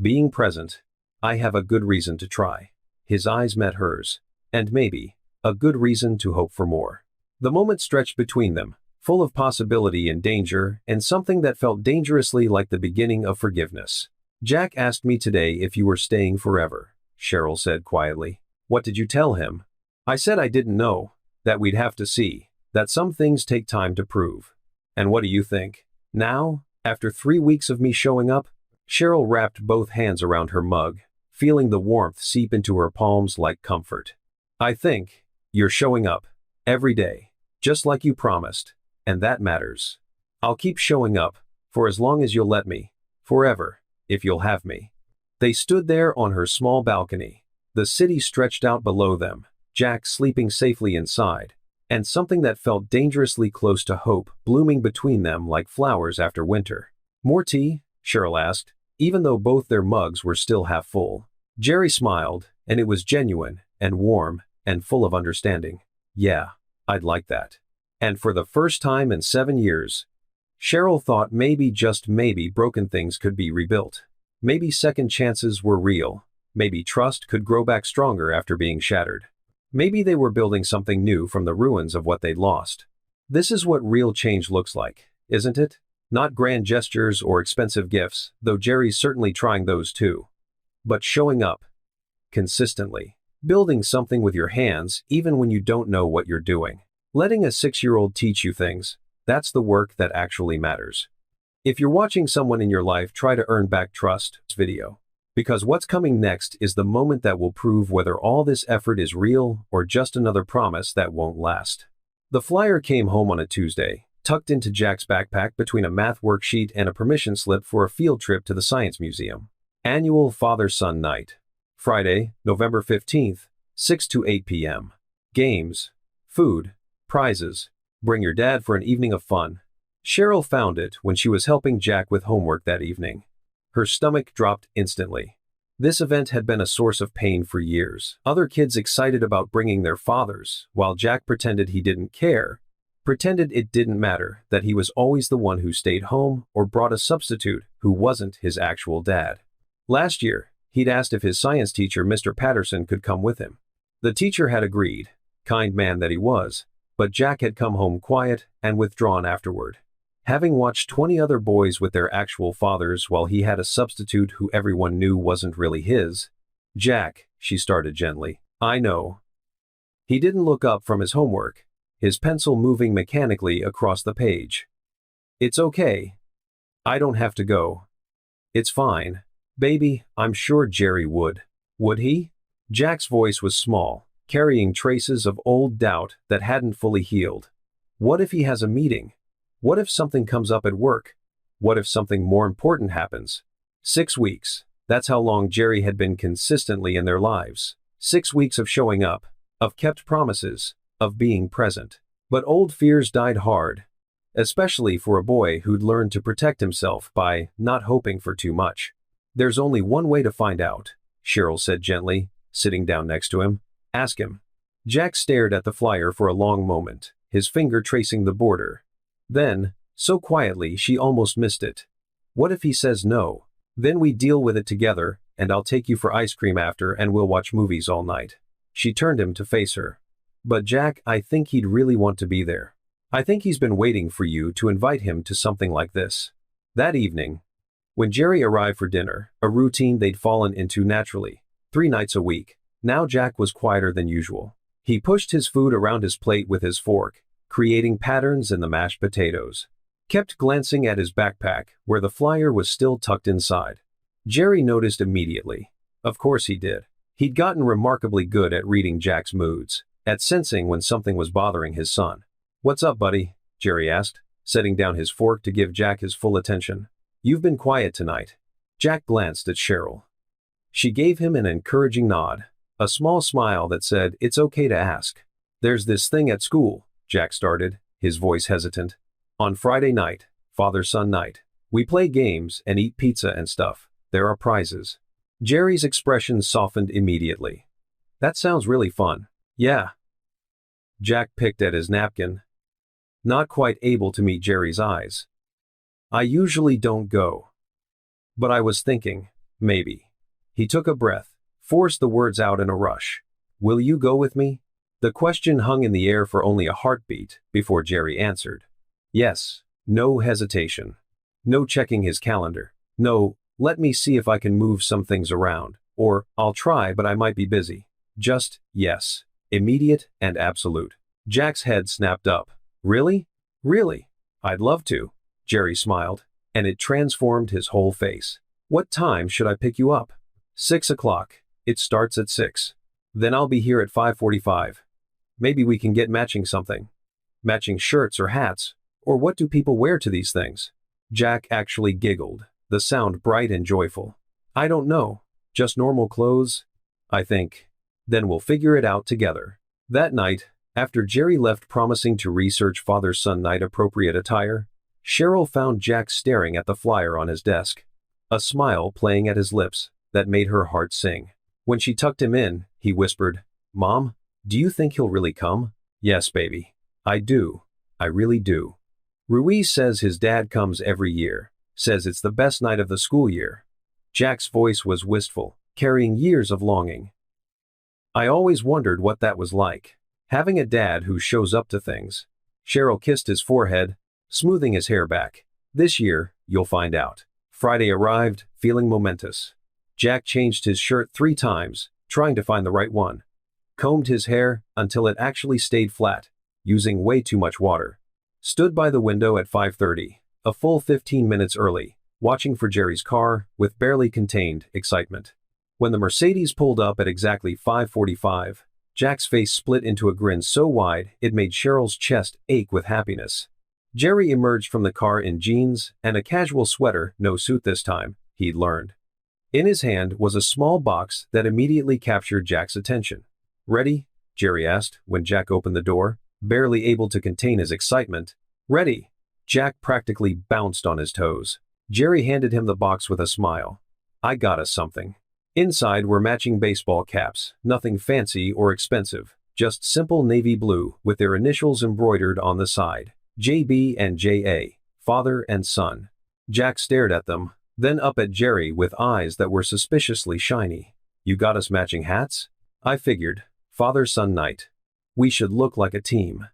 Being present. I have a good reason to try. His eyes met hers. And maybe, a good reason to hope for more. The moment stretched between them, full of possibility and danger, and something that felt dangerously like the beginning of forgiveness. Jack asked me today if you were staying forever, Cheryl said quietly. What did you tell him? I said I didn't know, that we'd have to see, that some things take time to prove. And what do you think? Now, after 3 weeks of me showing up? Cheryl wrapped both hands around her mug, feeling the warmth seep into her palms like comfort. I think you're showing up every day, just like you promised, and that matters. I'll keep showing up, for as long as you'll let me, forever, if you'll have me. They stood there on her small balcony. The city stretched out below them, Jack sleeping safely inside, and something that felt dangerously close to hope blooming between them like flowers after winter. "More tea?" Cheryl asked, even though both their mugs were still half full. Jerry smiled, and it was genuine, and warm, and full of understanding. "Yeah, I'd like that." And for the first time in 7 years, Cheryl thought maybe, just maybe, broken things could be rebuilt. Maybe second chances were real. Maybe trust could grow back stronger after being shattered. Maybe they were building something new from the ruins of what they'd lost. This is what real change looks like, isn't it? Not grand gestures or expensive gifts, though Jerry's certainly trying those too. But showing up. Consistently. Building something with your hands even when you don't know what you're doing. Letting a 6-year-old teach you things. That's the work that actually matters. If you're watching someone in your life try to earn back trust, this video. Because what's coming next is the moment that will prove whether all this effort is real or just another promise that won't last. The flyer came home on a Tuesday, tucked into Jack's backpack between a math worksheet and a permission slip for a field trip to the Science Museum. Annual Father-Son Night. Friday, November 15th, 6 to 8 p.m. Games, food, prizes. Bring your dad for an evening of fun. Cheryl found it when she was helping Jack with homework that evening. Her stomach dropped instantly. This event had been a source of pain for years. Other kids excited about bringing their fathers, while Jack pretended he didn't care, pretended it didn't matter, that he was always the one who stayed home or brought a substitute who wasn't his actual dad. Last year, he'd asked if his science teacher, Mr. Patterson, could come with him. The teacher had agreed, kind man that he was, but Jack had come home quiet and withdrawn afterward. Having watched 20 other boys with their actual fathers while he had a substitute who everyone knew wasn't really his. "Jack," she started gently. "I know." He didn't look up from his homework, his pencil moving mechanically across the page. "It's okay. I don't have to go. It's fine. Baby, I'm sure Jerry would." Would he? Jack's voice was small, carrying traces of old doubt that hadn't fully healed. What if he has a meeting? What if something comes up at work? What if something more important happens? 6 weeks. That's how long Jerry had been consistently in their lives. 6 weeks of showing up, of kept promises, of being present. But old fears died hard, especially for a boy who'd learned to protect himself by not hoping for too much. "There's only one way to find out," Cheryl said gently, sitting down next to him. "Ask him." Jack stared at the flyer for a long moment, his finger tracing the border. Then, so quietly she almost missed it. "What if he says no? Then we deal with it together, and I'll take you for ice cream after and we'll watch movies all night." She turned him to face her. "But Jack, I think he'd really want to be there. I think he's been waiting for you to invite him to something like this." That evening, when Jerry arrived for dinner, a routine they'd fallen into naturally, 3 nights a week, now Jack was quieter than usual. He pushed his food around his plate with his fork, creating patterns in the mashed potatoes. Kept glancing at his backpack, where the flyer was still tucked inside. Jerry noticed immediately. Of course he did. He'd gotten remarkably good at reading Jack's moods, at sensing when something was bothering his son. "What's up, buddy?" Jerry asked, setting down his fork to give Jack his full attention. "You've been quiet tonight." Jack glanced at Cheryl. She gave him an encouraging nod, a small smile that said, "It's okay to ask." "There's this thing at school," Jack started, his voice hesitant. "On Friday night, Father-Son Night. We play games and eat pizza and stuff. There are prizes." Jerry's expression softened immediately. "That sounds really fun." "Yeah." Jack picked at his napkin, not quite able to meet Jerry's eyes. "I usually don't go. But I was thinking, maybe." He took a breath, forced the words out in a rush. "Will you go with me?" The question hung in the air for only a heartbeat before Jerry answered. Yes. No hesitation. No checking his calendar. No, "Let me see if I can move some things around," or "I'll try but I might be busy." Just, yes. Immediate and absolute. Jack's head snapped up. "Really? Really? I'd love to." Jerry smiled, and it transformed his whole face. "What time should I pick you up?" 6 o'clock. It starts at 6. Then I'll be here at 5:45. Maybe we can get matching something. Matching shirts or hats, or what do people wear to these things? Jack actually giggled, the sound bright and joyful. "I don't know. Just normal clothes? I think. Then we'll figure it out together. That night, after Jerry left promising to research father-son night appropriate attire, Cheryl found Jack staring at the flyer on his desk, a smile playing at his lips that made her heart sing. When she tucked him in, he whispered, "Mom, do you think he'll really come?" "Yes, baby. I do. I really do. Ruiz says his dad comes every year, says it's the best night of the school year." Jack's voice was wistful, carrying years of longing. "I always wondered what that was like, having a dad who shows up to things." Cheryl kissed his forehead, smoothing his hair back. "This year, you'll find out." Friday arrived, feeling momentous. Jack changed his shirt 3 times, trying to find the right one. Combed his hair until it actually stayed flat, using way too much water. Stood by the window at 5:30, a full 15 minutes early, watching for Jerry's car with barely contained excitement. When the Mercedes pulled up at exactly 5:45, Jack's face split into a grin so wide it made Cheryl's chest ache with happiness. Jerry emerged from the car in jeans and a casual sweater, no suit this time, he'd learned. In his hand was a small box that immediately captured Jack's attention. "Ready?" Jerry asked when Jack opened the door, barely able to contain his excitement. "Ready." Jack practically bounced on his toes. Jerry handed him the box with a smile. "I got us something." Inside were matching baseball caps, nothing fancy or expensive, just simple navy blue with their initials embroidered on the side. JB and JA, father and son. Jack stared at them, then up at Jerry with eyes that were suspiciously shiny. "You got us matching hats?" "I figured. Father-son night. We should look like a team."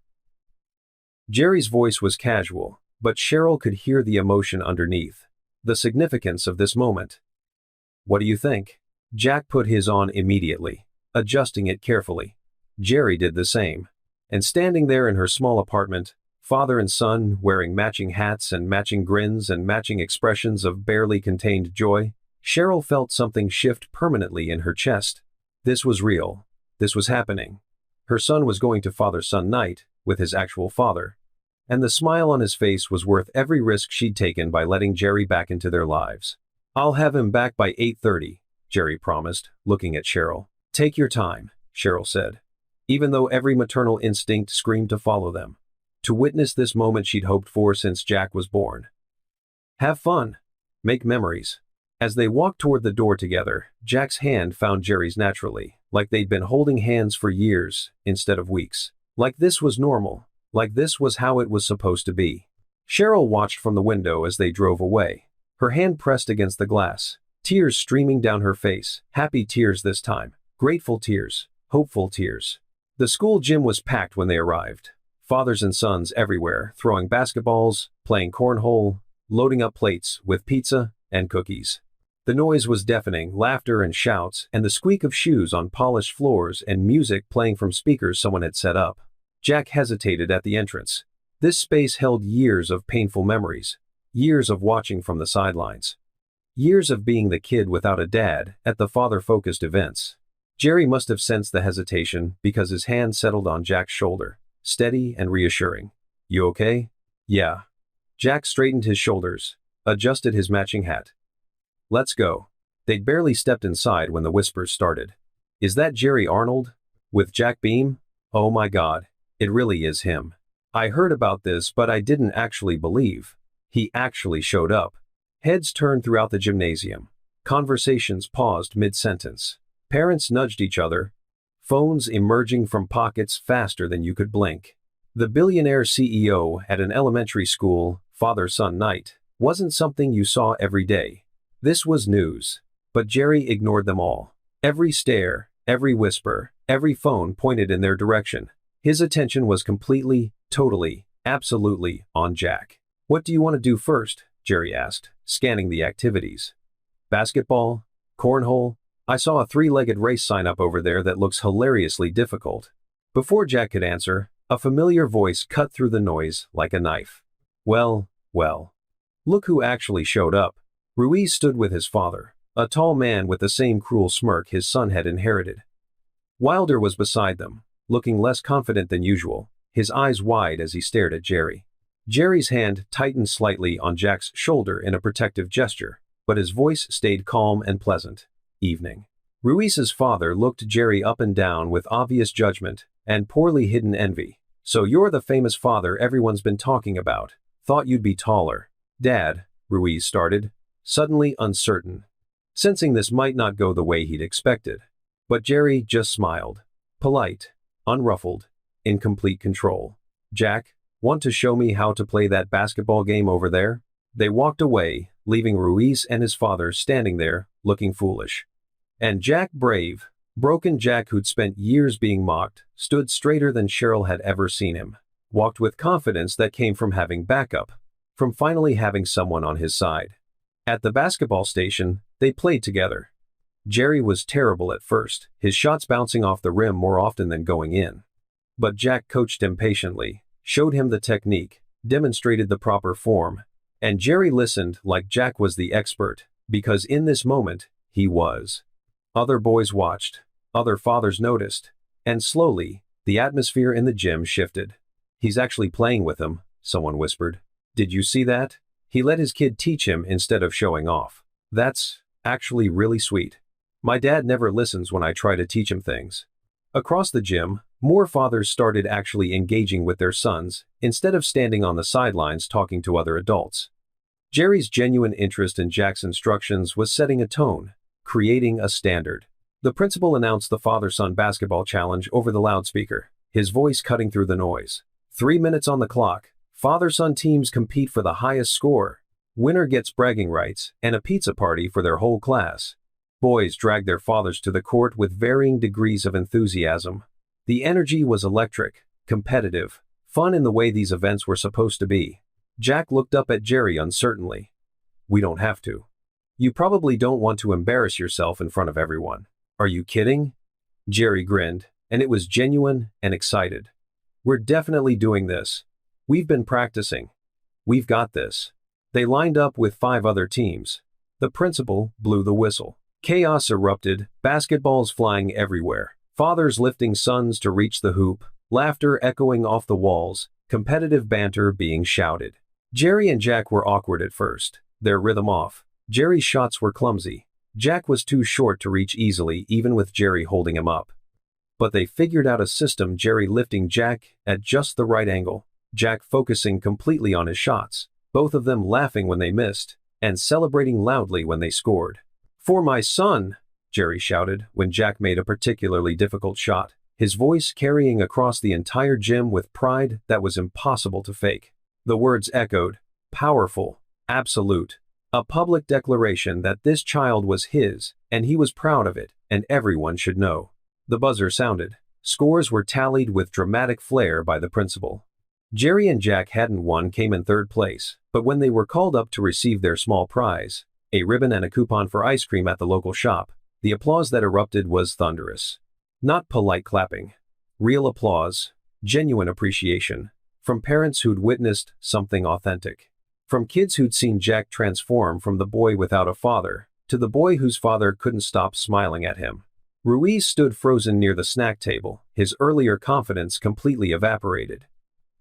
Jerry's voice was casual, but Cheryl could hear the emotion underneath. The significance of this moment. "What do you think?" Jack put his on immediately, adjusting it carefully. Jerry did the same. And standing there in her small apartment, father and son wearing matching hats and matching grins and matching expressions of barely contained joy, Cheryl felt something shift permanently in her chest. This was real. This was happening. Her son was going to father-son night with his actual father. And the smile on his face was worth every risk she'd taken by letting Jerry back into their lives. "I'll have him back by 8:30, Jerry promised, looking at Cheryl. "Take your time," Cheryl said, even though every maternal instinct screamed to follow them. To witness this moment she'd hoped for since Jack was born. "Have fun. Make memories." As they walked toward the door together, Jack's hand found Jerry's naturally, like they'd been holding hands for years instead of weeks. Like this was normal. Like this was how it was supposed to be. Cheryl watched from the window as they drove away. Her hand pressed against the glass, tears streaming down her face, happy tears this time, grateful tears, hopeful tears. The school gym was packed when they arrived. Fathers and sons everywhere, throwing basketballs, playing cornhole, loading up plates with pizza and cookies. The noise was deafening, laughter and shouts, and the squeak of shoes on polished floors and music playing from speakers someone had set up. Jack hesitated at the entrance. This space held years of painful memories, years of watching from the sidelines, years of being the kid without a dad at the father-focused events. Jerry must have sensed the hesitation because his hand settled on Jack's shoulder, steady and reassuring. "You okay?" "Yeah." Jack straightened his shoulders, adjusted his matching hat. "Let's go." They'd barely stepped inside when the whispers started. "Is that Jerry Arnold? With Jack Beam? Oh my God, it really is him. I heard about this but I didn't actually believe. He actually showed up." Heads turned throughout the gymnasium. Conversations paused mid-sentence. Parents nudged each other, phones emerging from pockets faster than you could blink. The billionaire CEO at an elementary school, father-son night, wasn't something you saw every day. This was news. But Jerry ignored them all. Every stare, every whisper, every phone pointed in their direction. His attention was completely, totally, absolutely on Jack. "What do you want to do first?" Jerry asked, scanning the activities. "Basketball? Cornhole? I saw a 3-legged race sign up over there that looks hilariously difficult." Before Jack could answer, a familiar voice cut through the noise like a knife. Well. Look who actually showed up." Ruiz stood with his father, a tall man with the same cruel smirk his son had inherited. Wilder was beside them, looking less confident than usual, his eyes wide as he stared at Jerry. Jerry's hand tightened slightly on Jack's shoulder in a protective gesture, but his voice stayed calm and pleasant. Evening. Ruiz's father looked Jerry up and down with obvious judgment and poorly hidden envy. "So you're the famous father everyone's been talking about. Thought you'd be taller." "Dad," Ruiz started, suddenly uncertain, sensing this might not go the way he'd expected. But Jerry just smiled. Polite, unruffled, in complete control. "Jack, want to show me how to play that basketball game over there?" They walked away, leaving Ruiz and his father standing there, looking foolish. And Jack, brave, broken Jack who'd spent years being mocked, stood straighter than Cheryl had ever seen him. Walked with confidence that came from having backup, from finally having someone on his side. At the basketball station, they played together. Jerry was terrible at first, his shots bouncing off the rim more often than going in. But Jack coached him patiently, showed him the technique, demonstrated the proper form, and Jerry listened like Jack was the expert, because in this moment, he was. Other boys watched, other fathers noticed, and slowly, the atmosphere in the gym shifted. "He's actually playing with him," someone whispered. "Did you see that? He let his kid teach him instead of showing off. That's actually really sweet. My dad never listens when I try to teach him things." Across the gym, more fathers started actually engaging with their sons, instead of standing on the sidelines talking to other adults. Jerry's genuine interest in Jack's instructions was setting a tone, creating a standard. The principal announced the father-son basketball challenge over the loudspeaker, his voice cutting through the noise. 3 minutes on the clock. Father-son teams compete for the highest score. Winner gets bragging rights and a pizza party for their whole class. Boys dragged their fathers to the court with varying degrees of enthusiasm. The energy was electric, competitive, fun in the way these events were supposed to be. Jack looked up at Jerry uncertainly. "We don't have to." "You probably don't want to embarrass yourself in front of everyone. Are you kidding?" Jerry grinned, and it was genuine and excited. "We're definitely doing this. We've been practicing. We've got this." They lined up with 5 other teams. The principal blew the whistle. Chaos erupted, basketballs flying everywhere, fathers lifting sons to reach the hoop, laughter echoing off the walls, competitive banter being shouted. Jerry and Jack were awkward at first, their rhythm off. Jerry's shots were clumsy. Jack was too short to reach easily even with Jerry holding him up. But they figured out a system, Jerry lifting Jack at just the right angle, Jack focusing completely on his shots, both of them laughing when they missed, and celebrating loudly when they scored. "For my son!" Jerry shouted when Jack made a particularly difficult shot, his voice carrying across the entire gym with pride that was impossible to fake. The words echoed, powerful, absolute, a public declaration that this child was his, and he was proud of it, and everyone should know. The buzzer sounded. Scores were tallied with dramatic flair by the principal. Jerry and Jack hadn't won, came in 3rd place, but when they were called up to receive their small prize, a ribbon and a coupon for ice cream at the local shop, the applause that erupted was thunderous. Not polite clapping. Real applause, genuine appreciation, from parents who'd witnessed something authentic. From kids who'd seen Jack transform from the boy without a father, to the boy whose father couldn't stop smiling at him. Ruiz stood frozen near the snack table, his earlier confidence completely evaporated.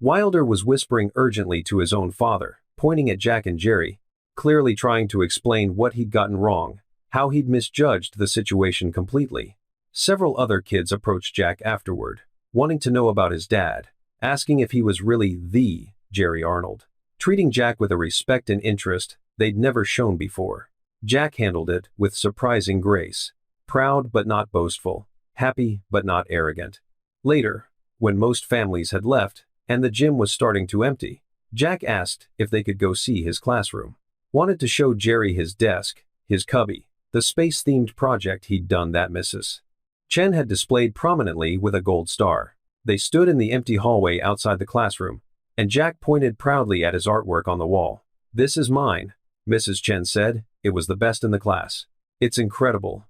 Wilder was whispering urgently to his own father, pointing at Jack and Jerry, clearly trying to explain what he'd gotten wrong, how he'd misjudged the situation completely. Several other kids approached Jack afterward, wanting to know about his dad, asking if he was really the Jerry Arnold, treating Jack with a respect and interest they'd never shown before. Jack handled it with surprising grace, proud but not boastful, happy but not arrogant. Later, when most families had left, and the gym was starting to empty, Jack asked if they could go see his classroom. Wanted to show Jerry his desk, his cubby, the space-themed project he'd done that Mrs. Chen had displayed prominently with a gold star. They stood in the empty hallway outside the classroom, and Jack pointed proudly at his artwork on the wall. "This is mine," Mrs. Chen said. "It was the best in the class. It's incredible."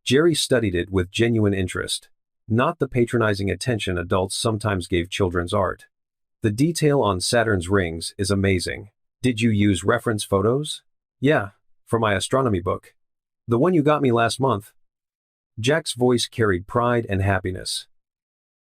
Jerry studied it with genuine interest, not the patronizing attention adults sometimes gave children's art. "The detail on Saturn's rings is amazing. Did you use reference photos?" "Yeah, for my astronomy book. The one you got me last month." Jack's voice carried pride and happiness.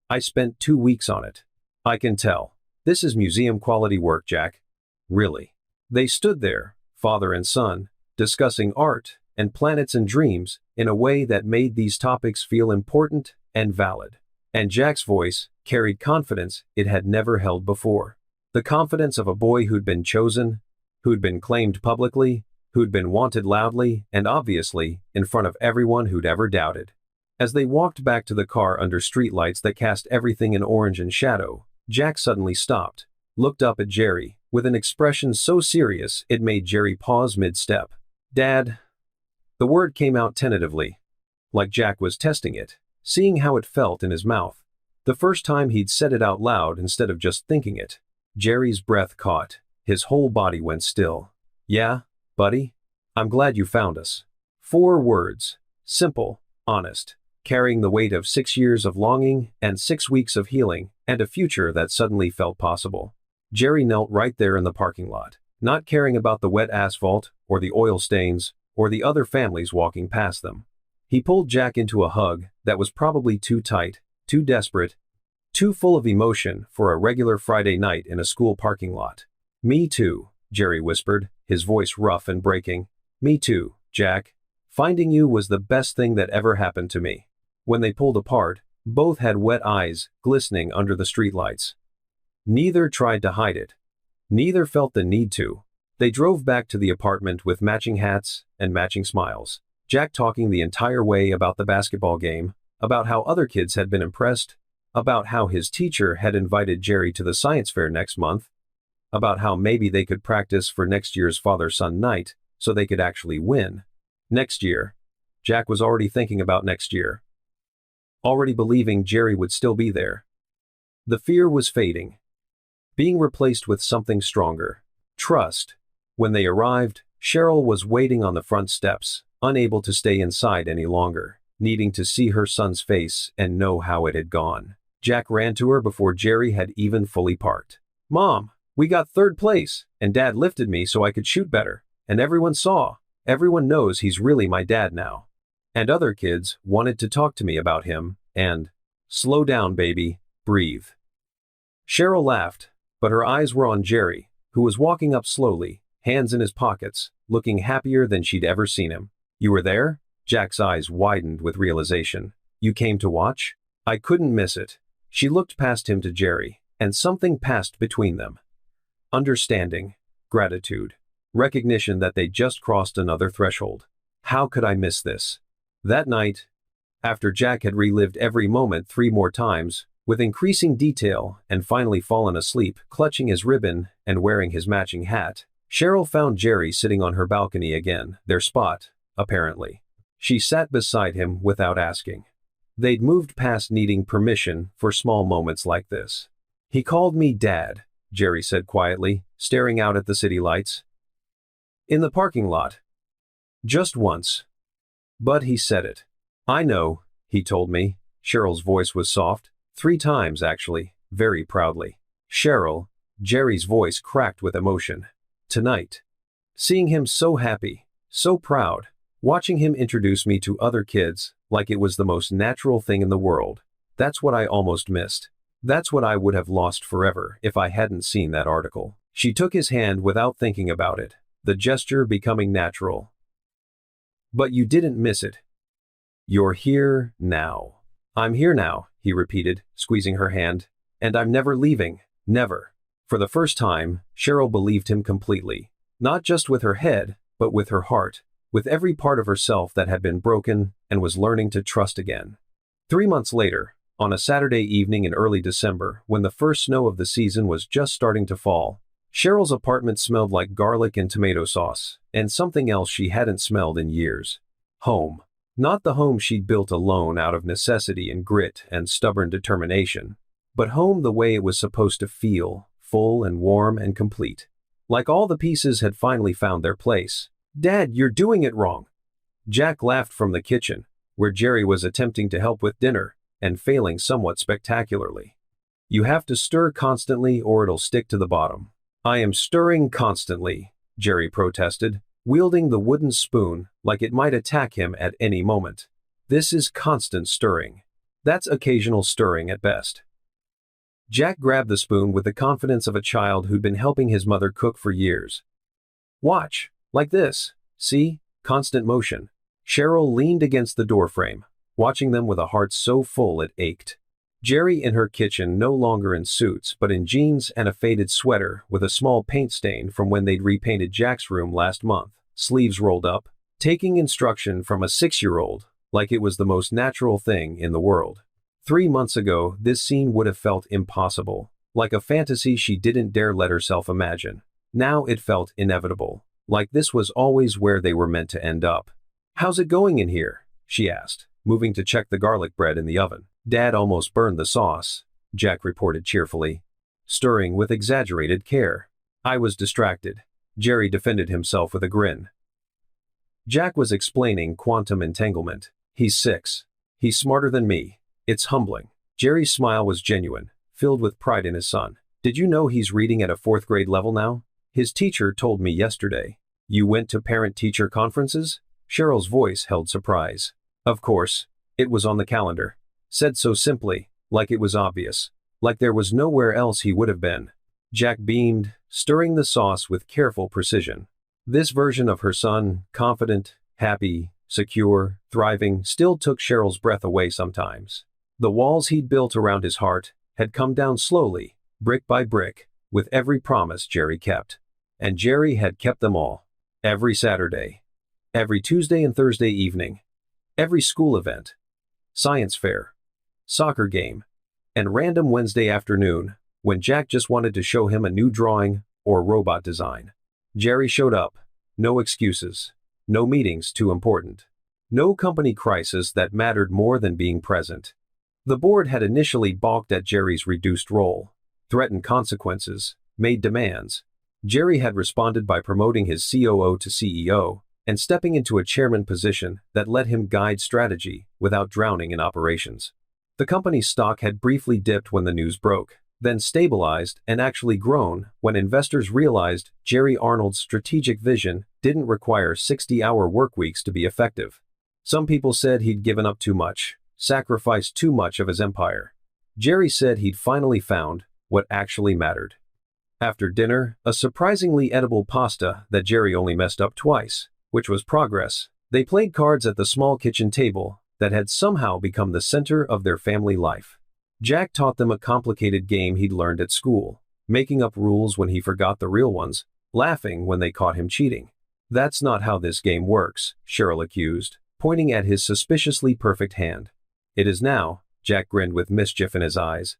"I spent 2 weeks on it. I can tell. This is museum-quality work, Jack." "Really?" They stood there, father and son, discussing art, and planets and dreams in a way that made these topics feel important and valid. And Jack's voice carried confidence it had never held before. The confidence of a boy who'd been chosen, who'd been claimed publicly, who'd been wanted loudly and obviously in front of everyone who'd ever doubted. As they walked back to the car under streetlights that cast everything in orange and shadow, Jack suddenly stopped, looked up at Jerry, with an expression so serious it made Jerry pause mid-step. "Dad." The word came out tentatively, like Jack was testing it, seeing how it felt in his mouth. The first time he'd said it out loud instead of just thinking it. Jerry's breath caught, his whole body went still. "Yeah, buddy? I'm glad you found us." 4 words, simple, honest, carrying the weight of 6 years of longing and 6 weeks of healing and a future that suddenly felt possible. Jerry knelt right there in the parking lot, not caring about the wet asphalt or the oil stains or the other families walking past them. He pulled Jack into a hug that was probably too tight, too desperate, too full of emotion for a regular Friday night in a school parking lot. "Me too," Jerry whispered, his voice rough and breaking. "Me too, Jack. Finding you was the best thing that ever happened to me." When they pulled apart, both had wet eyes glistening under the streetlights. Neither tried to hide it. Neither felt the need to. They drove back to the apartment with matching hats and matching smiles. Jack talking the entire way about the basketball game, about how other kids had been impressed, about how his teacher had invited Jerry to the science fair next month, about how maybe they could practice for next year's father-son night so they could actually win. Next year. Jack was already thinking about next year. Already believing Jerry would still be there. The fear was fading, being replaced with something stronger. Trust. When they arrived, Cheryl was waiting on the front steps, unable to stay inside any longer, needing to see her son's face and know how it had gone. Jack ran to her before Jerry had even fully parked. "Mom, we got 3rd place, and Dad lifted me so I could shoot better, and everyone saw. Everyone knows he's really my dad now. And other kids wanted to talk to me about him, and..." "Slow down, baby. Breathe." Cheryl laughed, but her eyes were on Jerry, who was walking up slowly, hands in his pockets, looking happier than she'd ever seen him. "You were there?" Jack's eyes widened with realization. "You came to watch?" "I couldn't miss it." She looked past him to Jerry, and something passed between them. Understanding, gratitude, recognition that they'd just crossed another threshold. "How could I miss this?" That night, after Jack had relived every moment 3 more times, with increasing detail and finally fallen asleep, clutching his ribbon and wearing his matching hat, Cheryl found Jerry sitting on her balcony again, their spot, apparently. She sat beside him without asking. They'd moved past needing permission for small moments like this. "He called me Dad," Jerry said quietly, staring out at the city lights. "In the parking lot. Just once. But he said it." "I know," he told me. Cheryl's voice was soft. 3 times, actually, very proudly. "Cheryl," Jerry's voice cracked with emotion. "Tonight. Seeing him so happy, so proud, watching him introduce me to other kids, like it was the most natural thing in the world. That's what I almost missed. That's what I would have lost forever if I hadn't seen that article." She took his hand without thinking about it, the gesture becoming natural. "But you didn't miss it. You're here now." "I'm here now," he repeated, squeezing her hand. "And I'm never leaving, never." For the first time, Cheryl believed him completely. Not just with her head, but with her heart, with every part of herself that had been broken and was learning to trust again. 3 months later, on a Saturday evening in early December, when the first snow of the season was just starting to fall, Cheryl's apartment smelled like garlic and tomato sauce, and something else she hadn't smelled in years. Home. Not the home she'd built alone out of necessity and grit and stubborn determination, but home the way it was supposed to feel, full and warm and complete. Like all the pieces had finally found their place. "Dad, you're doing it wrong." Jack laughed from the kitchen, where Jerry was attempting to help with dinner, and failing somewhat spectacularly. "You have to stir constantly or it'll stick to the bottom." "I am stirring constantly," Jerry protested, wielding the wooden spoon like it might attack him at any moment. "This is constant stirring. That's occasional stirring at best." Jack grabbed the spoon with the confidence of a child who'd been helping his mother cook for years. "Watch, like this. See? constant motion. Cheryl leaned against the doorframe, watching them with a heart so full it ached. Jerry in her kitchen, no longer in suits but in jeans and a faded sweater with a small paint stain from when they'd repainted Jack's room last month, sleeves rolled up, taking instruction from a 6-year-old like it was the most natural thing in the world. 3 months ago, this scene would have felt impossible, like a fantasy she didn't dare let herself imagine. Now it felt inevitable, like this was always where they were meant to end up. "How's it going in here?" she asked, moving to check the garlic bread in the oven. "Dad almost burned the sauce," Jack reported cheerfully, stirring with exaggerated care. "I was distracted," Jerry defended himself with a grin. Jack was explaining quantum entanglement. "He's 6. He's smarter than me. It's humbling." Jerry's smile was genuine, filled with pride in his son. "Did you know he's reading at a 4th grade level now? His teacher told me yesterday." "You went to parent-teacher conferences?" Cheryl's voice held surprise. "Of course. It was on the calendar." Said so simply, like it was obvious, like there was nowhere else he would have been. Jack beamed, stirring the sauce with careful precision. This version of her son, confident, happy, secure, thriving, still took Cheryl's breath away sometimes. The walls he'd built around his heart had come down slowly, brick by brick, with every promise Jerry kept. And Jerry had kept them all. Every Saturday. Every Tuesday and Thursday evening. Every school event. Science fair. Soccer game. And random Wednesday afternoon, when Jack just wanted to show him a new drawing or robot design. Jerry showed up. No excuses. No meetings too important. No company crisis that mattered more than being present. The board had initially balked at Jerry's reduced role, threatened consequences, made demands. Jerry had responded by promoting his COO to CEO and stepping into a chairman position that let him guide strategy without drowning in operations. The company's stock had briefly dipped when the news broke, then stabilized and actually grown when investors realized Jerry Arnold's strategic vision didn't require 60-hour workweeks to be effective. Some people said he'd given up too much, sacrificed too much of his empire. Jerry said he'd finally found what actually mattered. After dinner, a surprisingly edible pasta that Jerry only messed up twice, which was progress, they played cards at the small kitchen table that had somehow become the center of their family life. Jack taught them a complicated game he'd learned at school, making up rules when he forgot the real ones, laughing when they caught him cheating. "That's not how this game works," Cheryl accused, pointing at his suspiciously perfect hand. "It is now," Jack grinned with mischief in his eyes.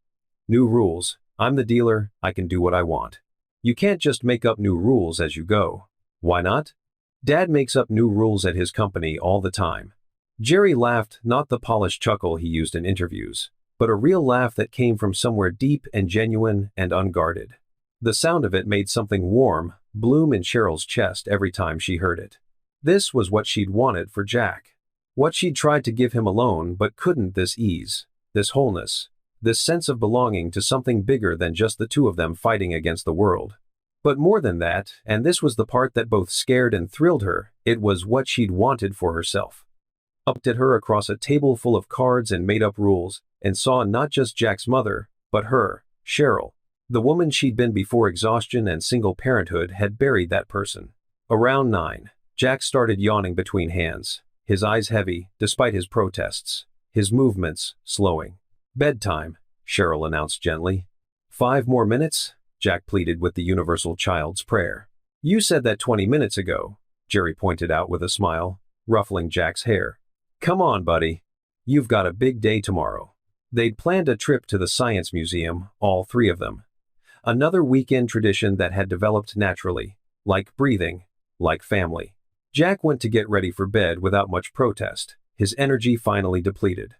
"New rules. I'm the dealer, I can do what I want. You can't just make up new rules as you go." "Why not?" "Dad makes up new rules at his company all the time." Jerry laughed, not the polished chuckle he used in interviews, but a real laugh that came from somewhere deep and genuine and unguarded. The sound of it made something warm bloom in Cheryl's chest every time she heard it. This was what she'd wanted for Jack. What she'd tried to give him alone but couldn't: this ease, this wholeness, this sense of belonging to something bigger than just the two of them fighting against the world. But more than that, and this was the part that both scared and thrilled her, it was what she'd wanted for herself. Up at her across a table full of cards and made-up rules, and saw not just Jack's mother, but her, Cheryl. The woman she'd been before exhaustion and single parenthood had buried that person. Around 9, Jack started yawning between hands, his eyes heavy, despite his protests, his movements slowing. "Bedtime," Cheryl announced gently. "5 more minutes?" Jack pleaded with the universal child's prayer. "You said that 20 minutes ago," Jerry pointed out with a smile, ruffling Jack's hair. "Come on, buddy. You've got a big day tomorrow." They'd planned a trip to the Science Museum, all 3 of them. Another weekend tradition that had developed naturally, like breathing, like family. Jack went to get ready for bed without much protest, his energy finally depleted.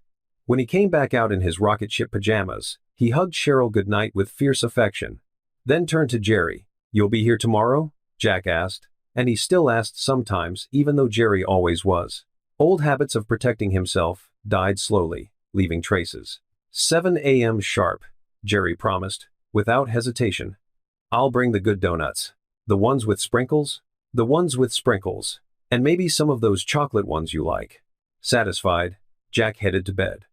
When he came back out in his rocket ship pajamas, he hugged Cheryl goodnight with fierce affection, then turned to Jerry. "You'll be here tomorrow?" Jack asked, and he still asked sometimes, even though Jerry always was. Old habits of protecting himself died slowly, leaving traces. 7 a.m. sharp, Jerry promised, without hesitation. "I'll bring the good donuts. The ones with sprinkles?" "The ones with sprinkles. And maybe some of those chocolate ones you like." Satisfied, Jack headed to bed.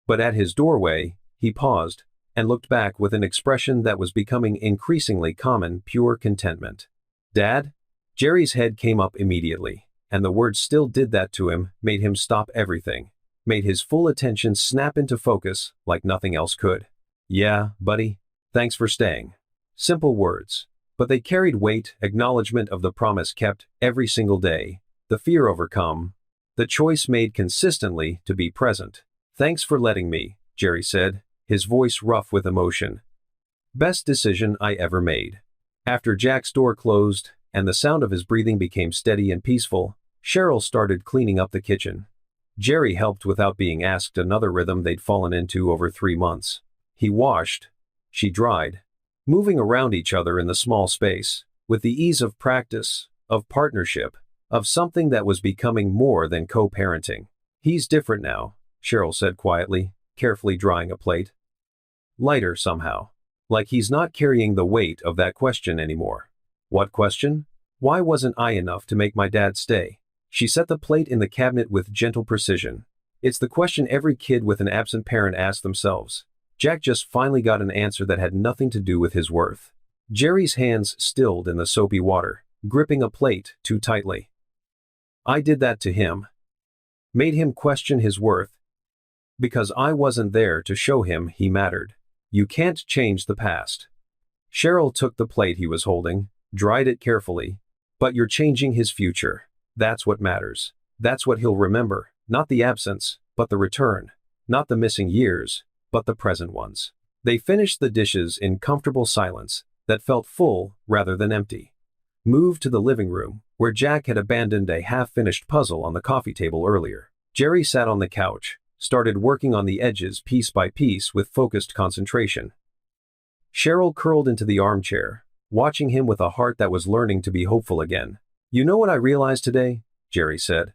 But at his doorway, he paused and looked back with an expression that was becoming increasingly common: pure contentment. "Dad?" Jerry's head came up immediately, and the word still did that to him, made him stop everything, made his full attention snap into focus like nothing else could. Yeah, buddy. Thanks for staying. Simple words. But they carried weight, acknowledgement of the promise kept every single day, the fear overcome, the choice made consistently to be present. Thanks for letting me, Jerry said, his voice rough with emotion. Best decision I ever made. After Jack's door closed, and the sound of his breathing became steady and peaceful, Cheryl started cleaning up the kitchen. Jerry helped without being asked, another rhythm they'd fallen into over 3 months. He washed. She dried. Moving around each other in the small space, with the ease of practice, of partnership, of something that was becoming more than co-parenting. He's different now, Cheryl said quietly, carefully drying a plate. Lighter somehow. Like he's not carrying the weight of that question anymore. What question? Why wasn't I enough to make my dad stay? She set the plate in the cabinet with gentle precision. It's the question every kid with an absent parent asks themselves. Jack just finally got an answer that had nothing to do with his worth. Jerry's hands stilled in the soapy water, gripping a plate too tightly. I did that to him. Made him question his worth. Because I wasn't there to show him he mattered. You can't change the past. Cheryl took the plate he was holding, dried it carefully. But you're changing his future. That's what matters. That's what he'll remember. Not the absence, but the return. Not the missing years, but the present ones. They finished the dishes in comfortable silence that felt full rather than empty. Moved to the living room, where Jack had abandoned a half-finished puzzle on the coffee table earlier. Jerry sat on the couch, started working on the edges piece by piece with focused concentration. Cheryl curled into the armchair, watching him with a heart that was learning to be hopeful again. You know what I realized today? Jerry said,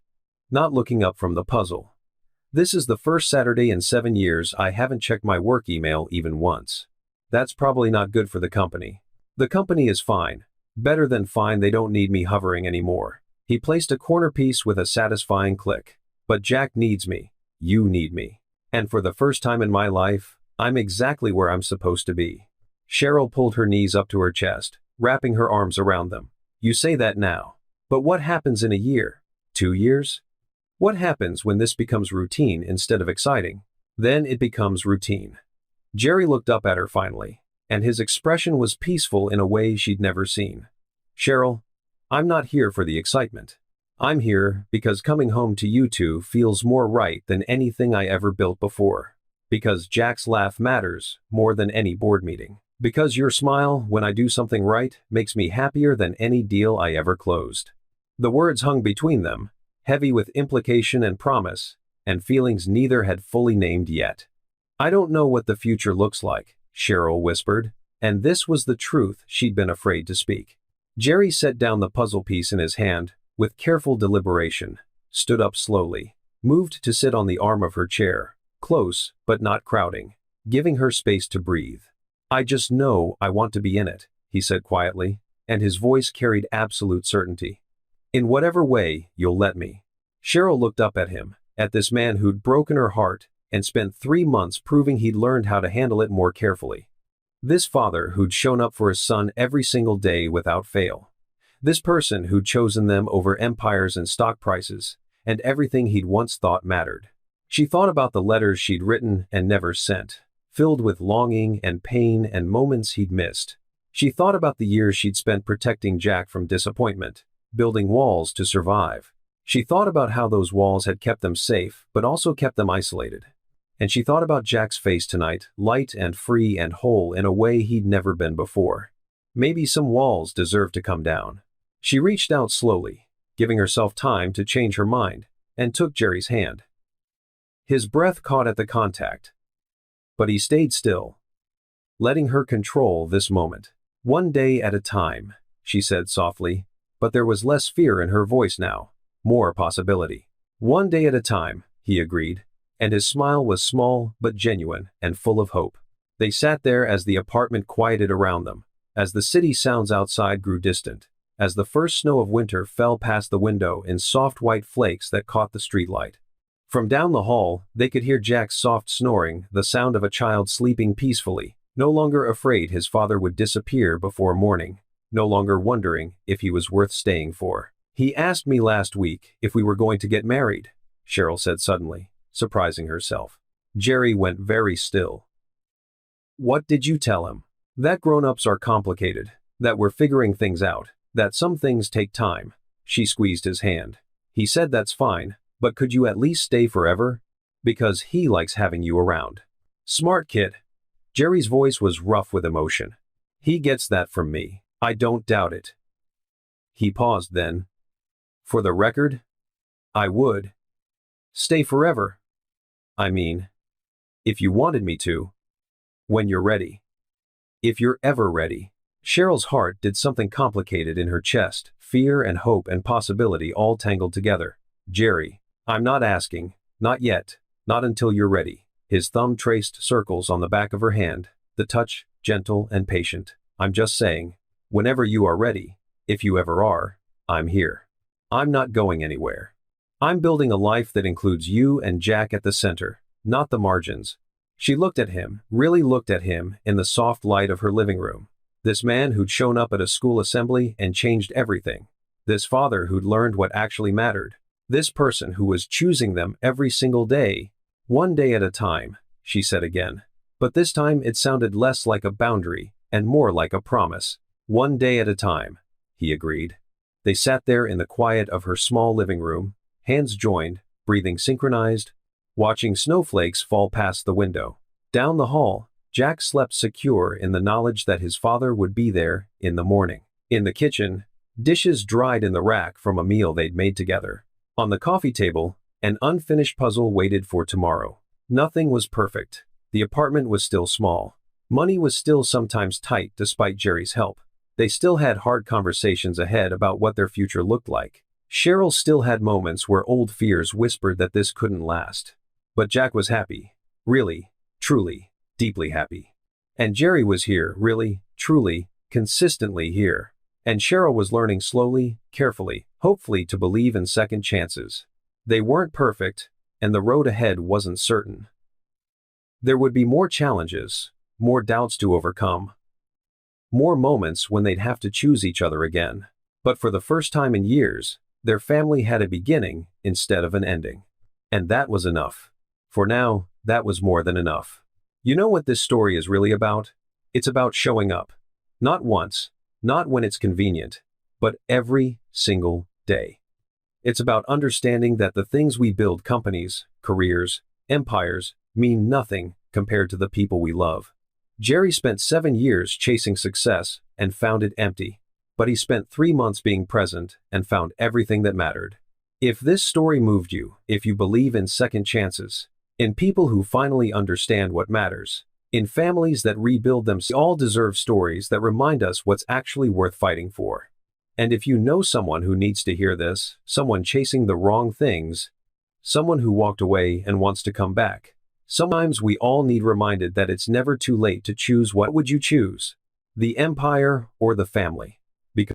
not looking up from the puzzle. This is the first Saturday in 7 years I haven't checked my work email even once. That's probably not good for the company. The company is fine. Better than fine, they don't need me hovering anymore. He placed a corner piece with a satisfying click. But Jack needs me. You need me. And for the first time in my life, I'm exactly where I'm supposed to be. Cheryl pulled her knees up to her chest, wrapping her arms around them. You say that now. But what happens in a year? 2 years? What happens when this becomes routine instead of exciting? Then it becomes routine. Jerry looked up at her finally, and his expression was peaceful in a way she'd never seen. Cheryl, I'm not here for the excitement. I'm here because coming home to you two feels more right than anything I ever built before. Because Jack's laugh matters more than any board meeting. Because your smile when I do something right makes me happier than any deal I ever closed. The words hung between them, heavy with implication and promise, and feelings neither had fully named yet. I don't know what the future looks like, Cheryl whispered, and this was the truth she'd been afraid to speak. Jerry set down the puzzle piece in his hand, with careful deliberation, stood up slowly, moved to sit on the arm of her chair, close but not crowding, giving her space to breathe. I just know I want to be in it, he said quietly, and his voice carried absolute certainty. In whatever way you'll let me. Cheryl looked up at him, at this man who'd broken her heart and spent 3 months proving he'd learned how to handle it more carefully. This father who'd shown up for his son every single day without fail. This person who'd chosen them over empires and stock prices, and everything he'd once thought mattered. She thought about the letters she'd written and never sent, filled with longing and pain and moments he'd missed. She thought about the years she'd spent protecting Jack from disappointment, building walls to survive. She thought about how those walls had kept them safe, but also kept them isolated. And she thought about Jack's face tonight, light and free and whole in a way he'd never been before. Maybe some walls deserved to come down. She reached out slowly, giving herself time to change her mind, and took Jerry's hand. His breath caught at the contact. But he stayed still, letting her control this moment. One day at a time, she said softly, but there was less fear in her voice now, more possibility. One day at a time, he agreed, and his smile was small but genuine and full of hope. They sat there as the apartment quieted around them, as the city sounds outside grew distant, as the first snow of winter fell past the window in soft white flakes that caught the streetlight. From down the hall, they could hear Jack's soft snoring, the sound of a child sleeping peacefully, no longer afraid his father would disappear before morning, no longer wondering if he was worth staying for. He asked me last week if we were going to get married, Cheryl said suddenly, surprising herself. Jerry went very still. What did you tell him? That grown-ups are complicated, that we're figuring things out, that some things take time. She squeezed his hand. He said that's fine, but could you at least stay forever? Because he likes having you around. Smart kid. Jerry's voice was rough with emotion. He gets that from me. I don't doubt it. He paused then. For the record, I would stay forever. I mean, if you wanted me to. When you're ready. If you're ever ready. Cheryl's heart did something complicated in her chest, fear and hope and possibility all tangled together. Jerry, I'm not asking, not yet, not until you're ready. His thumb traced circles on the back of her hand, the touch gentle and patient. I'm just saying, whenever you are ready, if you ever are, I'm here. I'm not going anywhere. I'm building a life that includes you and Jack at the center, not the margins. She looked at him, really looked at him, in the soft light of her living room. This man who'd shown up at a school assembly and changed everything. This father who'd learned what actually mattered. This person who was choosing them every single day. One day at a time, she said again. But this time it sounded less like a boundary and more like a promise. One day at a time, he agreed. They sat there in the quiet of her small living room, hands joined, breathing synchronized, watching snowflakes fall past the window. Down the hall, Jack slept secure in the knowledge that his father would be there in the morning. In the kitchen, dishes dried in the rack from a meal they'd made together. On the coffee table, an unfinished puzzle waited for tomorrow. Nothing was perfect. The apartment was still small. Money was still sometimes tight despite Jerry's help. They still had hard conversations ahead about what their future looked like. Cheryl still had moments where old fears whispered that this couldn't last. But Jack was happy. Really, truly, deeply happy. And Jerry was here, really, truly, consistently here. And Cheryl was learning slowly, carefully, hopefully to believe in second chances. They weren't perfect, and the road ahead wasn't certain. There would be more challenges, more doubts to overcome. More moments when they'd have to choose each other again. But for the first time in years, their family had a beginning instead of an ending. And that was enough. For now, that was more than enough. You know what this story is really about? It's about showing up. Not once, not when it's convenient, but every single day. It's about understanding that the things we build, companies, careers, empires, mean nothing compared to the people we love. Jerry spent 7 years chasing success and found it empty. But he spent 3 months being present and found everything that mattered. If this story moved you, if you believe in second chances, in people who finally understand what matters, in families that rebuild themselves, we all deserve stories that remind us what's actually worth fighting for. And if you know someone who needs to hear this, someone chasing the wrong things, someone who walked away and wants to come back, sometimes we all need reminded that it's never too late to choose. What would you choose? The empire or the family?